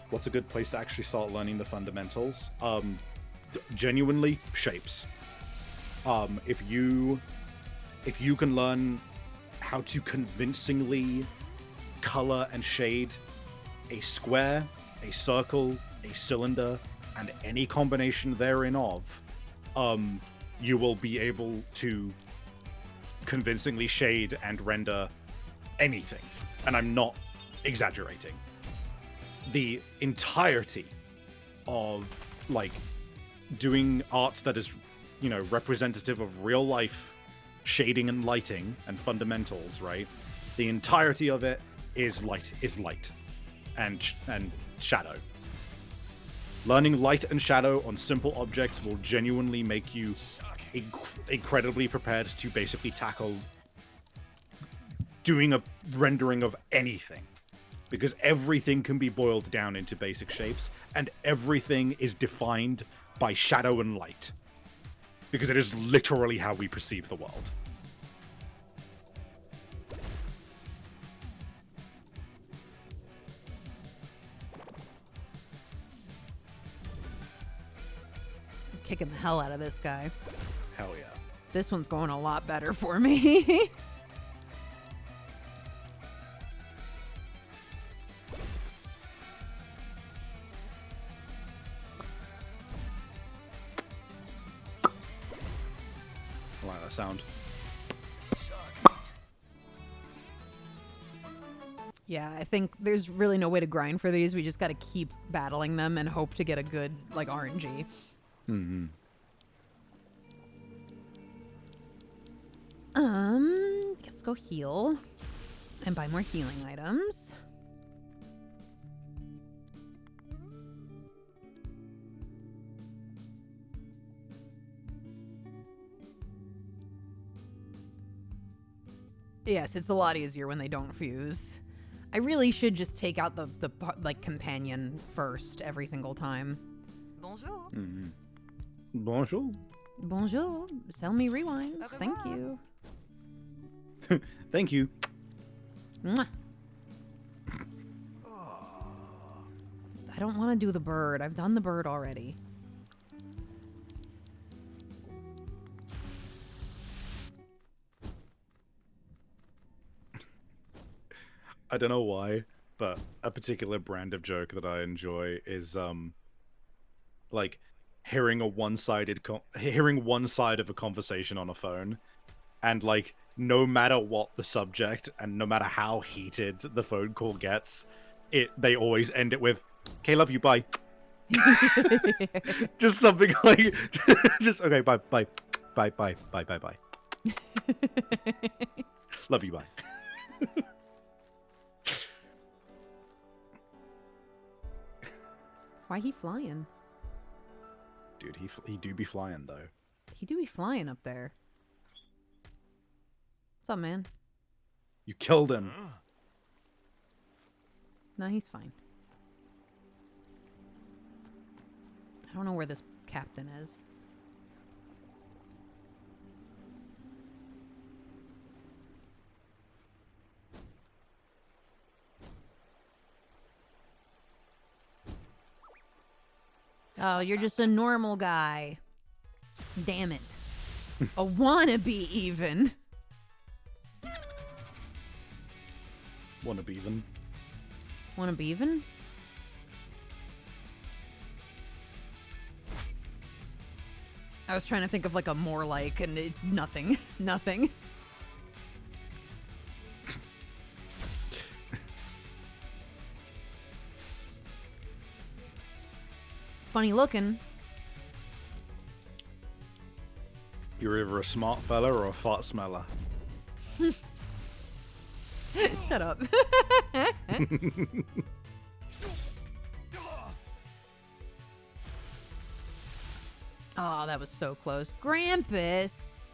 What's a good place to actually start learning the fundamentals? Genuinely, shapes. If you can learn how to convincingly color and shade a square, a circle, a cylinder, and any combination therein of, you will be able to convincingly shade and render anything. And I'm not exaggerating. The entirety of, like, doing art that is, you know, representative of real life shading and lighting and fundamentals, right? The entirety of it is light and shadow. Learning light and shadow on simple objects will genuinely make you incredibly prepared to basically tackle doing a rendering of anything. Because everything can be boiled down into basic shapes, and everything is defined by shadow and light. Because it is literally how we perceive the world. Kicking the hell out of this guy. Hell yeah. This one's going a lot better for me. I like that sound. Yeah, I think there's really no way to grind for these. We just got to keep battling them and hope to get a good, like, RNG. Mm-hmm. Let's go heal and buy more healing items. Yes, it's a lot easier when they don't fuse. I really should just take out the like companion first every single time. Bonjour. Mm-hmm. Bonjour. Bonjour. Sell me rewinds. Au Thank revoir. you. Thank you. Mwah. I don't want to do the bird. I've done the bird already. I don't know why, but a particular brand of joke that I enjoy is like hearing one side of a conversation on a phone, and, like, no matter what the subject and no matter how heated the phone call gets, they always end it with, "Okay, love you, bye." Just something like, just okay, bye, bye, bye, bye, bye, bye, bye. Love you, bye. Why he flying? Dude, he do be flying though. He do be flying up there. What's up, man? You killed him. No, he's fine. I don't know where this captain is. Oh, you're just a normal guy. Damn it. A wannabe, even. Wanna be even? Wannabe, even? I was trying to think of like a more like, and nothing. Nothing. Funny looking. You're either a smart fella or a fart smeller. Shut up. Oh, that was so close. Grampus.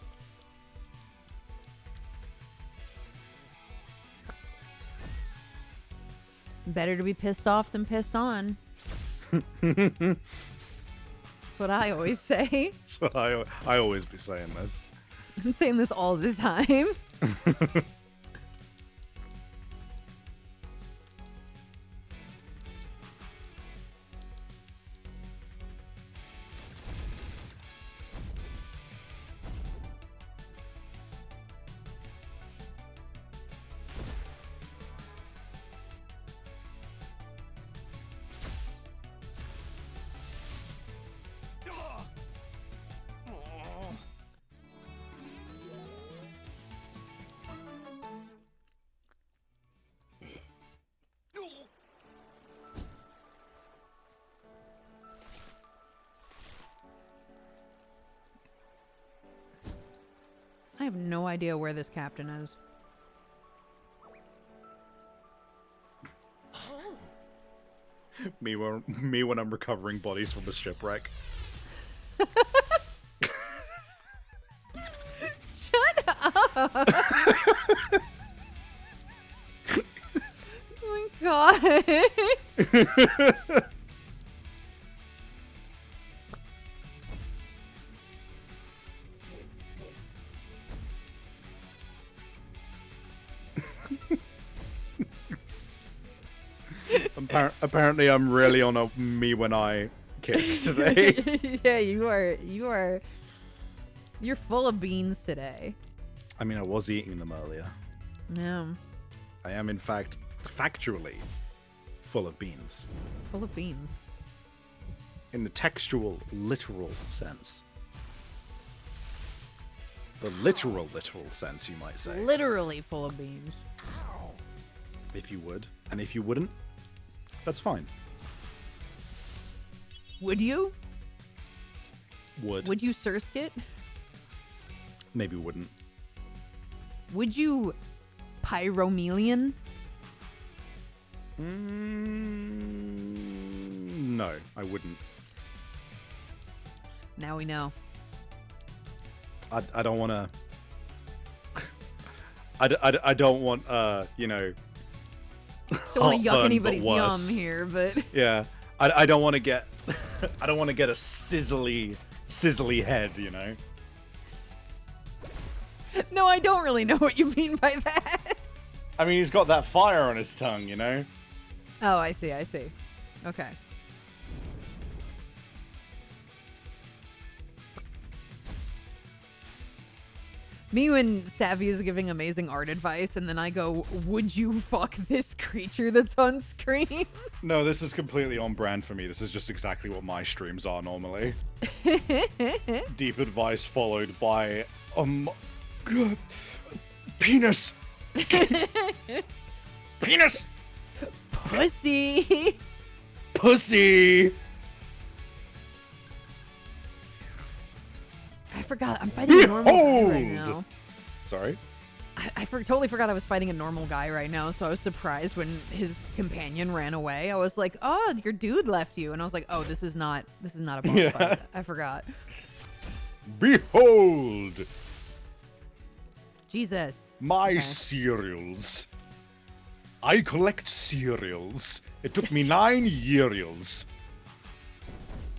Better to be pissed off than pissed on. That's what I always say. So I always be saying this. I'm saying this all the time. I have no idea where this captain is. Me when I'm recovering bodies from a shipwreck. Shut up! Oh my god. Apparently, I'm really on a me when I kick today. Yeah, you are. You're full of beans today. I mean, I was eating them earlier. Yeah, I am, in fact, factually full of beans. full of beans. In the textual, literal sense. The literal sense, you might say. Literally full of beans. If you would. And if you wouldn't, that's fine. Would you? Would. Would you Surskit? Maybe wouldn't. Would you Pyromelian? No, I wouldn't. Now we know. I don't want to... I don't want, you know... Don't want to yuck heartburn, anybody's but yum worse. here, but Yeah, I don't want to get... I don't want to get a sizzly head, you know? no, I don't really know what you mean by that. I mean, he's got that fire on his tongue, you know? Oh, I see. Okay. Me when Savvy is giving amazing art advice, and then I go, would you fuck this creature that's on screen? No, this is completely on brand for me. This is just exactly what my streams are normally. Deep advice followed by, penis! Penis! Pussy! Pussy! I forgot. I'm fighting a normal guy right Behold! now. Sorry? I totally forgot I was fighting a normal guy right now, so I was surprised when his companion ran away. I was like, "Oh, your dude left you," and I was like, "Oh, this is not a boss Yeah. fight." I forgot. Behold! Jesus. My Okay. cereals. I collect cereals. It took me 9 years.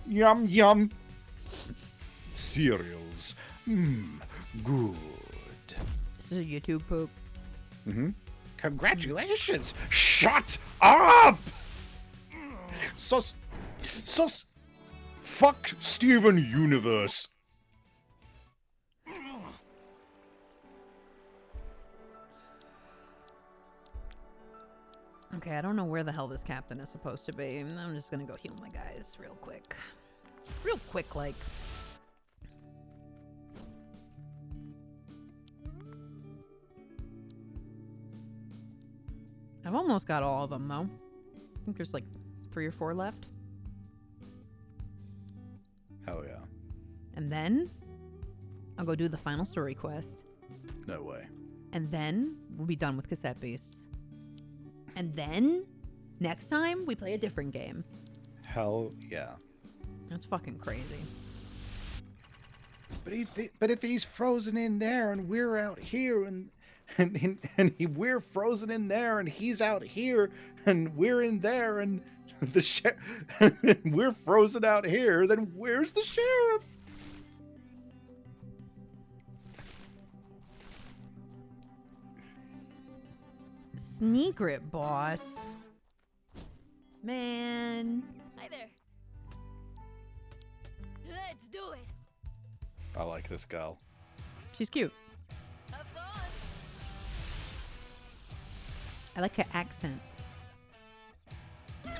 Yum, yum. Cereals. Good. This is a YouTube poop. Congratulations! Shut up! Sus. Fuck Steven Universe. Okay, I don't know where the hell this captain is supposed to be. I'm just gonna go heal my guys real quick. Real quick, like. I've almost got all of them, though. I think there's like 3 or 4 left. Hell yeah. And then I'll go do the final story quest. No way. And then we'll be done with Cassette Beasts. And then next time we play a different game. Hell yeah. That's fucking crazy. But if he's frozen in there and we're out here and we're frozen in there and he's out here and we're in there and we're frozen out here, then where's the sheriff? Sneak rip, boss. Man. Hi there. Let's do it. I like this girl. She's cute. Have fun. I like her accent. I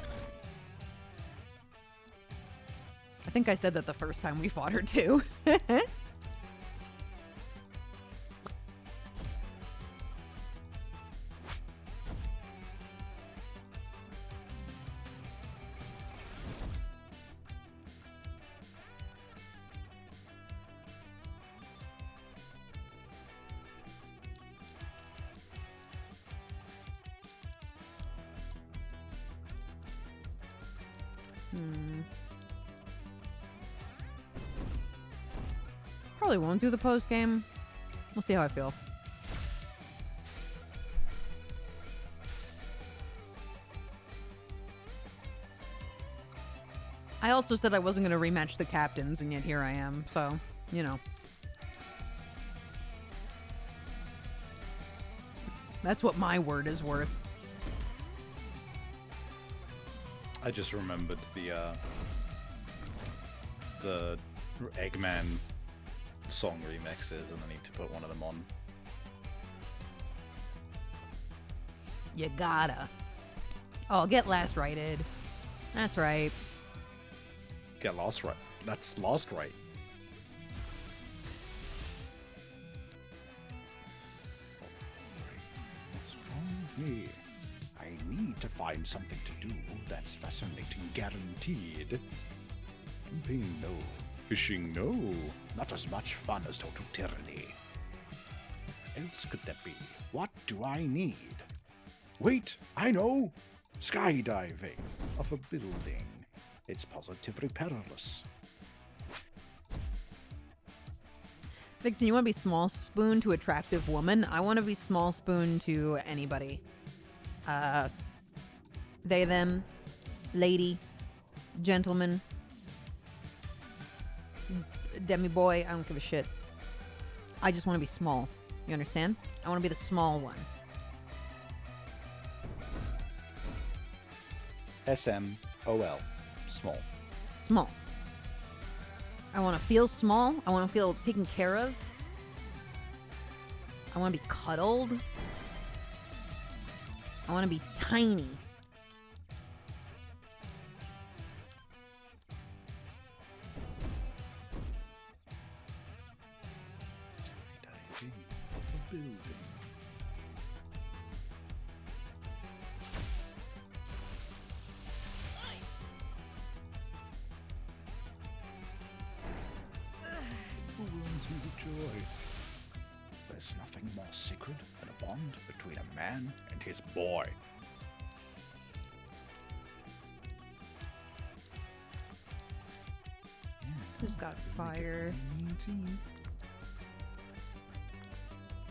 think I said that the first time we fought her too. Probably won't do the post game. We'll see how I feel. I also said I wasn't going to rematch the captains, and yet here I am. So, you know. That's what my word is worth. I just remembered the Eggman song remixes, and I need to put one of them on. You gotta. Oh, get last righted. That's right. Get lost right. That's lost right. What's wrong with me? I need to find something to do that's fascinating, guaranteed. Camping, no. Fishing, no. Not as much fun as total tyranny. What else could that be? What do I need? Wait, I know! Skydiving off a building. It's positively perilous. Vixen, you want to be small spoon to attractive woman? I want to be small spoon to anybody. They, them, lady, gentleman, demi boy. I don't give a shit. I just want to be small. You understand? I want to be the small one. SMOL. Small. Small. I want to feel small. I want to feel taken care of. I want to be cuddled. I want to be tiny. Skydiving off a building. Overwhelms me with joy. There's nothing more sacred than a bond between a man and his boy. Who's got fire?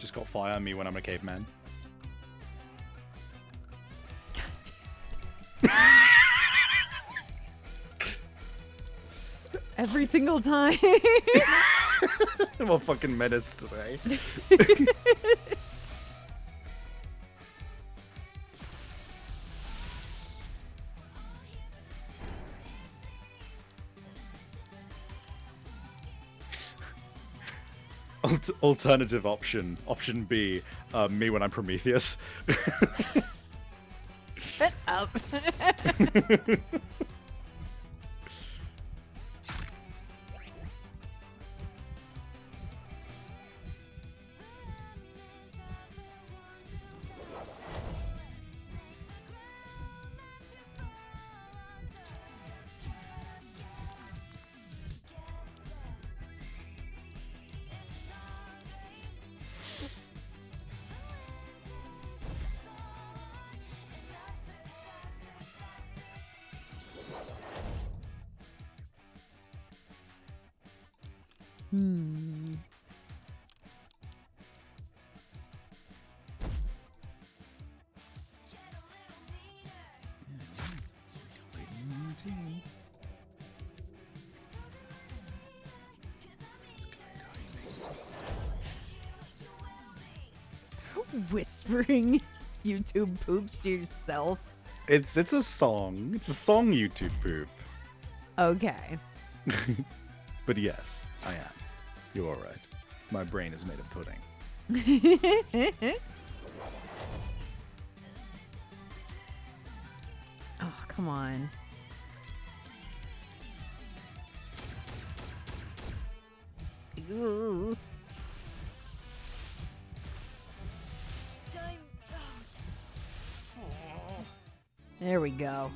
Just got fire on me when I'm a caveman. Every single time. I'm a fucking menace today. Alternative option. Option B. Me when I'm Prometheus. Shut up. Hmm. Whispering YouTube poops to yourself. It's a song. It's a song YouTube poop. Okay. But yes, I am. You're all right. My brain is made of pudding. Oh, come on. Ooh. Time out. There we go.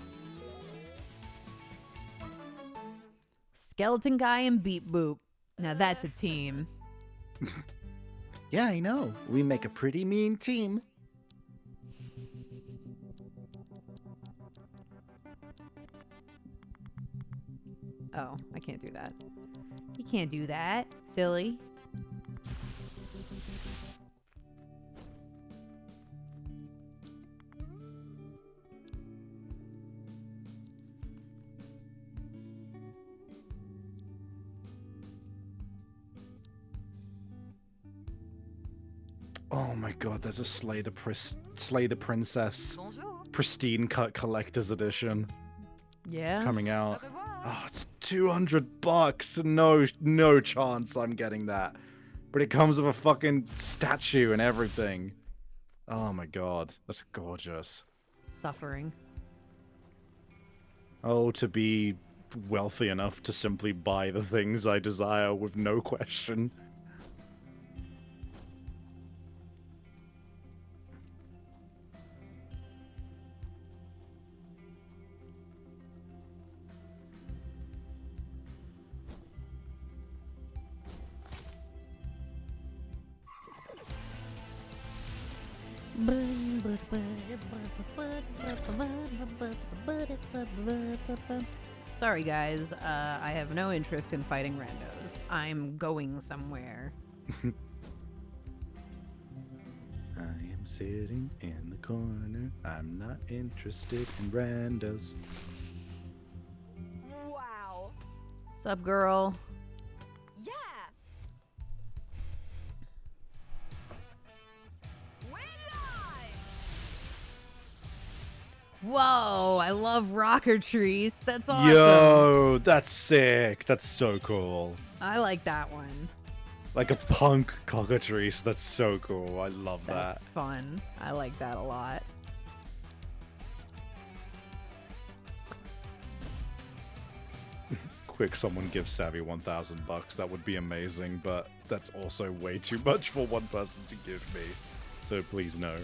Skeleton guy and Beat Boop. Now that's a team. Yeah, I know. We make a pretty mean team. Oh, I can't do that. You can't do that, silly. Oh my god, there's a Slay the Princess Bonjour. pristine cut collector's edition Yeah. coming Au out. revoir. Oh, it's $200. No chance I'm getting that. But it comes with a fucking statue and everything. Oh my god, that's gorgeous. Suffering. Oh, to be wealthy enough to simply buy the things I desire with no question. Sorry, guys. I have no interest in fighting randos. I'm going somewhere. I am sitting in the corner. I'm not interested in randos. Wow. Sup, girl? Yeah. We're live. Whoa, I love rocker trees. That's awesome. Yo, that's sick. That's so cool. I like that one. Like a punk cockatrice. That's so cool. I love That's that. fun. I like that a lot. Quick, someone give Savvy $1,000. That would be amazing, but that's also way too much for one person to give me. So please no.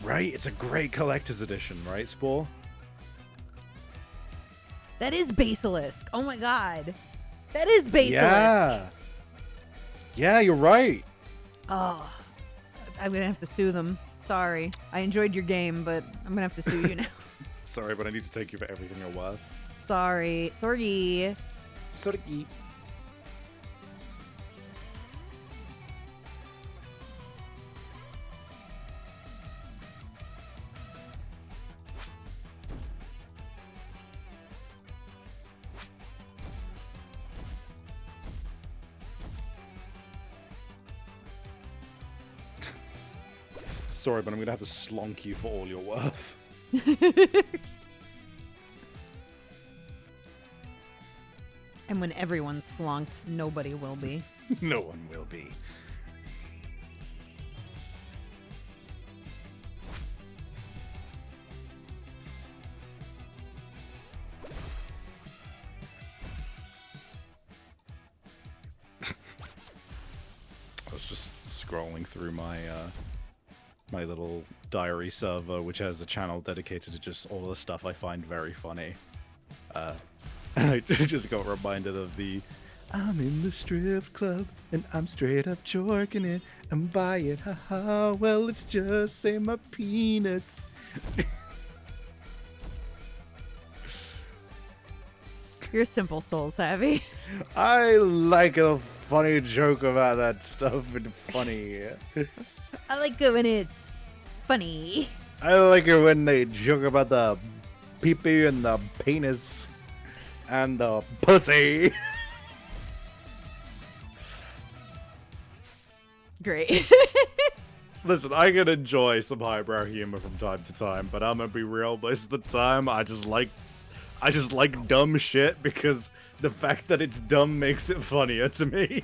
Right? It's a great collector's edition, right, Spore? That is Basilisk. Oh my god. That is Basilisk. Yeah. Yeah, you're right. Oh, I'm gonna have to sue them. Sorry. I enjoyed your game, but I'm gonna have to sue you now. Sorry, but I need to take you for everything you're worth. Sorry. Sorry. Sorry. Sorry, but I'm gonna have to slonk you for all you're worth. And when everyone's slonked, nobody will be. No one will be. I was just scrolling through my my little diary server, which has a channel dedicated to just all the stuff I find very funny. And I just got reminded of the I'm in the strip club and I'm straight up jorking it. I'm buying, haha, well, it's just say my peanuts. You're a simple soul, Savvy. I like a funny joke about that stuff and funny. I like it when it's funny. I like it when they joke about the pee-pee and the penis and the pussy. Great. Listen, I can enjoy some highbrow humor from time to time, but I'm gonna be real. Most of the time, I just like dumb shit because the fact that it's dumb makes it funnier to me.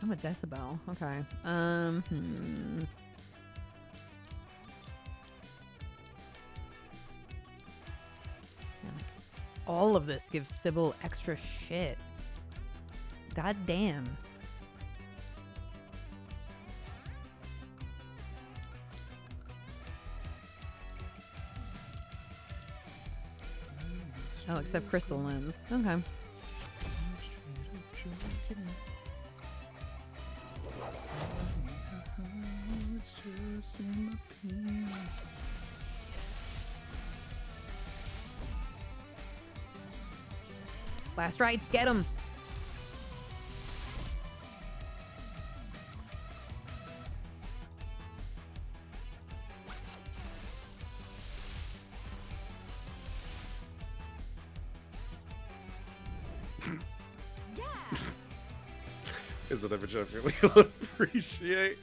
I'm a decibel. Okay. All of this gives Sybil extra shit. God damn. Oh, except crystal lens. Okay. Last rites, get him. Is it ever joke you'll appreciate?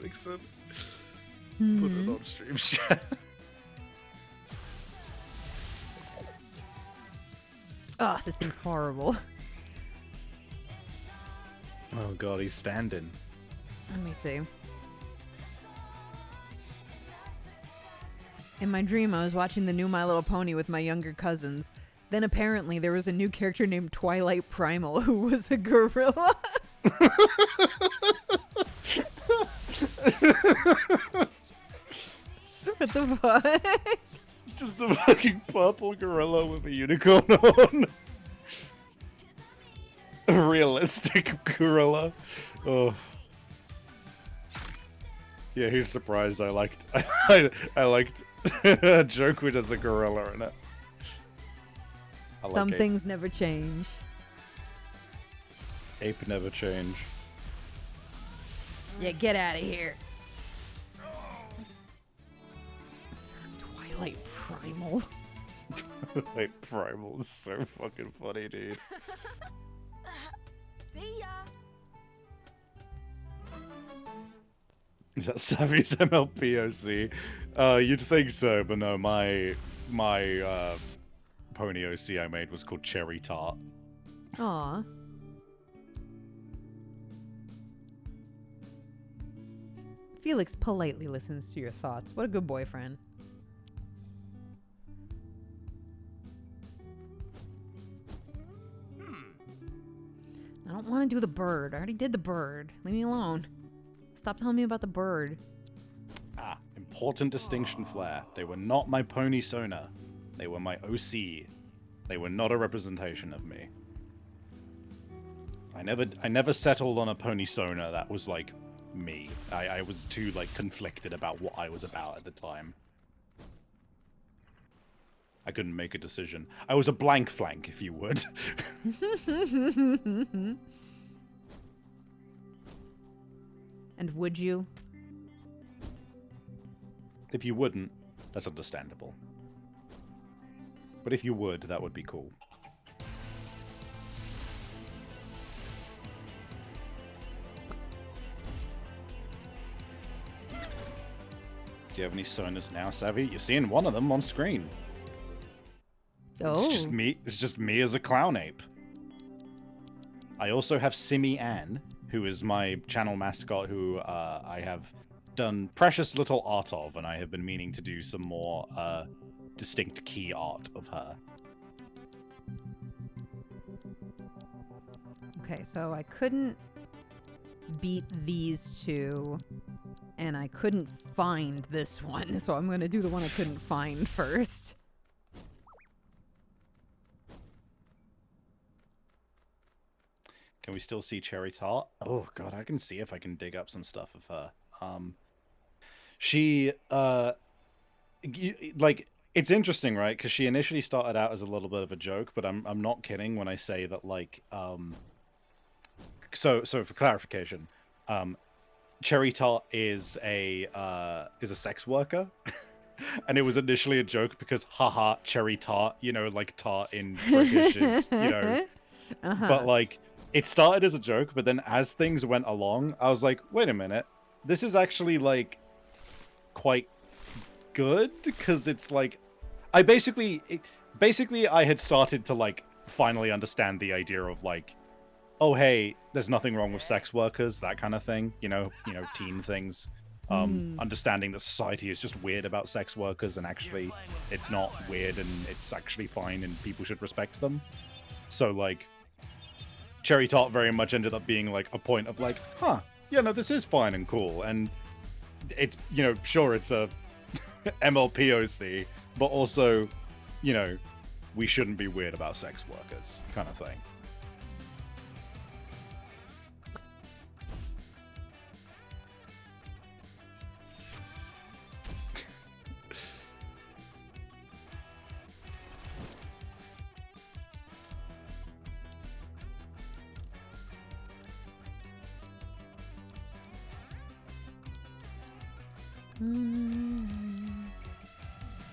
Nixon. Put it on stream chat. Oh, this thing's horrible. Oh god, he's standing. Let me see. In my dream, I was watching the new My Little Pony with my younger cousins. Then apparently there was a new character named Twilight Primal who was a gorilla. What the fuck? Just a fucking purple gorilla with a unicorn on. A realistic gorilla. Oh. Yeah, he's surprised I liked I liked a joke with just a gorilla in it. I Some like things never change. Ape never change. Yeah, get out of here. Twilight Primal. Like Primal is so fucking funny, dude. See ya. Is that Savvy's MLPOC? You'd think so, but no, my pony OC I made was called Cherry Tart. Aw. Felix politely listens to your thoughts. What a good boyfriend. I don't want to do the bird. I already did the bird. Leave me alone. Stop telling me about the bird. Ah, important distinction, Flair. They were not my pony Sona. They were my OC. They were not a representation of me. I never settled on a pony Sona that was like me. I was too like conflicted about what I was about at the time. I couldn't make a decision. I was a blank flank, if you would. And would you? If you wouldn't, that's understandable. But if you would, that would be cool. Do you have any Sonas now, Savvy? You're seeing one of them on screen. Oh. It's just me. It's just me as a clown ape. I also have Simi Ann, who is my channel mascot, who I have done precious little art of, and I have been meaning to do some more distinct key art of her. Okay, so I couldn't beat these two, and I couldn't find this one, so I'm going to do the one I couldn't find first. Can we still see Cherry Tart? Oh god, I can see if I can dig up some stuff of her. She like it's interesting, right? Because she initially started out as a little bit of a joke, but I'm not kidding when I say that like so for clarification, Cherry Tart is a sex worker. And it was initially a joke because haha Cherry Tart, you know, like tart in British is, you know. But like it started as a joke, but then as things went along, I was like, wait a minute, this is actually like quite good, because it's like I basically I had started to like finally understand the idea of like, oh hey, there's nothing wrong with sex workers, that kind of thing, you know, teen things. Understanding that society is just weird about sex workers, and actually it's not weird, and it's actually fine, and people should respect them. So like Cherry Tart very much ended up being like a point of like, huh, yeah, no, this is fine and cool, and it's, you know, sure, it's a MLPOC, but also, you know, we shouldn't be weird about sex workers, kind of thing.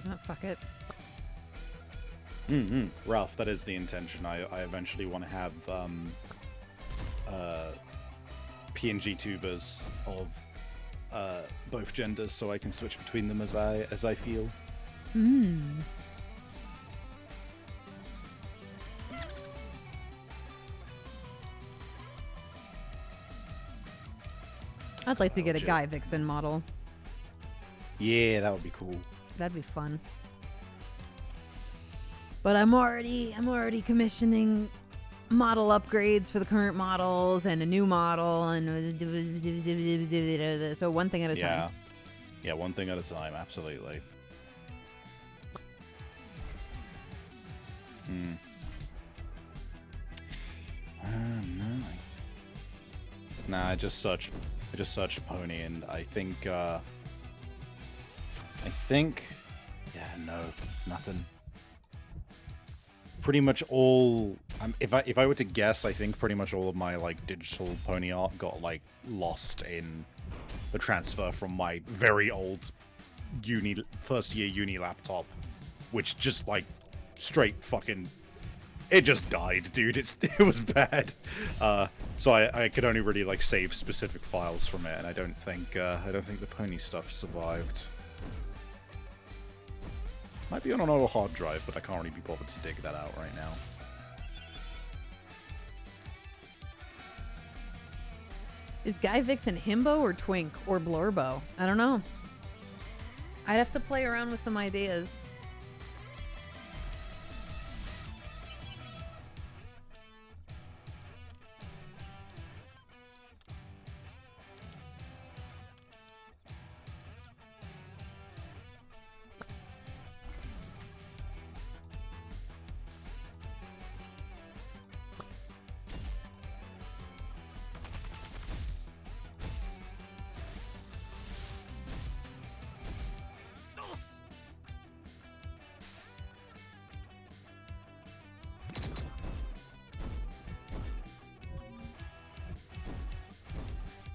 Oh, fuck it. Ralph, that is the intention. I eventually want to have PNG tubers of both genders, so I can switch between them as I feel. I'd like to get a Guy Vixen model. Yeah, that would be cool. That'd be fun. But I'm already commissioning model upgrades for the current models and a new model, and so one thing at a time. Yeah, one thing at a time, absolutely. No. Nah, I just searched pony, and I think yeah, no, nothing. Pretty much all, if I were to guess, I think pretty much all of my like digital pony art got like lost in the transfer from my very old first year uni laptop, which just like straight fucking, it just died, dude. It was bad. So I could only really like save specific files from it, and I don't think the pony stuff survived. Might be on an old hard drive, but I can't really be bothered to dig that out right now. Is Guy Vixen himbo or twink or blurbo? I don't know. I'd have to play around with some ideas.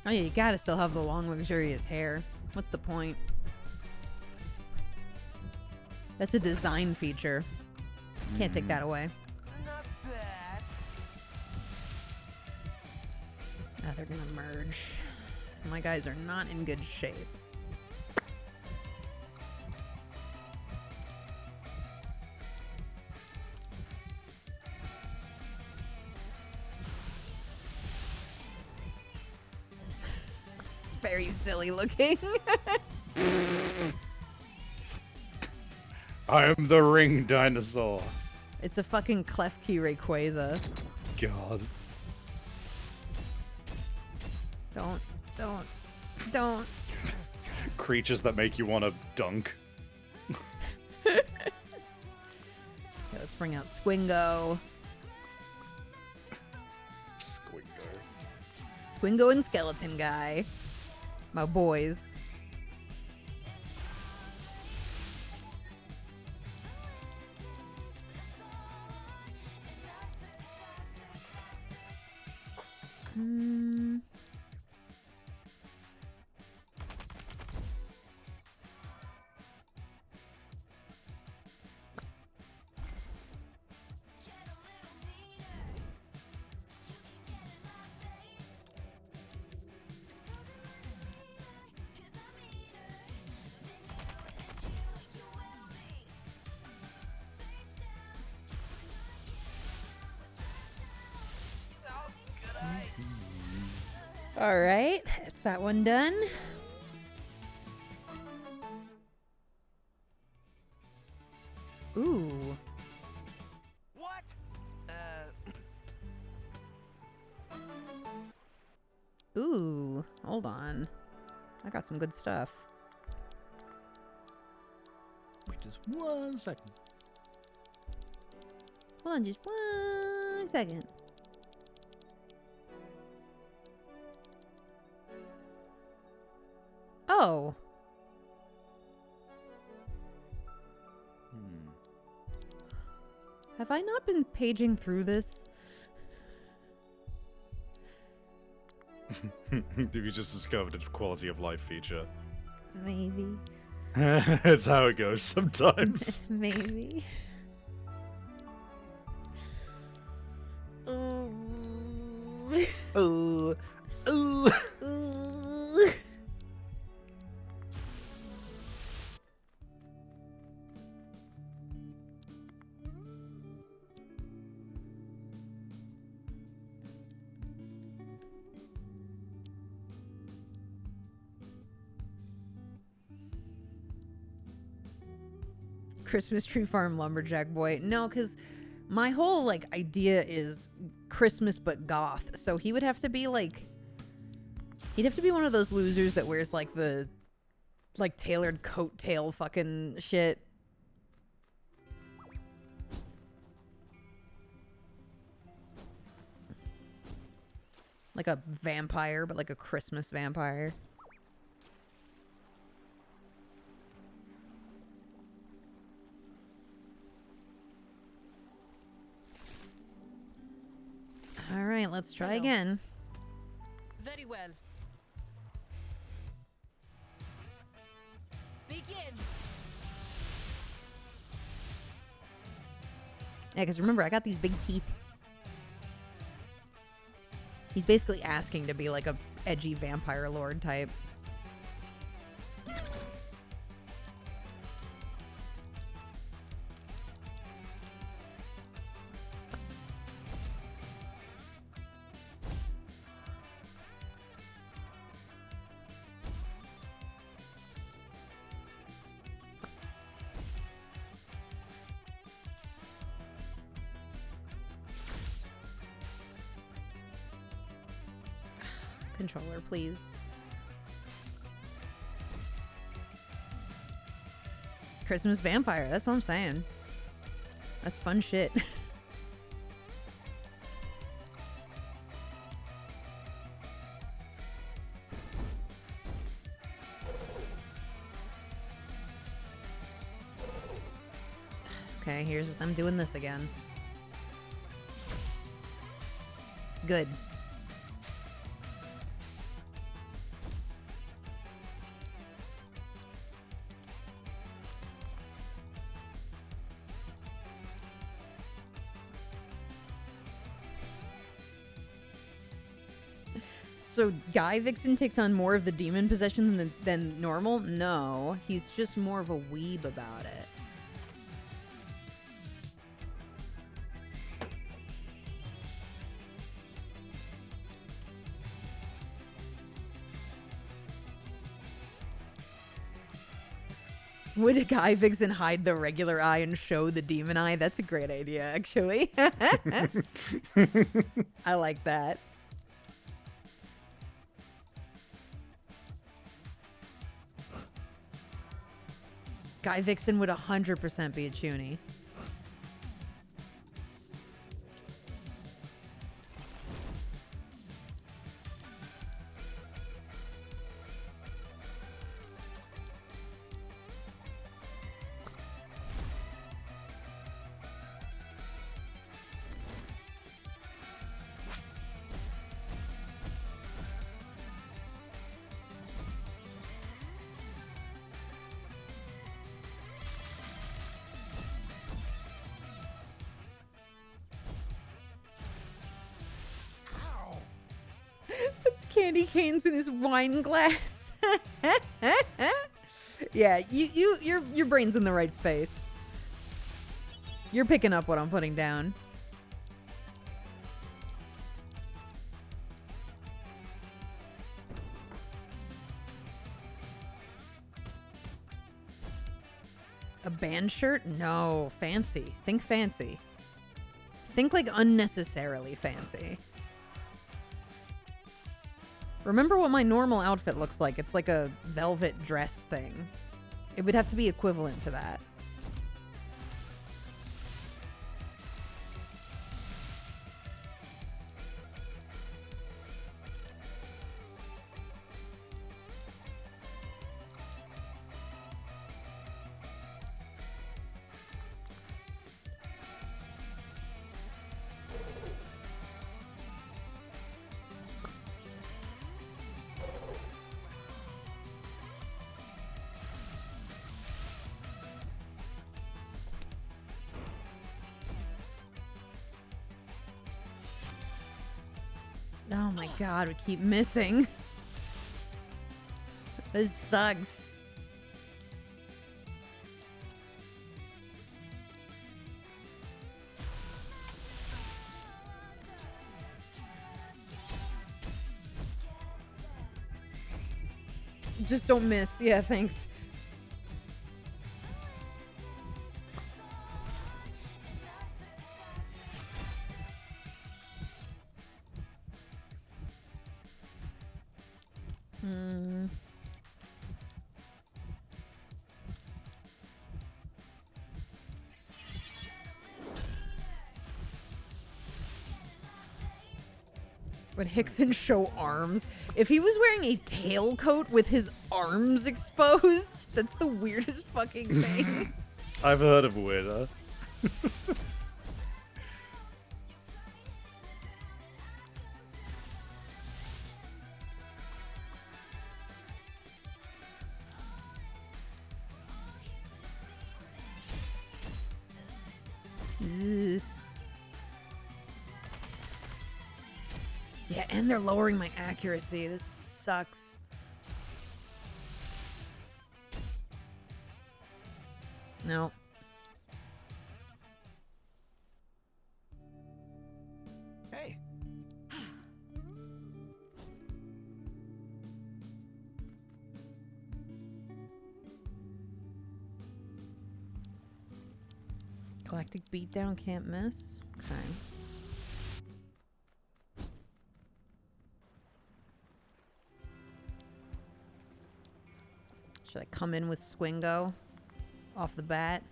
Oh yeah, you gotta still have the long, luxurious hair. What's the point? That's a design feature. Can't take that away. Not bad. Ah, they're gonna merge. My guys are not in good shape. It's very silly looking. I am the ring dinosaur. It's a fucking Klefki Rayquaza. God. Don't. Creatures that make you want to dunk. Okay, let's bring out Squingo. Squingo. Squingo and Skeleton Guy. My boys. All right, that's that one done. Ooh. What? Ooh. Hold on. I got some good stuff. Wait just 1 second. Hold on just 1 second. Oh. Have I not been paging through this? You just discovered a quality of life feature. Maybe. It's how it goes sometimes. Maybe. Oh, oh. Christmas tree farm lumberjack boy. No, because my whole like idea is Christmas but goth. So he would have to be like, he'd have to be one of those losers that wears like the like tailored coat tail fucking shit. Like a vampire, but like a Christmas vampire. All right, let's try again. Very well. Begin. Yeah, because remember, I got these big teeth. He's basically asking to be like a edgy vampire lord type. Controller, please. Christmas vampire, that's what I'm saying. That's fun shit. Okay, here's them doing this again. Good. So Guy Vixen takes on more of the demon possession than normal? No, he's just more of a weeb about it. Would a Guy Vixen hide the regular eye and show the demon eye? That's a great idea, actually. I like that. Guy Vixen would 100% be a Chuny. candy canes in his wine glass. Yeah, your brain's in the right space. You're picking up what I'm putting down. A band shirt? No, fancy. Think fancy. Think like unnecessarily fancy. Remember what my normal outfit looks like. It's like a velvet dress thing. It would have to be equivalent to that. Oh my god, we keep missing. This sucks. Just don't miss. Yeah, thanks. Would Hickson show arms? If he was wearing a tailcoat with his arms exposed, that's the weirdest fucking thing. I've heard of weirder. Ugh. Yeah, and they're lowering my accuracy. This sucks. No. Hey. Galactic beatdown can't miss. Okay. Should I come in with Swingo off the bat?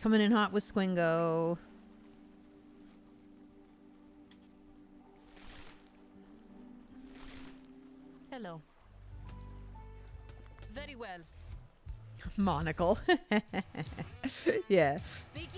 Coming in hot with Swingo. Hello. Very well. Monocle. Yeah. Begin.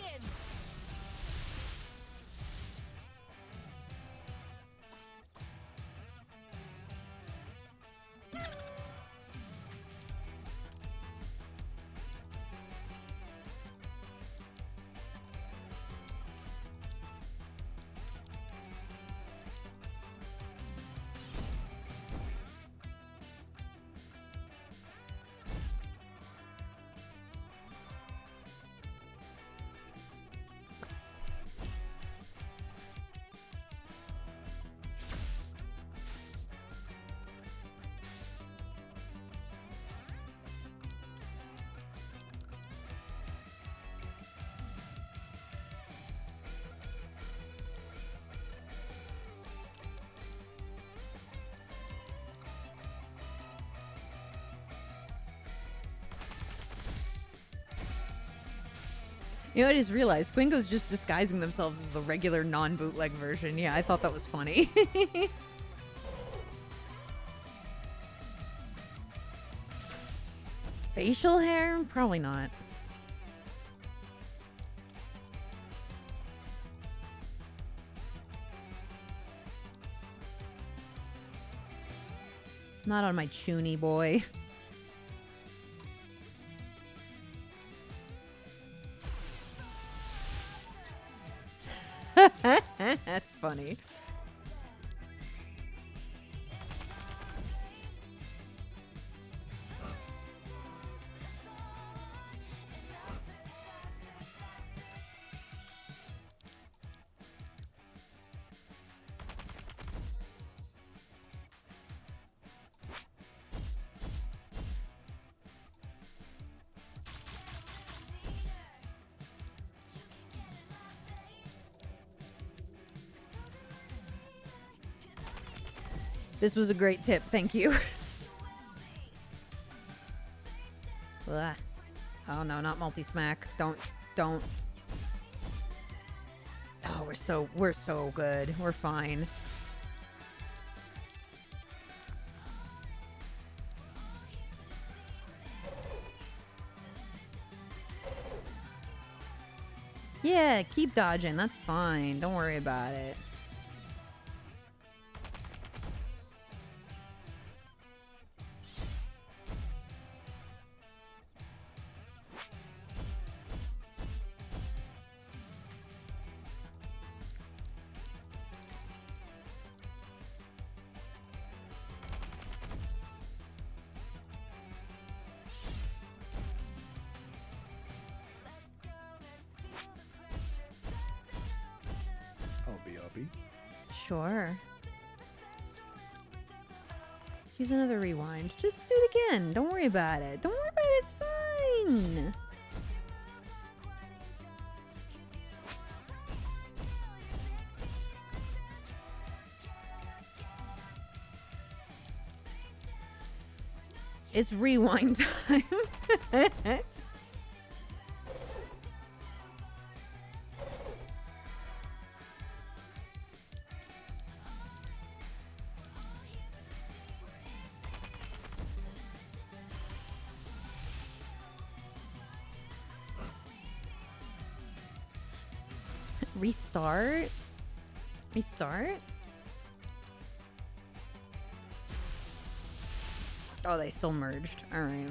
You know, I just realized Swingo's just disguising themselves as the regular non-bootleg version. Yeah, I thought that was funny. Facial hair? Probably not. Not on my Chuny boy. That's funny. This was a great tip. Thank you. Ugh. Oh no, not multi-smack. Don't. Oh, we're so good. We're fine. Yeah, keep dodging. That's fine. Don't worry about it. I'll be. Sure. Let's use another rewind. Just do it again. Don't worry about it. Don't worry about it. It's fine. It's rewind time. Restart? Restart? Oh, they still merged. Alright.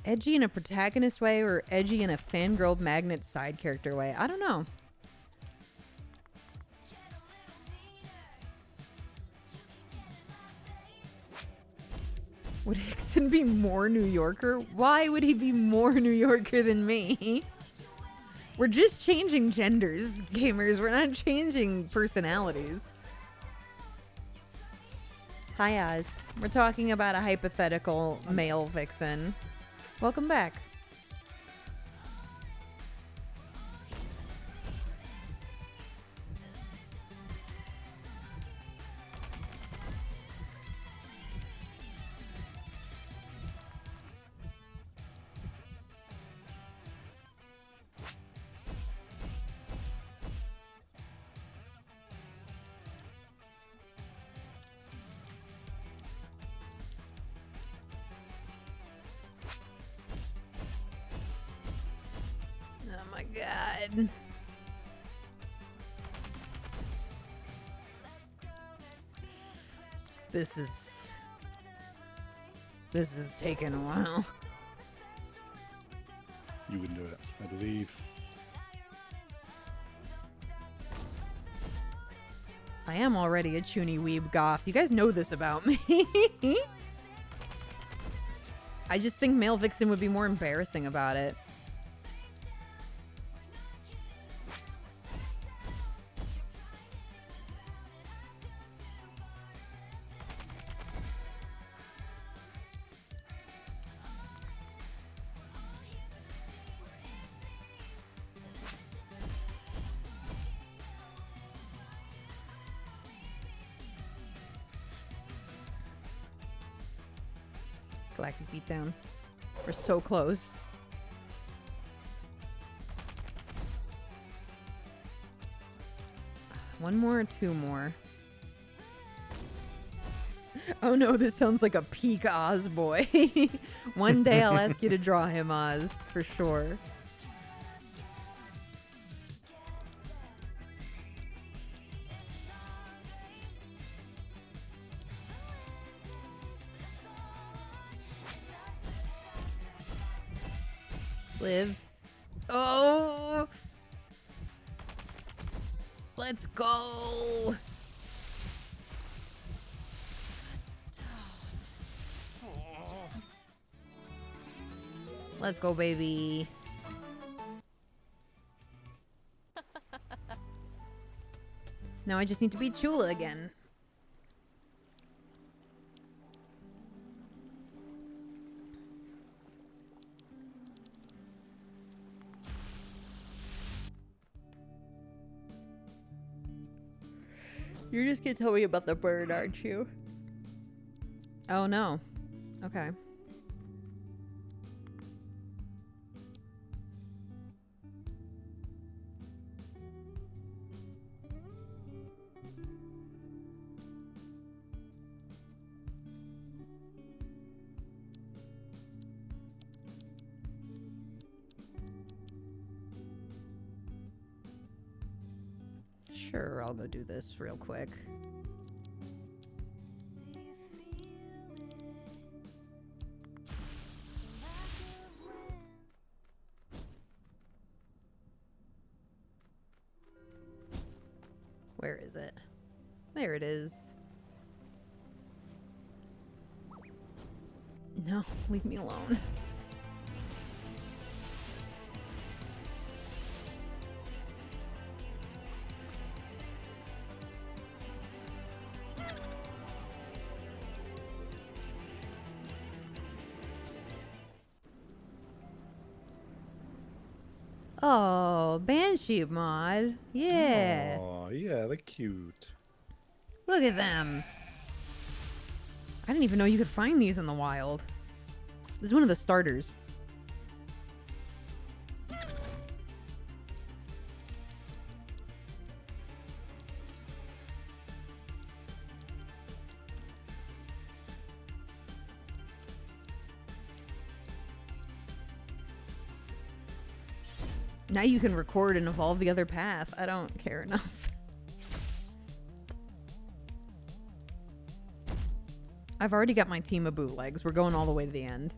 Edgy in a protagonist way or edgy in a fangirl magnet side character way? I don't know. Would Hickson be more New Yorker? Why would he be more New Yorker than me? We're just changing genders, gamers. We're not changing personalities. Hi, Oz. We're talking about a hypothetical male vixen. Welcome back. Oh my god. This is taking a while. You can do it, I believe. I am already a Chuny weeb goth. You guys know this about me. I just think male vixen would be more embarrassing about it. Galactic beatdown. We're so close. One more or two more? Oh no, this sounds like a peak Oz boy. One day I'll ask you to draw him, Oz, for sure. Live. Oh! Let's go! Let's go, baby. Now I just need to beat Chula again. You're just gonna tell me about the bird, aren't you? Oh no. Okay. Sure, I'll go do this real quick. Where is it? There it is. No, leave me alone. Oh, Banshee mod. Yeah. Oh, yeah, they're cute. Look at them. I didn't even know you could find these in the wild. This is one of the starters. Now you can record and evolve the other path. I don't care enough. I've already got my team of bootlegs. We're going all the way to the end.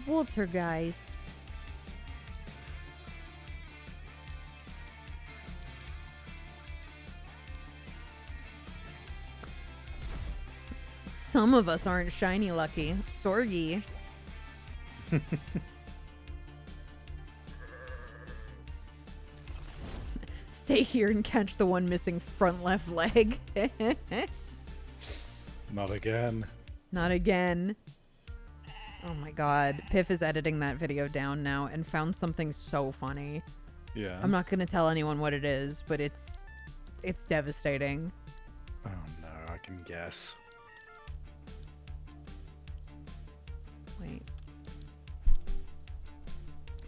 Watergeist. Some of us aren't shiny lucky. Sorgi. Stay here and catch the one missing front left leg. Not again. Not again. Oh my god. Piff is editing that video down now and found something so funny. Yeah. I'm not gonna tell anyone what it is, but it's devastating. Oh no, I can guess. Wait.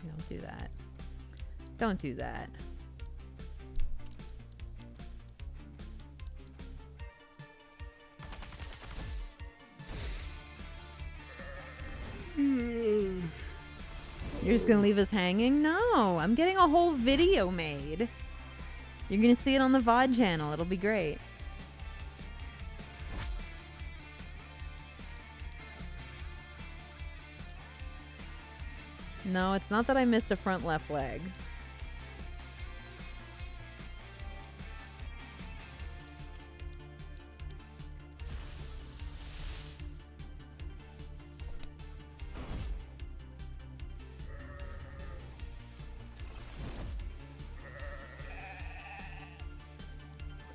Don't do that. Don't do that. You're just gonna leave us hanging? No, I'm getting a whole video made. You're gonna see it on the VOD channel. It'll be great. No, it's not that I missed a front left leg.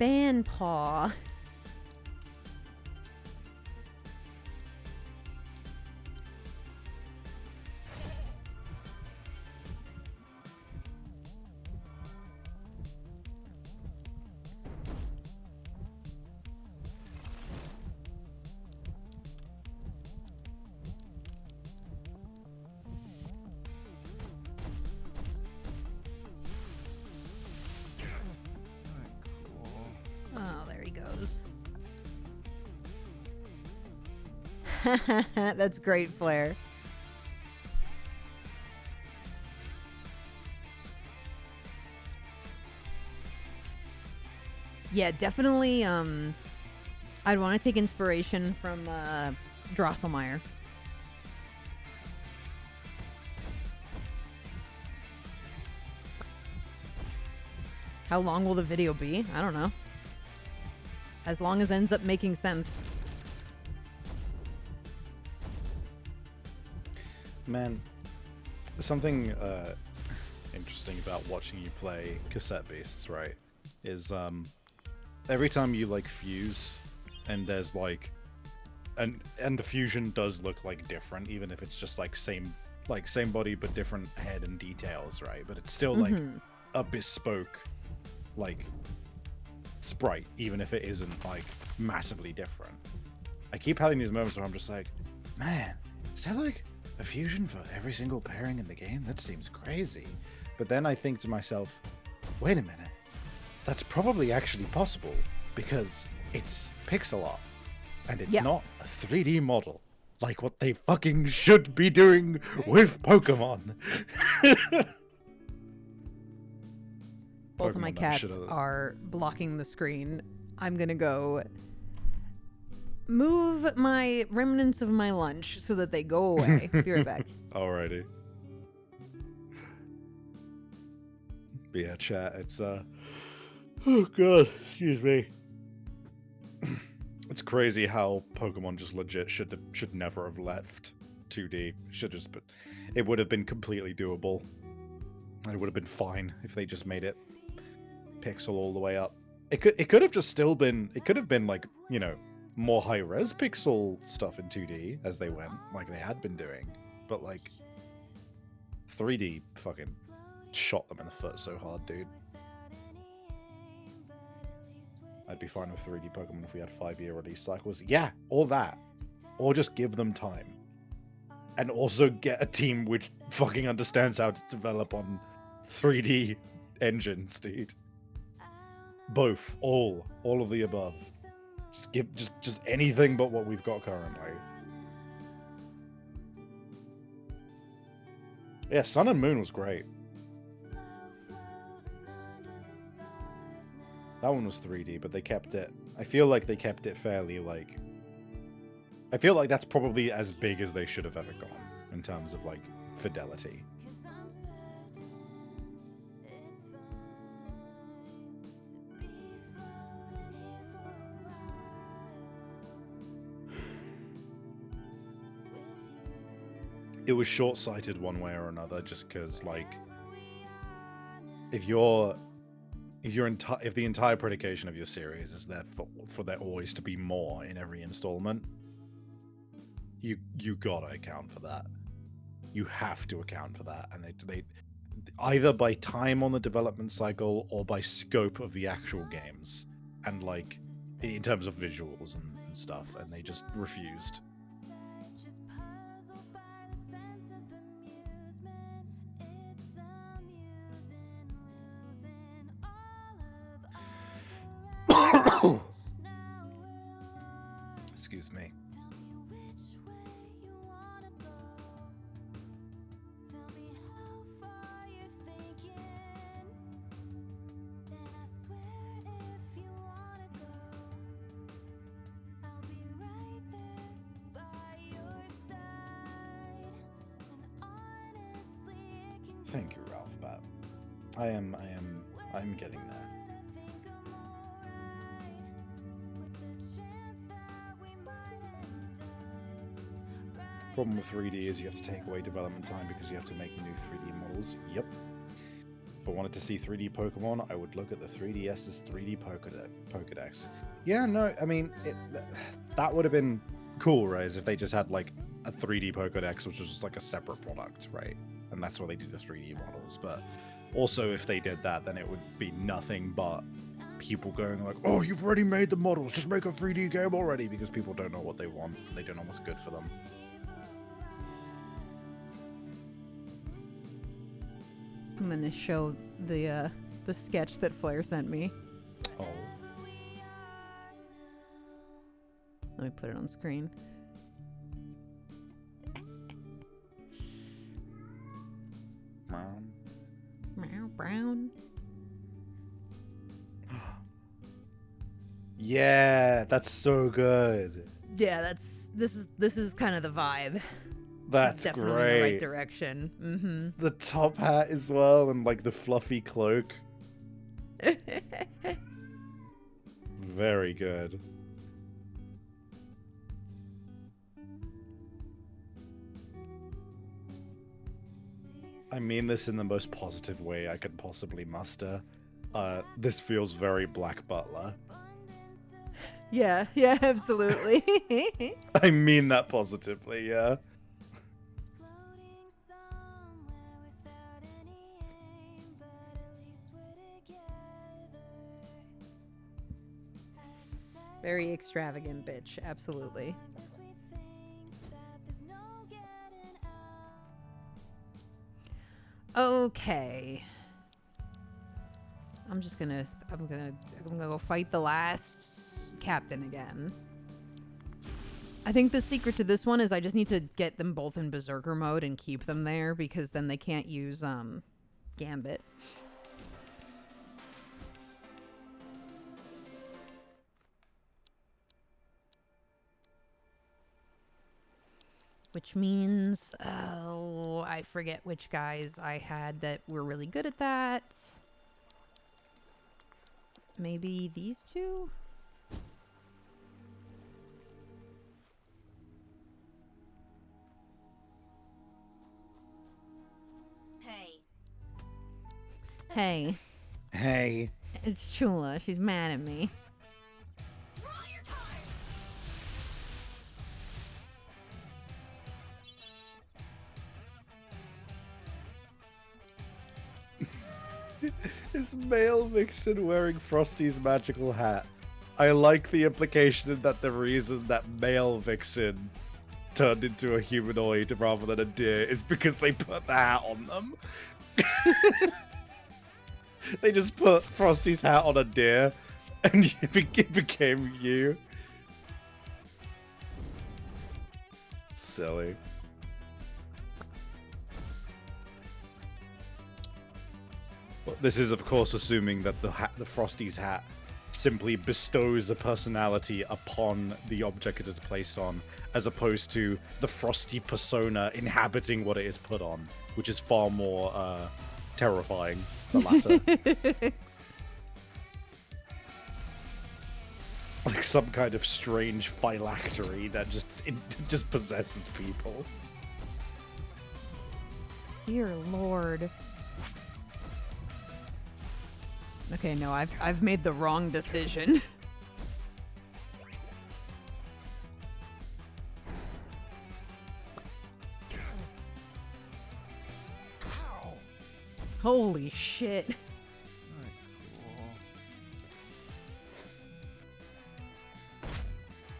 fan paw. Oh, there he goes. That's great, Flair. Yeah, definitely. I'd want to take inspiration from Drosselmeyer. How long will the video be? I don't know. As long as it ends up making sense. Man, something interesting about watching you play Cassette Beasts, right, is every time you like fuse and there's like and the fusion does look like different, even if it's just like same body but different head and details, right? But it's still like a bespoke like sprite, even if it isn't like massively different. I keep having these moments where I'm just like, man, is that like a fusion for every single pairing in the game? That seems crazy. But then I think to myself, wait a minute, that's probably actually possible because it's pixel art and it's not a 3D model like what they fucking should be doing with Pokemon. Both of my Pokemon that cats should've- are blocking the screen. I'm gonna go move my remnants of my lunch so that they go away. Be right back. Alrighty. But yeah, chat, it's oh god, excuse me. It's crazy how Pokemon just legit should never have left 2D. Should just, but it would have been completely doable. And it would have been fine if they just made it pixel all the way up. It could have just still been, it could have been like, you know, more high-res pixel stuff in 2D as they went, like they had been doing. But like 3D fucking shot them in the foot so hard, dude. I'd be fine with 3D Pokemon if we had 5-year release cycles. Yeah, all that. Or just give them time. And also get a team which fucking understands how to develop on 3D engines, dude. Both, all of the above. Just give just anything but what we've got currently. Yeah, Sun and Moon was great. That one was 3D, but they kept it. I feel like they kept it fairly like. I feel like that's probably as big as they should have ever gone in terms of like fidelity. It was short-sighted one way or another, just because like if the entire predication of your series is there for there always to be more in every installment, you gotta account for that. You have to account for that, and they either by time on the development cycle or by scope of the actual games, and like in terms of visuals and stuff, and they just refused. Excuse me. Thank you, Ralph Bat. I'm getting there. Problem with 3D is you have to take away development time because you have to make new 3D models. Yep. If I wanted to see 3D Pokemon, I would look at the 3DS's 3D Pokedex. Yeah, no, I mean, that would have been cool, right? As if they just had like a 3D Pokedex, which was just like a separate product, right? And that's where they do the 3D models. But also, if they did that, then it would be nothing but people going like, "Oh, you've already made the models, just make a 3D game already," because people don't know what they want. And they don't know what's good for them. I'm gonna show the sketch that Flair sent me. Oh. Let me put it on screen. Meow, brown. Yeah, that's so good. Yeah, this is kind of the vibe. That's It's definitely great. in the right direction. Mm-hmm. The top hat as well, and like the fluffy cloak. Very good. I mean this in the most positive way I could possibly muster. This feels very Black Butler. Yeah, absolutely. I mean that positively, yeah. Very extravagant bitch, absolutely. Okay. I'm gonna go fight the last captain again. I think the secret to this one is I just need to get them both in berserker mode and keep them there, because then they can't use Gambit. Which means, oh, I forget which guys I had that were really good at that. Maybe these two? Hey. Hey, Hey. it's Chula. She's mad at me. Draw your card. Is male Vixen wearing Frosty's magical hat? I like the implication that the reason that male Vixen turned into a humanoid rather than a deer is because they put the hat on them. They just put Frosty's hat on a deer and it became you. Silly. But this is, of course, assuming that the Frosty's hat simply bestows a personality upon the object it is placed on, as opposed to the Frosty persona inhabiting what it is put on, which is far more terrifying, the latter. Like some kind of strange phylactery that just possesses people. Dear Lord. Okay, no, I've made the wrong decision. Ow! Holy shit. Not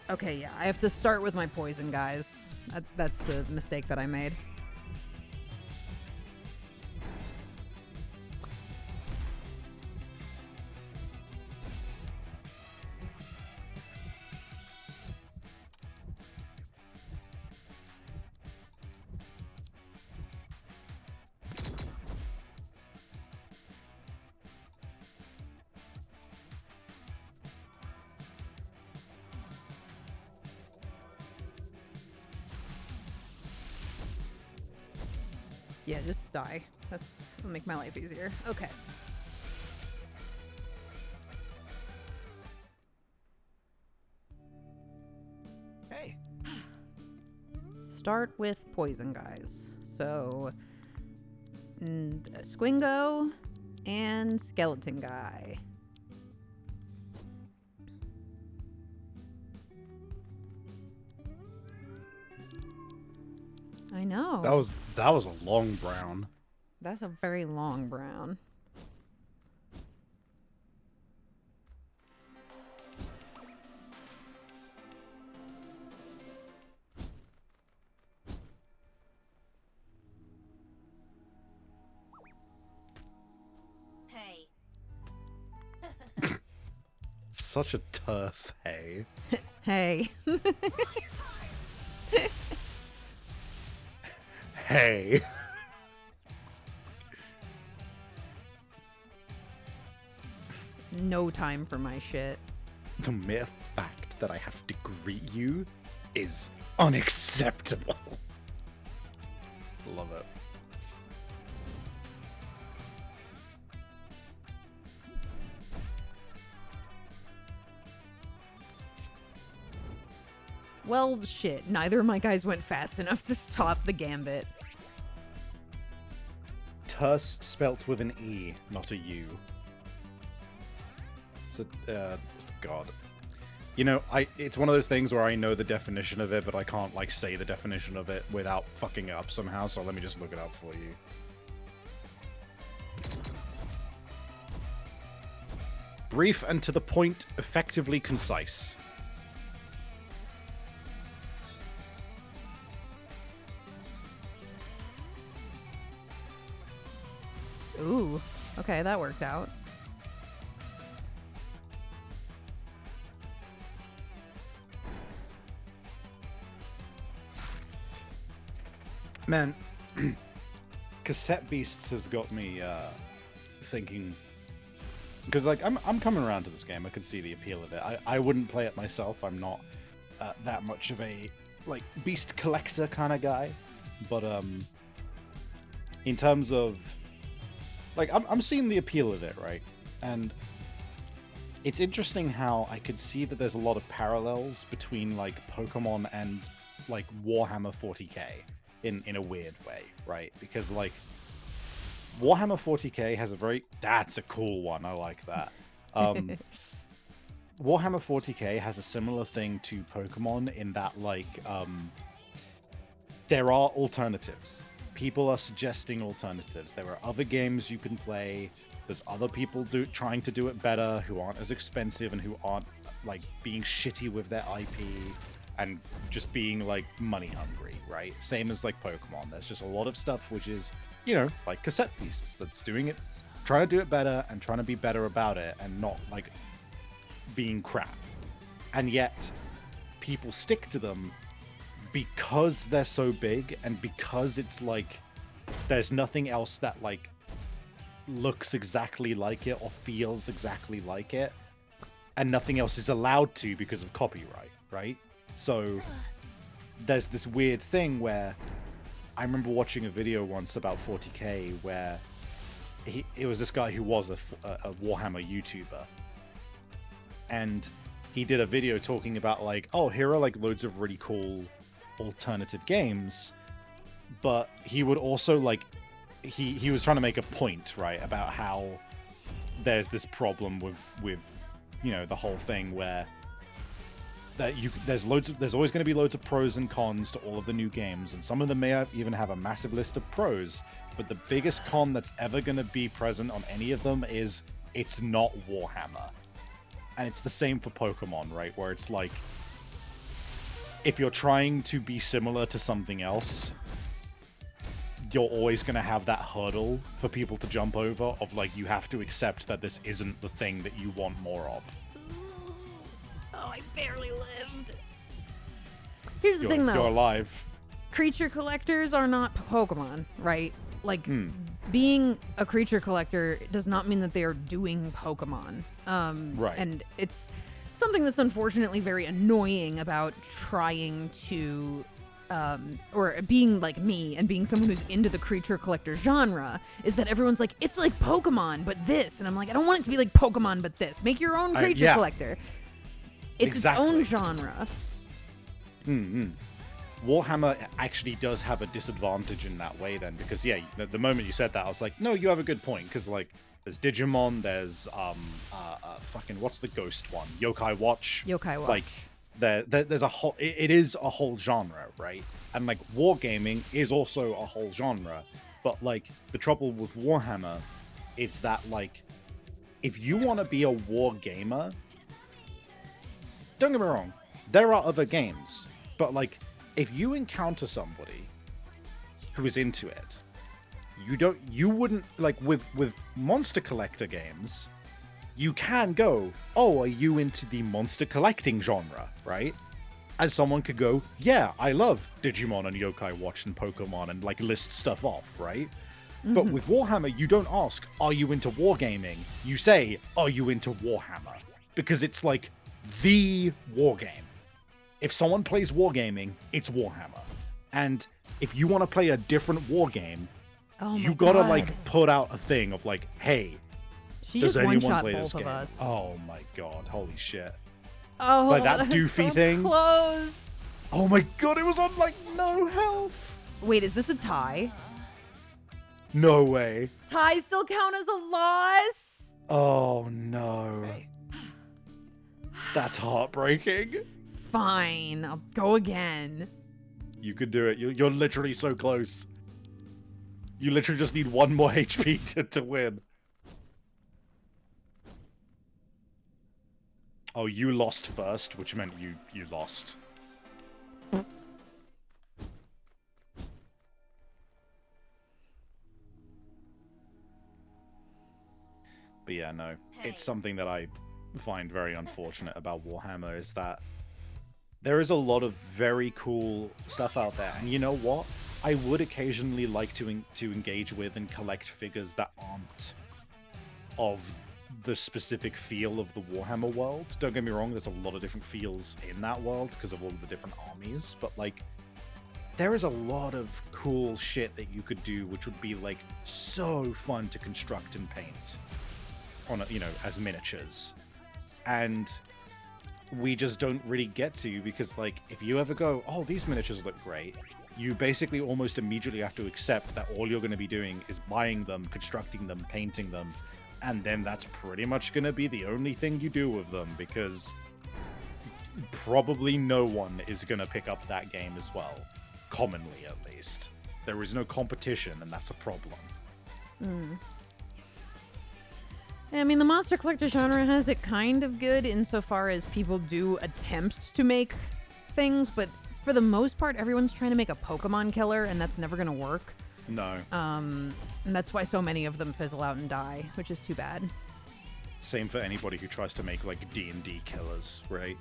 cool. Okay, yeah, I have to start with my poison, guys. That's the mistake that I made. Yeah, just die. That'll make my life easier. Okay. Hey, Start with poison, guys. So, Squingo, And skeleton guy. I know. That was a long brown. That's a very long brown. Hey. Such a terse hey. Hey. Hey. No time for my shit. The mere fact that I have to greet you is unacceptable. Love it. Well, shit. Neither of my guys went fast enough to stop the gambit. Terse spelt with an E, not a U. So, God. You know, it's one of those things where I know the definition of it, but I can't, like, say the definition of it without fucking it up somehow, so let me just look it up for you. Brief and to the point, effectively concise. Ooh. Okay, that worked out. Man, Cassette Beasts has got me thinking, because like I'm coming around to this game. I can see the appeal of it. I wouldn't play it myself. I'm not that much of a like beast collector kind of guy, but in terms of like I'm seeing the appeal of it, right? And it's interesting how I could see that there's a lot of parallels between like Pokemon and like Warhammer 40k. In a weird way, right? Because like Warhammer 40k has a very that's a cool one. I like that. Warhammer 40k has a similar thing to Pokemon in that like there are alternatives. People are suggesting alternatives. There are other games you can play. There's other people trying to do it better who aren't as expensive and who aren't like being shitty with their IP. And just being like money hungry, right? Same as like Pokemon. There's just a lot of stuff which is, you know, like Cassette Beasts that's doing it, trying to do it better and trying to be better about it and not like being crap. And yet people stick to them because they're so big and because it's like there's nothing else that like looks exactly like it or feels exactly like it, and nothing else is allowed to because of copyright, right? So there's this weird thing where I remember watching a video once about 40k where it was this guy who was a Warhammer YouTuber, and he did a video talking about like, oh, here are like loads of really cool alternative games, but he would also like he was trying to make a point, right, about how there's this problem with you know the whole thing where that there's always going to be loads of pros and cons to all of the new games, and some of them may even have a massive list of pros, but the biggest con that's ever going to be present on any of them is it's not Warhammer. And it's the same for Pokemon, right, where it's like if you're trying to be similar to something else, you're always going to have that hurdle for people to jump over of like you have to accept that this isn't the thing that you want more of. Oh, I barely lived. Here's the thing, though. You're alive. Creature collectors are not Pokemon, right? Like, being a creature collector does not mean that they are doing Pokemon. Right. And it's something that's unfortunately very annoying about trying to, or being like me and being someone who's into the creature collector genre, is that everyone's like, it's like Pokemon, but this. And I'm like, I don't want it to be like Pokemon, but this. Make your own creature collector. It's exactly. its own genre. Warhammer actually does have a disadvantage in that way then, because yeah, the moment you said that, I was like, no, you have a good point, because like There's Digimon. There's fucking what's the ghost one? Yokai Watch. Yokai Watch. Like there's a whole. It is a whole genre, right? And like wargaming is also a whole genre. But like the trouble with Warhammer, it's that like if you want to be a war gamer, don't get me wrong, there are other games. But like if you encounter somebody who is into it, you wouldn't like with monster collector games, you can go, oh, are you into the monster collecting genre, right? And someone could go, yeah, I love Digimon and Yokai Watch and Pokemon, and like list stuff off, right? But with Warhammer, you don't ask, are you into wargaming? You say, are you into Warhammer? Because it's like the war game. If someone plays wargaming, it's Warhammer. And if you want to play a different war game, you gotta like put out a thing of like, hey, She does just anyone one-shot play both this of game? us. Oh my god, holy shit. Oh, Like that was doofy so thing? Close. Oh my god, it was on like no health. Wait, is this a tie? No way. Ties still count as a loss? Oh no. Hey, That's heartbreaking. Fine, I'll go again. You could do it. You're literally so close. You literally just need one more HP to win. Oh, you lost first, which meant you lost. But yeah, no. It's something that I find very unfortunate about Warhammer is that there is a lot of very cool stuff out there. And you know what? I would occasionally like to engage with and collect figures that aren't of the specific feel of the Warhammer world. Don't get me wrong, there's a lot of different feels in that world because of all of the different armies, but like there is a lot of cool shit that you could do which would be like so fun to construct and paint on a, as miniatures. And we just don't really get to, because like if you ever go, oh, these miniatures look great, you basically almost immediately have to accept that all you're going to be doing is buying them, constructing them, painting them, and then that's pretty much going to be the only thing you do with them, because probably no one is going to pick up that game as well. Commonly, at least. There is no competition, and that's a problem. I mean, the monster collector genre has it kind of good insofar as people do attempt to make things, but for the most part, everyone's trying to make a Pokemon killer, and that's never going to work. No. And that's why so many of them fizzle out and die, which is too bad. Same for anybody who tries to make, like, D&D killers, right?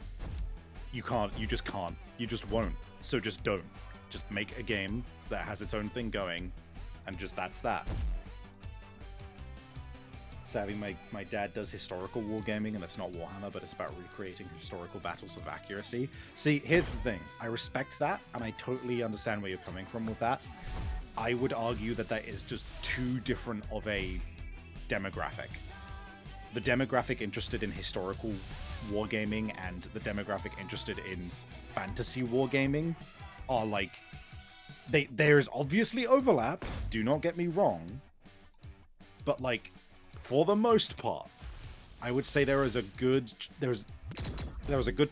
You can't. You just can't. You just won't. So just don't. Just make a game that has its own thing going, and just that's that. Sadly, my dad does historical wargaming, and it's not Warhammer, but it's about recreating historical battles of accuracy. See, here's the thing. I respect that, and I totally understand where you're coming from with that. I would argue that that is just too different of a demographic. The demographic interested in historical wargaming and the demographic interested in fantasy wargaming are like... There's obviously overlap, do not get me wrong, but like... For the most part, I would say there is a good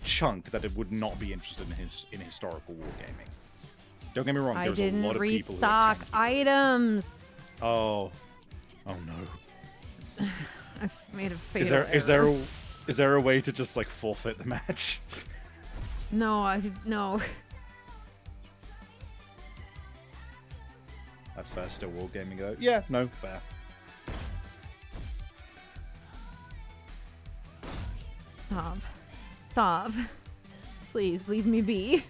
chunk that it would not be interested in historical wargaming. Don't get me wrong. I There's a didn't lot of people who restock attempt items. Oh no. I've made a fatal error. Is there a way to just like forfeit the match? No. That's fair. Still wargaming though. Yeah. No. Fair. Stop. Please, leave me be.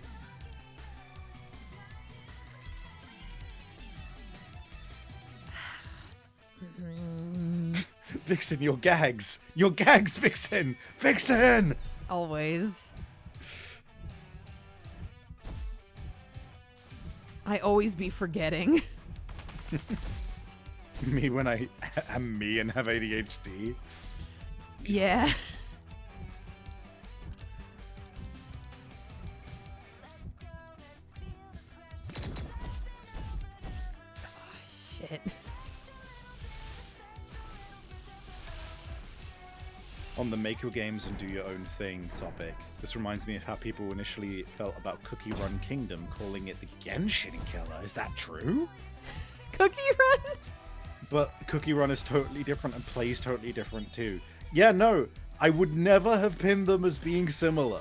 Vixen, your gags! Your gags, Vixen! Vixen! Always. I always be forgetting. Me when I am me and have ADHD? Yeah. Shit. On the make your games and do your own thing topic, this reminds me of how people initially felt about Cookie Run Kingdom, calling it the Genshin killer. Is that true? Cookie Run? But Cookie Run is totally different and plays totally different too. Yeah, no, I would never have pinned them as being similar.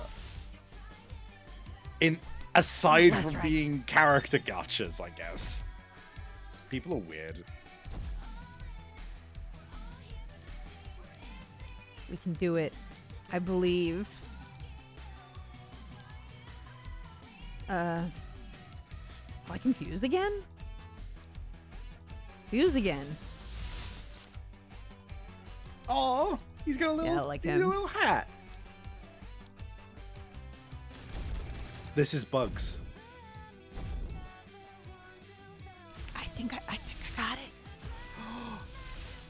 Aside That's from right. being character gotchas, I guess. People are weird. We can do it. I believe. Am I confused again? Fuse again. Oh, he's got a little, Yeah, I like he's him. got a little hat. This is Bugs. I think I got it.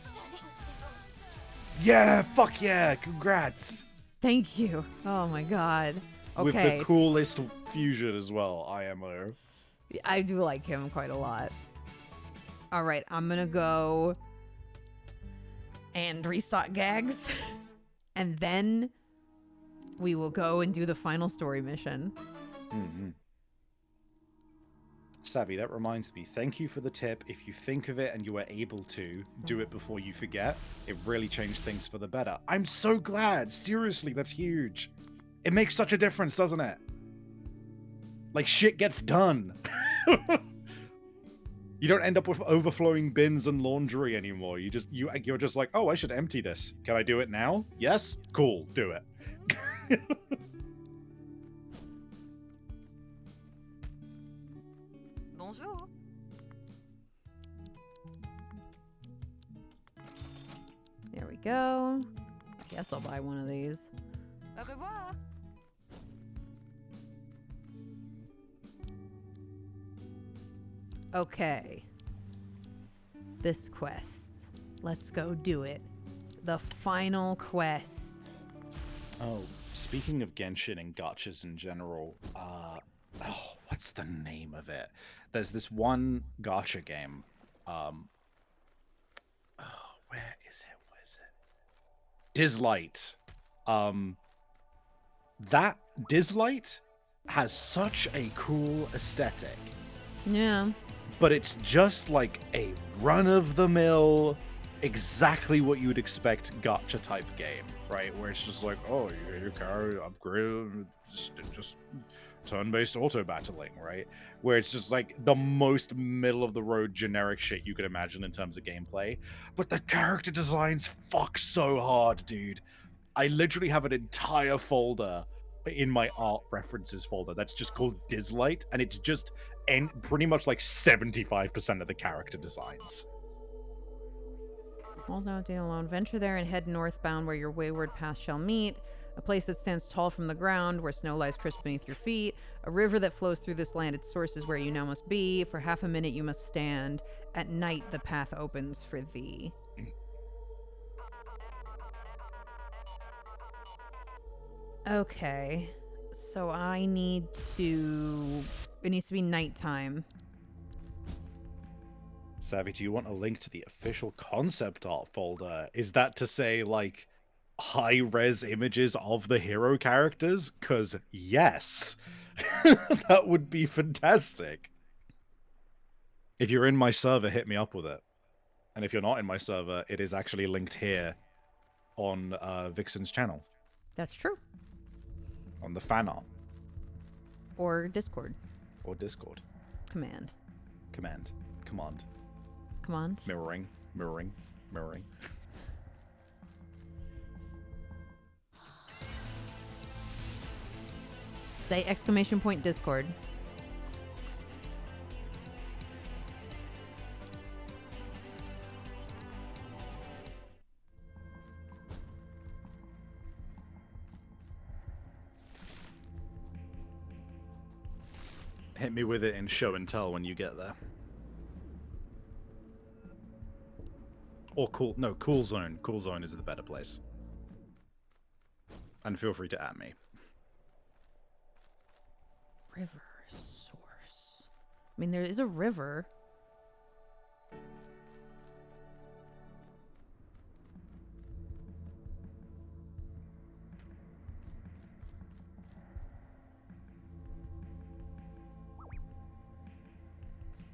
Shutting down. Yeah, fuck yeah, congrats. Thank you. Oh my god. With Okay. the coolest fusion as well, IMO. I do like him quite a lot. All right, I'm gonna go and restock gags, and then we will go and do the final story mission. Mm-hmm. Savvy, that reminds me. Thank you for the tip. If you think of it and you are able to, do it before you forget. It really changed things for the better. I'm so glad. Seriously, that's huge. It makes such a difference, doesn't it? Like, shit gets done. You don't end up with overflowing bins and laundry anymore. You're just like, oh, I should empty this. Can I do it now? Yes? Cool, do it. Bonjour. There we go. I guess I'll buy one of these. Au revoir. Okay. This quest. Let's go do it. The final quest. Oh, speaking of Genshin and gotchas in general, what's the name of it? There's this one gacha game. Where is it? What is it? Dislight. That Dislight has such a cool aesthetic, Yeah. but it's just like a run-of-the-mill, exactly what you would expect gacha type game, right? Where it's just like, oh, you get your character upgrade, just turn-based auto battling, right? Where it's just like the most middle-of-the-road generic shit you could imagine in terms of gameplay. But the character designs fuck so hard, dude. I literally have an entire folder in my art references folder that's just called Dislight, and it's just pretty much like 75% of the character designs. All's not deal alone. Venture there and head northbound where your wayward paths shall meet. A place that stands tall from the ground, where snow lies crisp beneath your feet. A river that flows through this land. Its source is where you now must be. For half a minute you must stand. At night the path opens for thee. Okay. So I need to... It needs to be nighttime. Savvy, do you want a link to the official concept art folder? Is that to say, like, high-res images of the hero characters? Because, yes. That would be fantastic. If you're in my server, hit me up with it. And if you're not in my server, it is actually linked here on Vixen's channel. That's true. On the fan art. Or Discord. Or Discord. Command. Command. Command. Command. Mirroring. Mirroring. Mirroring. Say ! Discord. Hit me with it in show and tell when you get there. Or Cool Zone. Cool Zone is the better place. And feel free to add me. River source. I mean, there is a river.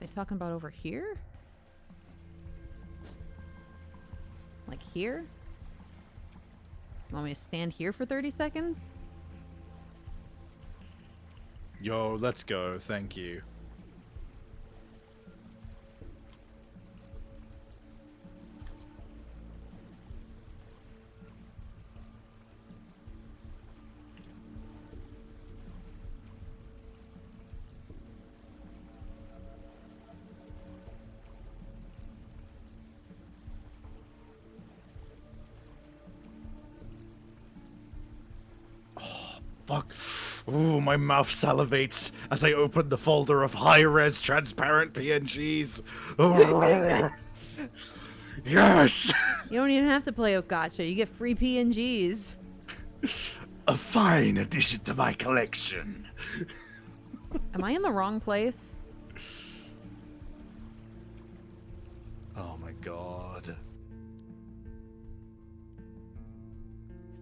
They talking about over here? Like here? Want me to stand here for 30 seconds? Yo, let's go. Thank you. Fuck. Ooh, my mouth salivates as I open the folder of high-res transparent PNGs. Yes! You don't even have to play Gacha. You get free PNGs. A fine addition to my collection. Am I in the wrong place? Oh my god.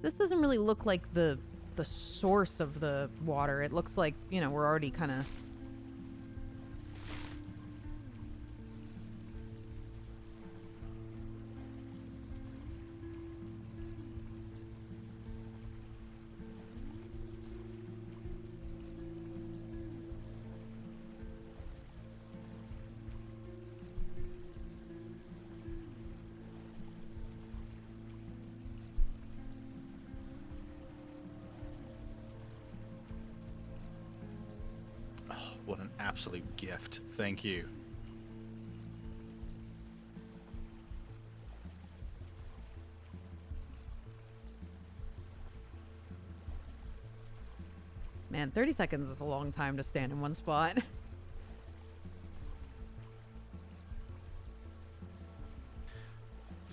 This doesn't really look like the source of the water. It looks like, you know, we're already kind of... What an absolute gift. Thank you. Man, 30 seconds is a long time to stand in one spot.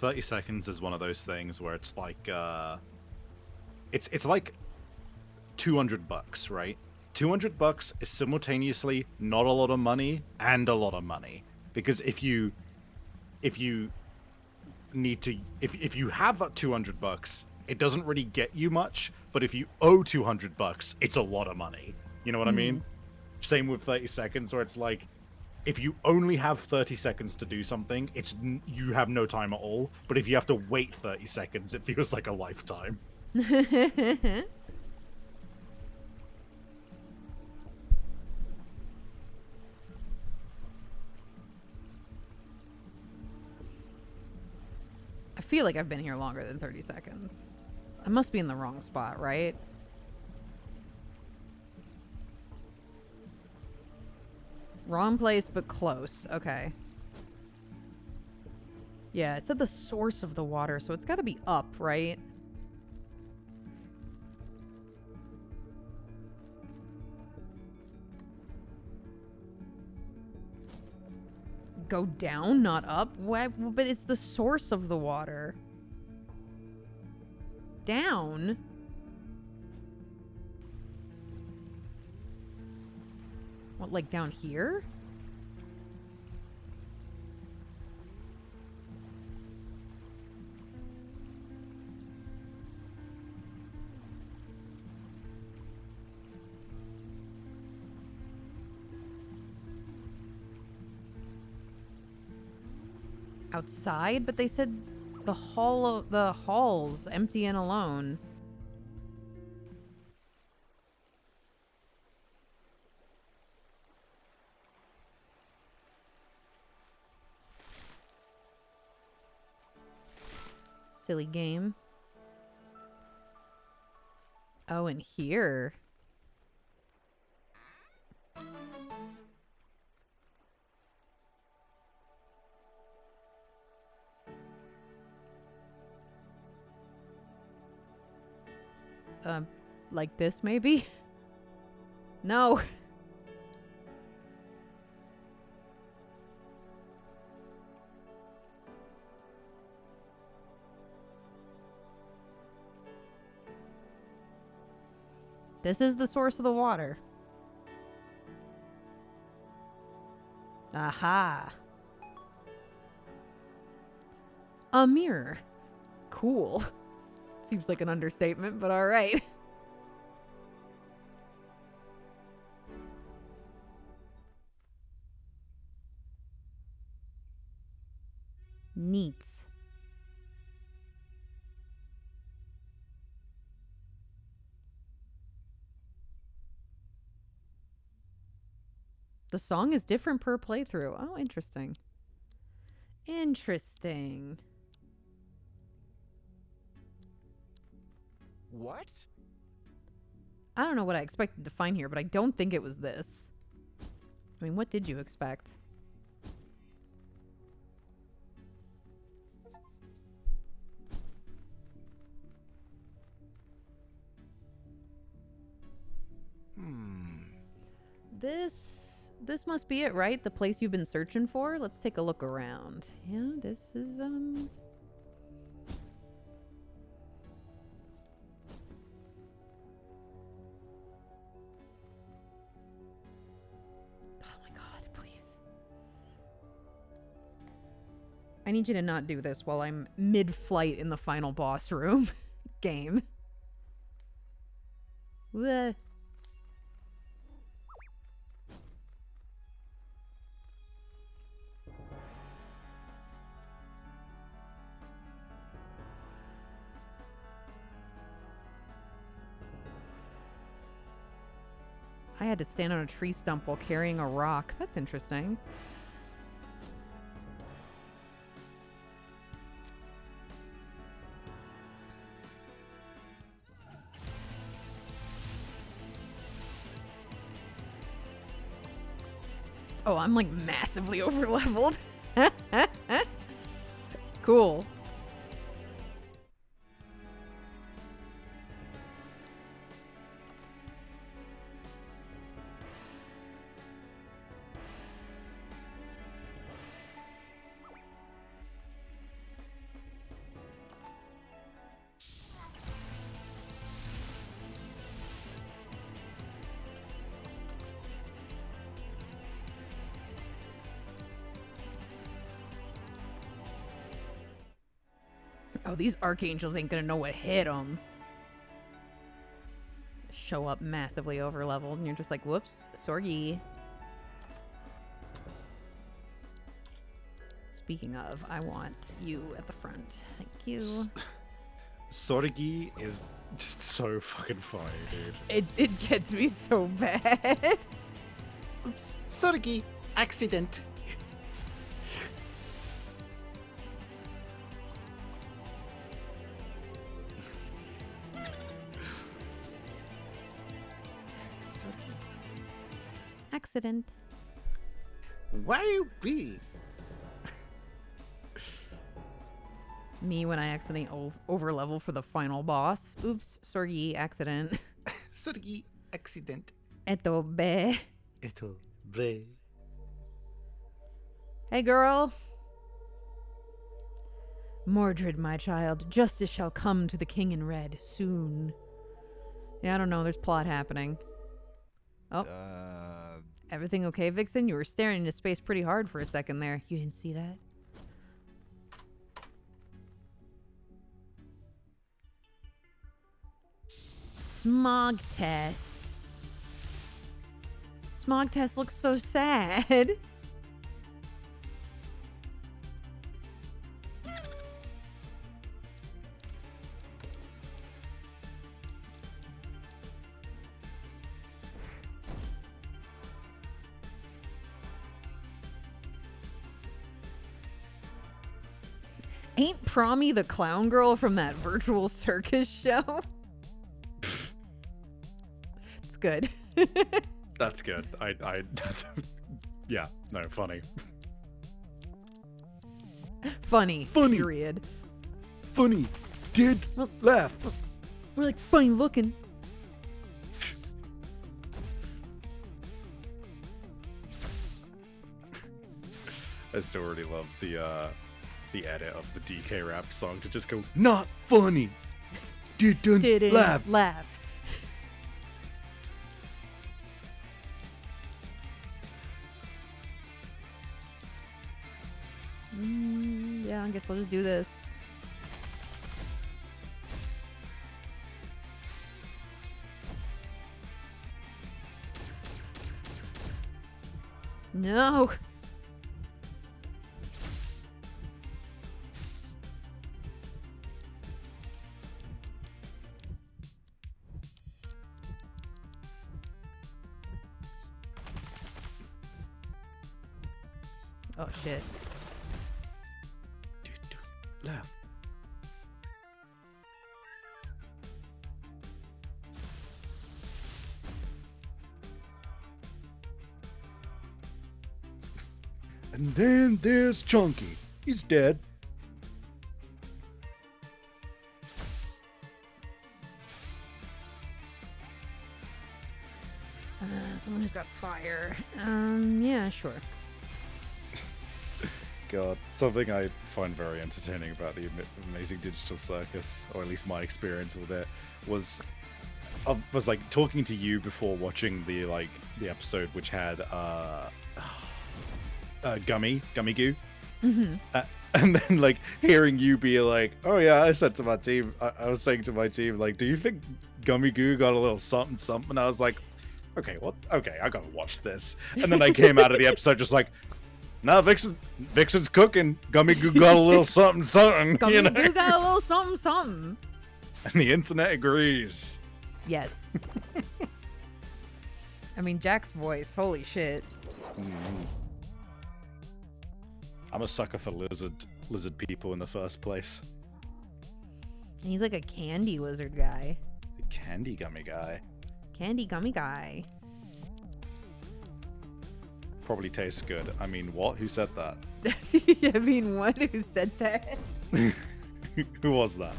$30 is one of those things where it's like, it's like $200, right? $200 is simultaneously not a lot of money and a lot of money, because if you need to, if you have $200, it doesn't really get you much, but if you owe $200, it's a lot of money. You know what I mean? Same with 30 seconds, where it's like, if you only have 30 seconds to do something, you have no time at all. But if you have to wait 30 seconds, it feels like a lifetime. I feel like I've been here longer than 30 seconds. I must be in the wrong spot, right? Wrong place, but close. Okay. Yeah, it said the source of the water, so it's got to be up, right? Go down, not up? Why? But it's the source of the water. Down? What, like down here? Outside? But they said the hall's empty and alone. Silly game. Oh, and here. Like this maybe? No. This is the source of the water. Aha. A mirror. Cool. Seems like an understatement, but all right. Neat. The song is different per playthrough. Oh, interesting. Interesting. What? I don't know what I expected to find here, but I don't think it was this. I mean, what did you expect? This must be it, right? The place you've been searching for? Let's take a look around. Yeah, this is Oh my god, please. I need you to not do this while I'm mid-flight in the final boss room game. Bleh. I had to stand on a tree stump while carrying a rock. That's interesting. Oh, I'm like massively overleveled. Cool. Oh, these archangels ain't gonna know what hit them. Show up massively overleveled, and you're just like, whoops, sorry. Speaking of, I want you at the front. Thank you. Sorgi is just so fucking funny, dude. It gets me so bad. Oops, sorry, accident. Accident. Why you be? Me when I accidentally overlevel for the final boss. Oops, sorry, accident. Sorry, accident. Eto be. Eto be. Hey, girl. Mordred, my child, justice shall come to the king in red soon. Yeah, I don't know. There's plot happening. Oh. Everything okay, Vixen? You were staring into space pretty hard for a second there. You didn't see that? Smog Tess. Smog Tess looks so sad. Ain't Promi the clown girl from that virtual circus show? It's good. That's good. Yeah, no, funny. Funny. Funny. Period. Funny. Did laugh. We're like funny looking. I still really love the edit of the DK rap song to just go, Not funny. Didn't laugh. Yeah, I guess I'll just do this. No. Oh shit. Look. And then there's Chunky. He's dead. Someone who's got fire. Yeah, sure. God, something I find very entertaining about the Amazing Digital Circus, or at least my experience with it, was like talking to you before watching the episode which had Gummy Goo. Mm-hmm. And then like hearing you be like, oh yeah, I said to my team, I was saying to my team, like, do you think Gummy Goo got a little something something? And I was like, okay, what? Okay, I gotta watch this. And then I came out of the episode just like, no, Vixen's cooking. Gummy Goo got a little something something. Gummy Goo got a little something something. And the internet agrees. Yes. I mean, Jack's voice, holy shit. I'm a sucker for lizard people in the first place. And he's like a candy lizard guy. The candy gummy guy. Candy gummy guy. Probably tastes good. I mean, what? Who said that? I mean, what? Who said that? Who was that?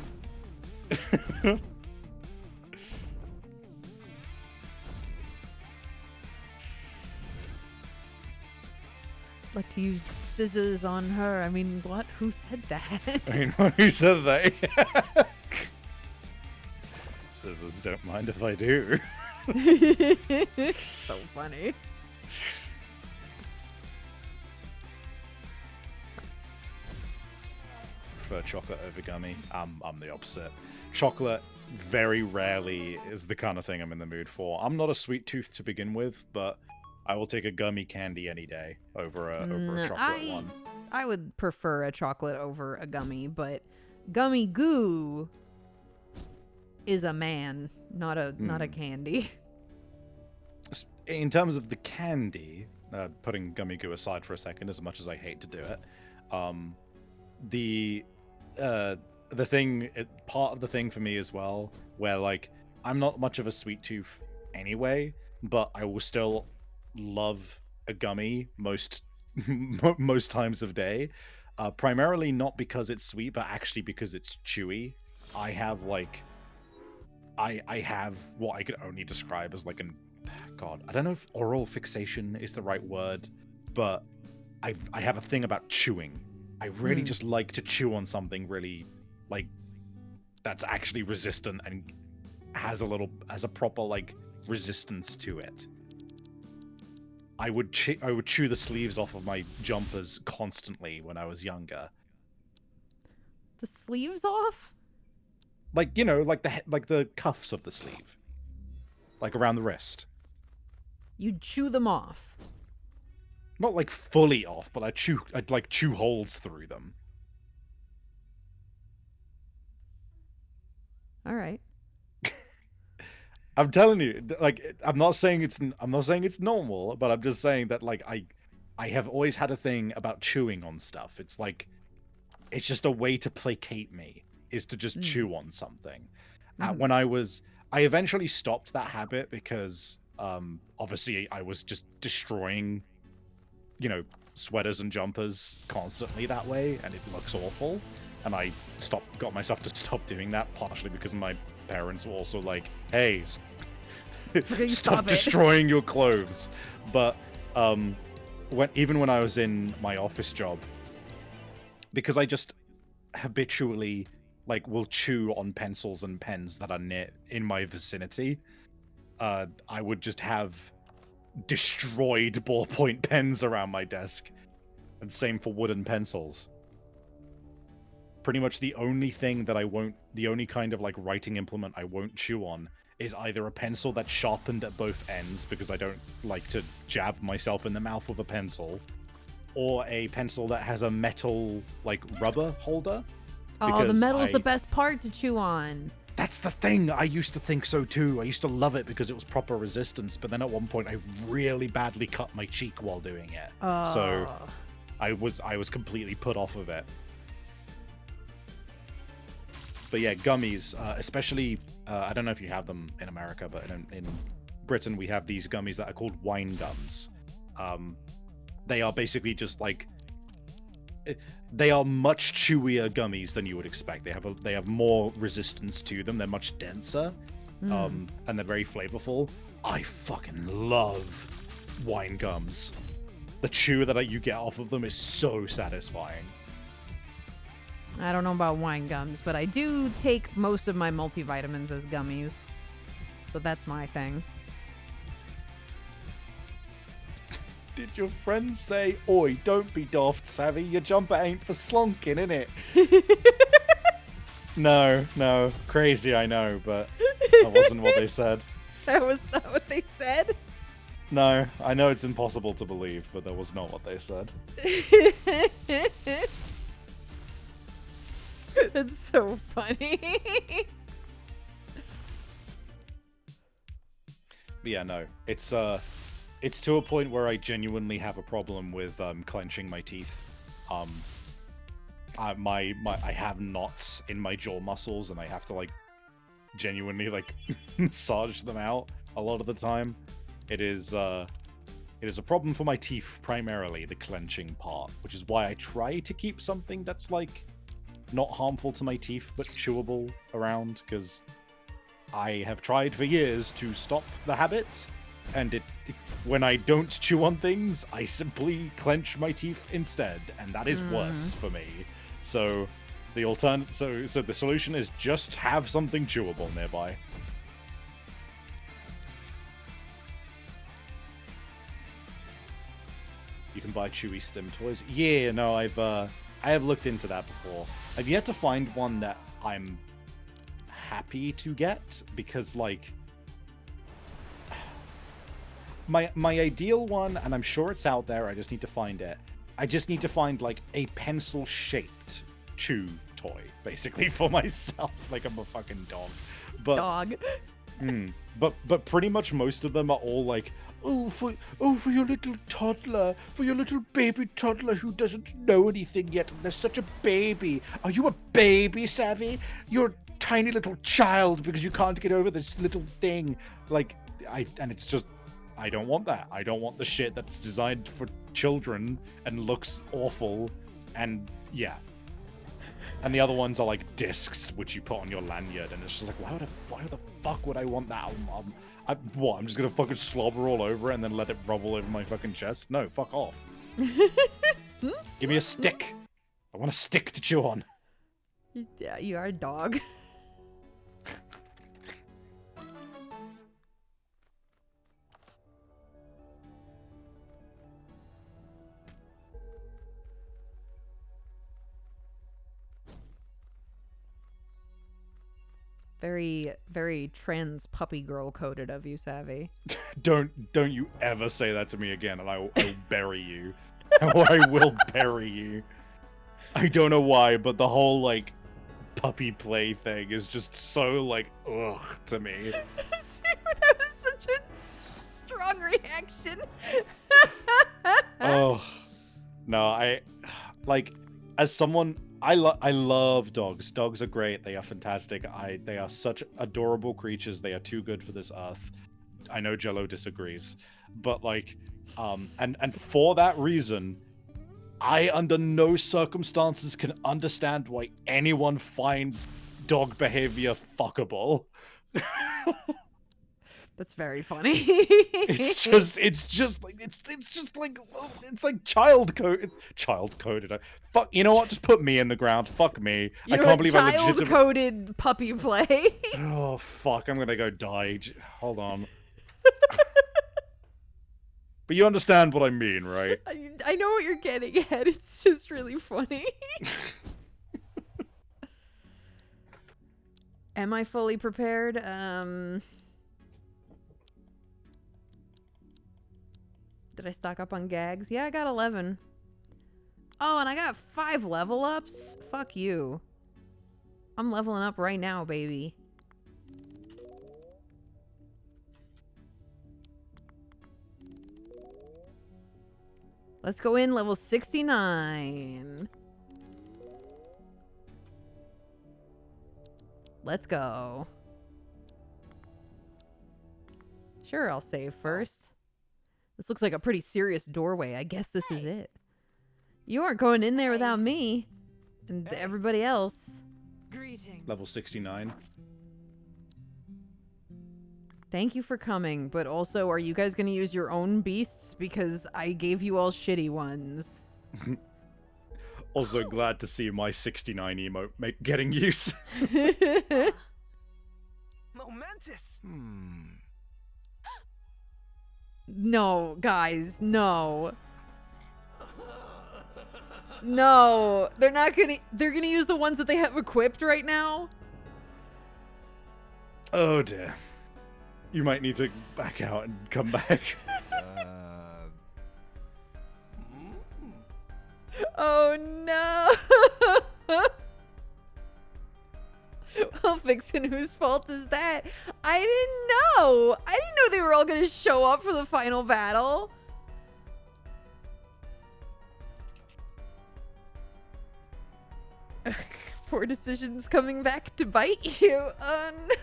Like to use scissors on her. I mean, what? Who said that? I mean, who said that? Scissors don't mind if I do. So funny. Prefer chocolate over gummy. I'm the opposite. Chocolate very rarely is the kind of thing I'm in the mood for. I'm not a sweet tooth to begin with, but I will take a gummy candy any day over a chocolate one. I would prefer a chocolate over a gummy, but Gummy Goo is a man, not a candy. In terms of the candy, putting Gummy Goo aside for a second, as much as I hate to do it, the thing, part of the thing for me as well, where like I'm not much of a sweet tooth anyway, but I will still love a gummy most times of day, primarily not because it's sweet, but actually because it's chewy. I have like I have what I could only describe as like God, I don't know if oral fixation is the right word, but I have a thing about chewing. I really just like to chew on something really like that's actually resistant and has a proper like resistance to it. I would chew the sleeves off of my jumpers constantly when I was younger. The sleeves off? Like, you know, like the cuffs of the sleeve, like around the wrist. You'd chew them off. Not like fully off, but I'd like chew holes through them. All right. I'm telling you, like, I'm not saying it's normal, but I'm just saying that like I have always had a thing about chewing on stuff. It's like it's just a way to placate me, is to just chew on something. When I eventually stopped that habit because obviously I was just destroying, you know, sweaters and jumpers constantly that way, and it looks awful. And I got myself to stop doing that, partially because my parents were also like, "Hey, stop destroying your clothes." But even when I was in my office job, because I just habitually like will chew on pencils and pens that are in my vicinity, I would just have destroyed ballpoint pens around my desk, and same for wooden pencils. Pretty much the only kind of like writing implement I won't chew on is either a pencil that's sharpened at both ends, because I don't like to jab myself in the mouth with a pencil, or a pencil that has a metal like rubber holder. Oh, the metal's the best part to chew on. That's the thing. I used to think so too. I used to love it because it was proper resistance, but then at one point I really badly cut my cheek while doing it. So I was completely put off of it. But yeah, gummies, especially, I don't know if you have them in America, but in Britain we have these gummies that are called wine gums. They are basically just like, they are much chewier gummies than you would expect. They have more resistance to them. They're much denser, and they're very flavorful. I fucking love wine gums. The chew that you get off of them is so satisfying. I don't know about wine gums, but I do take most of my multivitamins as gummies. So that's my thing. Did your friends say, "Oi, don't be daft, Savvy. Your jumper ain't for slonking, innit?" No, crazy, I know, but that wasn't what they said. That was not what they said. No, I know it's impossible to believe, but that was not what they said. That's so funny. But yeah, no, it's to a point where I genuinely have a problem with clenching my teeth. I have knots in my jaw muscles, and I have to like genuinely like massage them out a lot of the time. It is a problem for my teeth primarily, the clenching part, which is why I try to keep something that's like not harmful to my teeth but chewable around, because I have tried for years to stop the habit, and when I don't chew on things, I simply clench my teeth instead, and that is worse for me. So so the solution is just have something chewable nearby. You can buy chewy stim toys. Yeah, no, I have looked into that before. I've yet to find one that I'm happy to get, because like my ideal one, and I'm sure it's out there, I just need to find it. I just need to find like a pencil shaped chew toy, basically, for myself. Like I'm a fucking dog. But Dog. But pretty much most of them are all like, for your little toddler, for your little baby toddler who doesn't know anything yet, and they're such a baby. Are you a baby, Savvy? You're a tiny little child because you can't get over this little thing. Like, and it's just, I don't want that. I don't want the shit that's designed for children and looks awful, and yeah. And the other ones are like discs, which you put on your lanyard, and it's just like, why the fuck would I want that? I'm just gonna fucking slobber all over it and then let it rub all over my fucking chest? No, fuck off. Give me a stick. I want a stick to chew on. Yeah, you are a dog. Very, very trans puppy girl coded of you, Savvy. Don't you ever say that to me again, and I will bury you. I will bury you. I don't know why, but the whole like puppy play thing is just so like ugh to me. That was such a strong reaction. Oh no, I like, as someone, I love dogs. Dogs are great. They are fantastic. They are such adorable creatures. They are too good for this earth. I know Jello disagrees, but like, and for that reason, I under no circumstances can understand why anyone finds dog behavior fuckable. That's very funny. It's like child coded. Fuck, you know what? Just put me in the ground. Fuck me. I can't believe I legitimately. Child-coded puppy play. Oh fuck! I'm gonna go die. Hold on. But you understand what I mean, right? I know what you're getting at. It's just really funny. Am I fully prepared? Did I stock up on gags? Yeah, I got 11. Oh, and I got 5 level ups? Fuck you. I'm leveling up right now, baby. Let's go in level 69. Let's go. Sure, I'll save first. This looks like a pretty serious doorway. I guess this is it. You aren't going in there without me. And everybody else. Greetings. Level 69. Thank you for coming, but also, are you guys going to use your own beasts? Because I gave you all shitty ones. Also glad to see my 69 emote getting use. Momentous. No, guys, no. No, they're not gonna, they're gonna use the ones that they have equipped right now? Oh dear. You might need to back out and come back. Oh no! Well, Vixen, whose fault is that? I didn't know! I didn't know they were all gonna show up for the final battle. Poor decisions coming back to bite you. Oh no.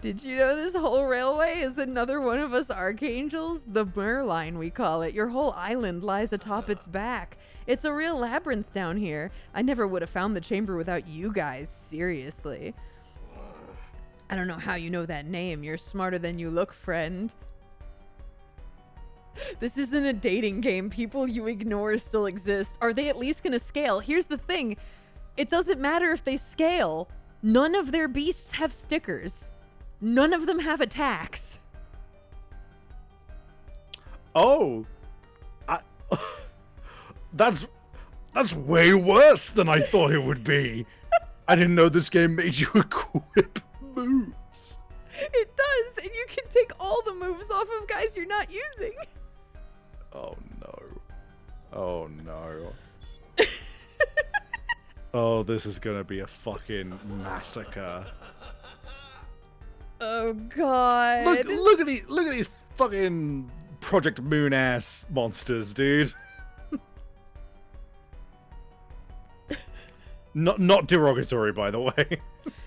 Did you know this whole railway is another one of us archangels? The Merline, we call it. Your whole island lies atop its back. It's a real labyrinth down here. I never would have found the chamber without you guys, seriously. I don't know how you know that name. You're smarter than you look, friend. This isn't a dating game. People you ignore still exist. Are they at least gonna scale? Here's the thing. It doesn't matter if they scale. None of their beasts have stickers. None of them have attacks. Oh, that's way worse than I thought it would be. I didn't know this game made you equip moves. It does, and you can take all the moves off of guys you're not using. Oh no. Oh no. Oh, this is gonna be a fucking massacre. Oh god. Look at these fucking Project Moon ass monsters, dude. Not derogatory, by the way.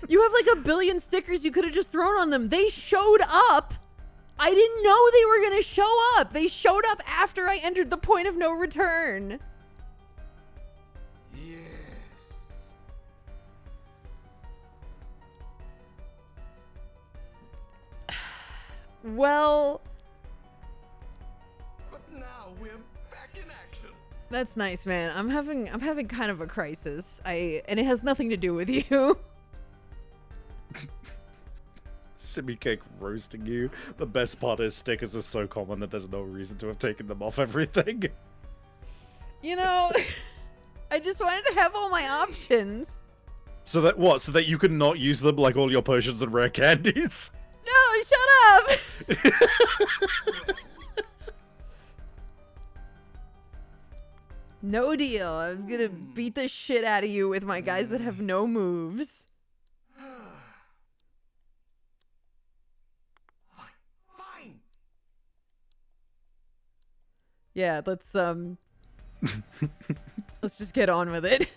You have like a billion stickers you could have just thrown on them. They showed up. I didn't know they were gonna show up. They showed up after I entered the point of no return. Yes. Well, But now we're back in action. that's nice, man. I'm having kind of a crisis. And it has nothing to do with you. Simmy Cake roasting you. The best part is stickers are so common that there's no reason to have taken them off everything. You know, I just wanted to have all my options. So that what? So that you can not use them like all your potions and rare candies? No, shut up! No deal. I'm gonna beat the shit out of you with my guys that have no moves. Fine. Yeah, let's let's just get on with it.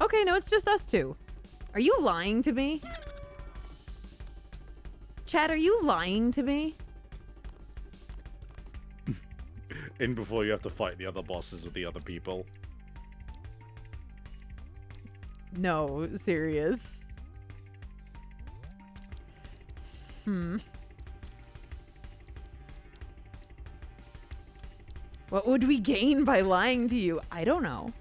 Okay, no, it's just us two. Are you lying to me? Chad, are you lying to me? In before you have to fight the other bosses with the other people. No, serious. What would we gain by lying to you? I don't know.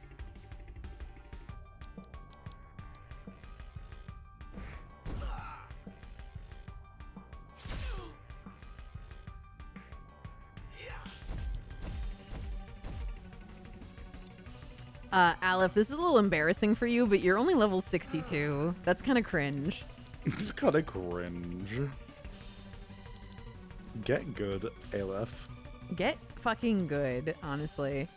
Aleph, this is a little embarrassing for you, but you're only level 62. That's kind of cringe. It's kind of cringe. Get good, Aleph. Get fucking good, honestly.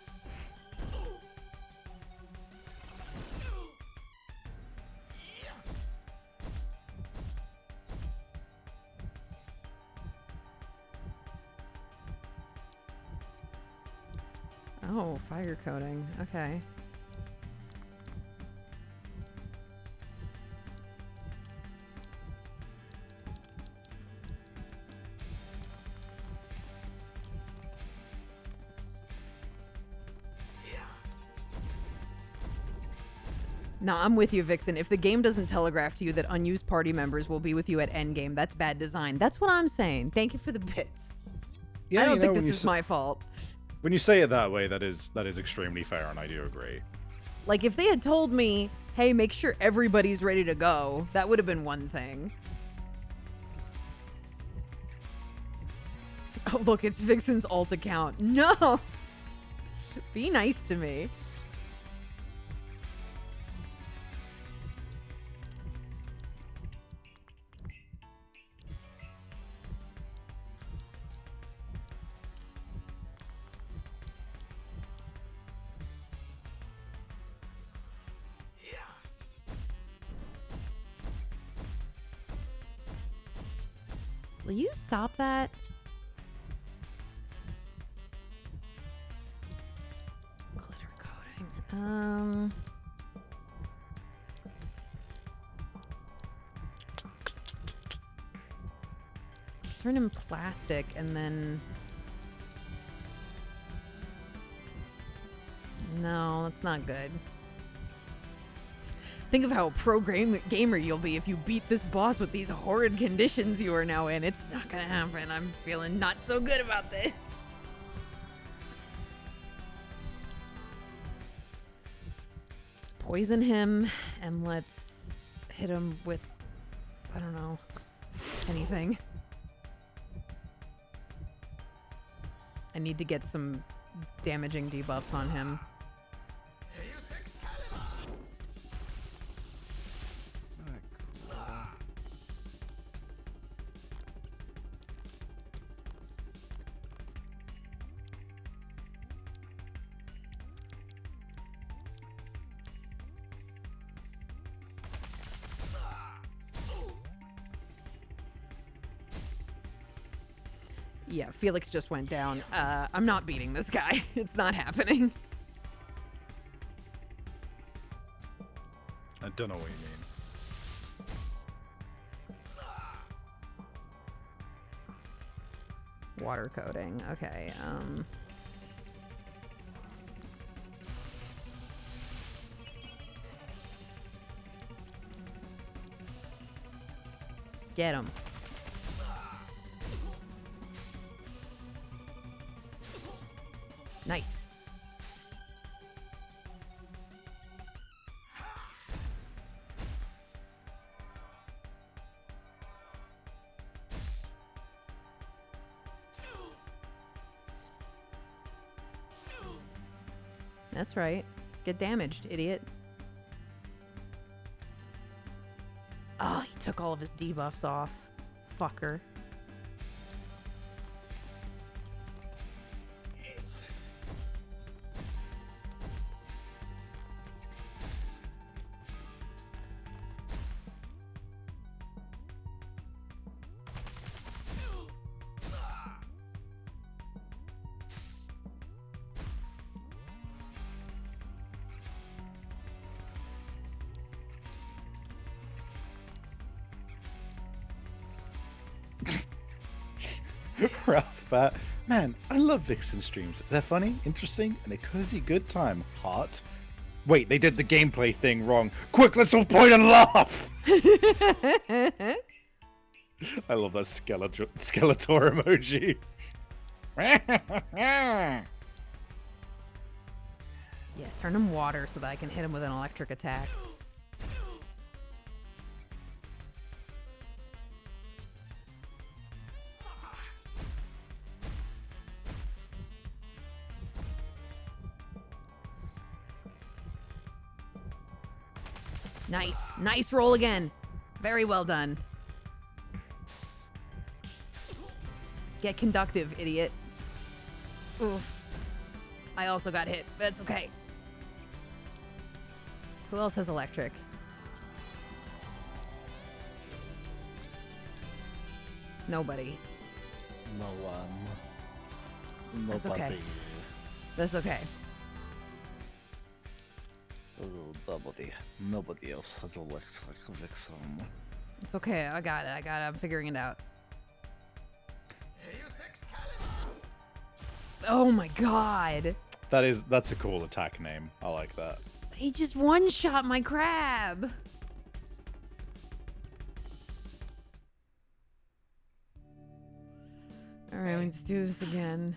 Oh, fire coating. Okay. No, I'm with you, Vixen. If the game doesn't telegraph to you that unused party members will be with you at endgame, that's bad design. That's what I'm saying. Thank you for the bits. Yeah, I don't you think know, this is my fault. when you say it that way, that is extremely fair, and I do agree. Like, if they had told me, hey, make sure everybody's ready to go, that would have been one thing. Oh, look, it's Vixen's alt account. No! Be nice to me. Will you stop that? Glitter coating. Turn him plastic and then... No, that's not good. Think of how gamer you'll be if you beat this boss with these horrid conditions you are now in. It's not gonna happen. I'm feeling not so good about this. Let's poison him and let's hit him with, I don't know, anything. I need to get some damaging debuffs on him. Yeah, Felix just went down. I'm not beating this guy. It's not happening. I don't know what you mean. Water coating. Okay. Get him. Nice. That's right. Get damaged, idiot. Oh, he took all of his debuffs off. Fucker. Ralph, man, I love Vixen streams. They're funny, interesting, and a cozy good time. Heart. Wait, they did the gameplay thing wrong. Quick, let's all point and laugh! I love that Skeletor emoji. Yeah, turn him water so that I can hit him with an electric attack. Nice. Nice roll again. Very well done. Get conductive, idiot. Oof. I also got hit. That's okay. Who else has electric? Nobody. No one. That's okay. That's okay. Oh, nobody else has a electric vixen. It's okay. I got it. I'm figuring it out. Deus Excalibur. Oh my god. That's a cool attack name. I like that. He just one-shot my crab. All right, let's do this again.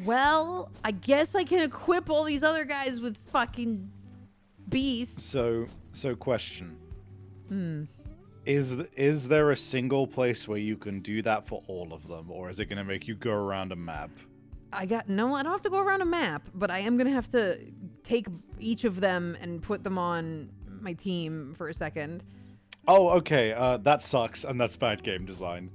Well, I guess I can equip all these other guys with fucking beasts. So question. Hmm. Is there a single place where you can do that for all of them, or is it going to make you go around a map? I don't have to go around a map, but I am going to have to take each of them and put them on my team for a second. Oh, okay. That sucks, and that's bad game design.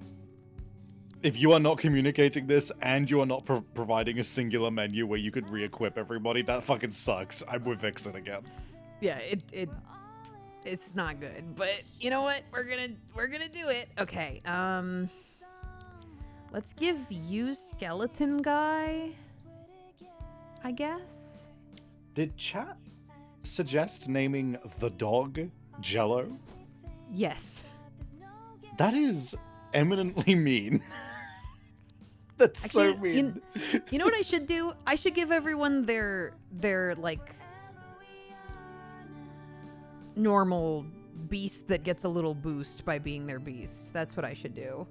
If you are not communicating this, and you are not providing a singular menu where you could re-equip everybody, that fucking sucks. I'm with Vixen again. Yeah, it's not good, but you know what? We're gonna do it. Okay. Let's give you Skeleton Guy, I guess. Did chat suggest naming the dog Jello? Yes. That is eminently mean. That's so mean. You know what I should do? I should give everyone their like normal beast that gets a little boost by being their beast. That's what I should do.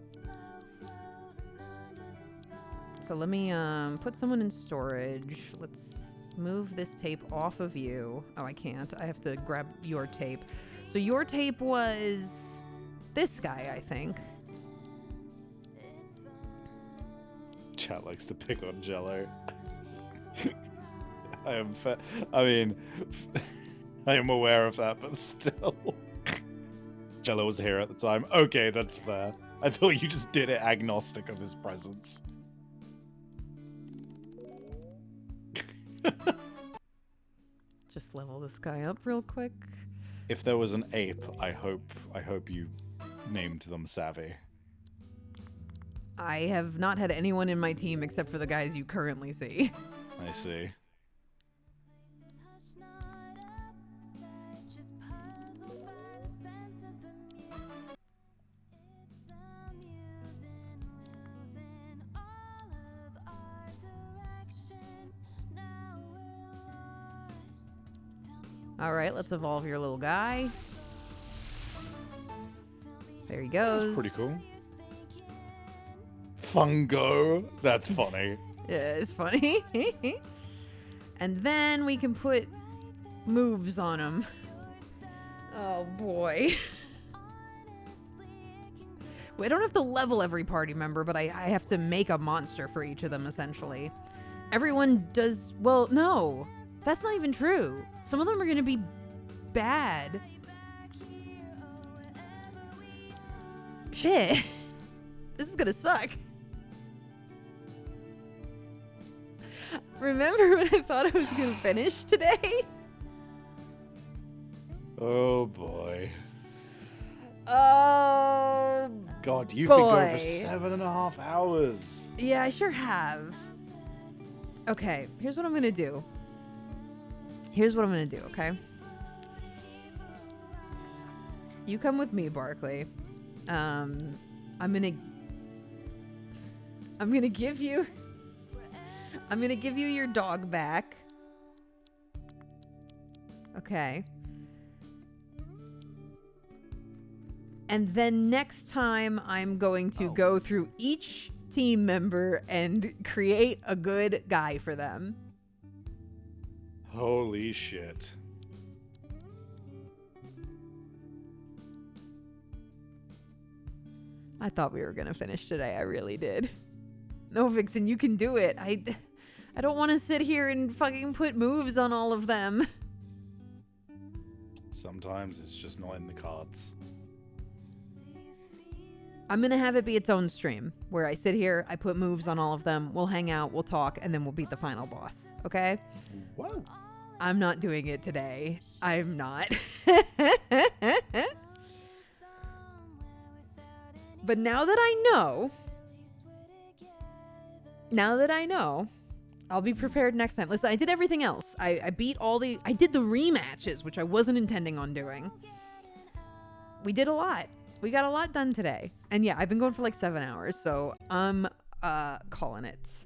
So let me put someone in storage. Let's move this tape off of you. Oh, I can't. I have to grab your tape. So your tape was this guy, I think. Chat likes to pick on Jello. I mean, I am aware of that, but still. Jello was here at the time. Okay, that's fair. I thought you just did it agnostic of his presence. Just level this guy up real quick. If there was an ape, I hope you named them Savvy. I have not had anyone in my team except for the guys you currently see. I see. All right, let's evolve your little guy. There he goes. Pretty cool. Fungo. That's funny. Yeah, it's funny. And then we can put moves on him. Oh boy. We don't have to level every party member, but I have to make a monster for each of them, essentially. Everyone does... Well, no. That's not even true. Some of them are going to be bad. Shit. This is going to suck. Remember when I thought I was going to finish today? Oh boy. Oh, God, you've been going for boy. 7.5 hours. Yeah, I sure have. Okay, here's what I'm going to do. Okay? You come with me, Barkley. I'm gonna give you your dog back. Okay. And then next time I'm going to go through each team member and create a good guy for them. Holy shit. I thought we were gonna finish today. I really did. No, Vixen, you can do it. I don't want to sit here and fucking put moves on all of them. Sometimes it's just not in the cards. I'm gonna have it be its own stream where I sit here, I put moves on all of them, we'll hang out, we'll talk, and then we'll beat the final boss. Okay? Whoa. I'm not doing it today. I'm not. But now that I know, I'll be prepared next time. Listen, I did everything else. I beat I did the rematches, which I wasn't intending on doing. We did a lot. We got a lot done today. And yeah, I've been going for like 7 hours, so I'm calling it.